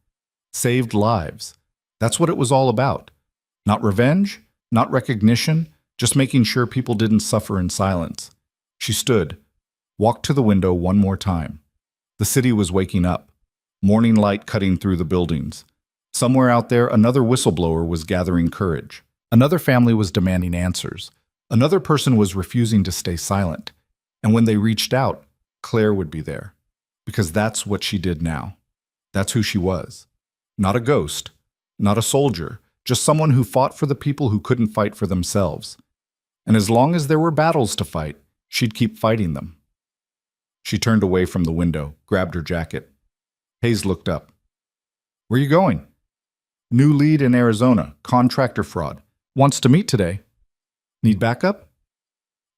Saved lives. That's what it was all about. Not revenge, not recognition, just making sure people didn't suffer in silence. She stood, walked to the window one more time. The city was waking up, morning light cutting through the buildings. Somewhere out there, another whistleblower was gathering courage. Another family was demanding answers. Another person was refusing to stay silent. And when they reached out, Claire would be there. Because that's what she did now. That's who she was. Not a ghost, not a soldier, just someone who fought for the people who couldn't fight for themselves. And as long as there were battles to fight, she'd keep fighting them. She turned away from the window, grabbed her jacket. Hayes looked up. "Where you going?" "New lead in Arizona, contractor fraud. Wants to meet today." "Need backup?"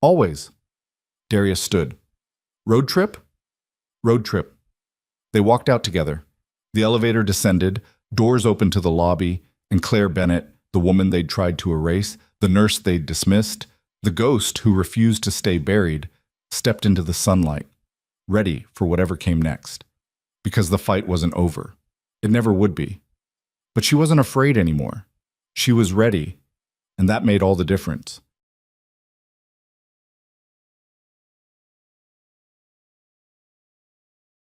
"Always." Darius stood. "Road trip?" "Road trip." They walked out together. The elevator descended, doors opened to the lobby, and Claire Bennett, the woman they'd tried to erase, the nurse they'd dismissed, the ghost who refused to stay buried, stepped into the sunlight, ready for whatever came next. Because the fight wasn't over. It never would be. But she wasn't afraid anymore. She was ready, and that made all the difference.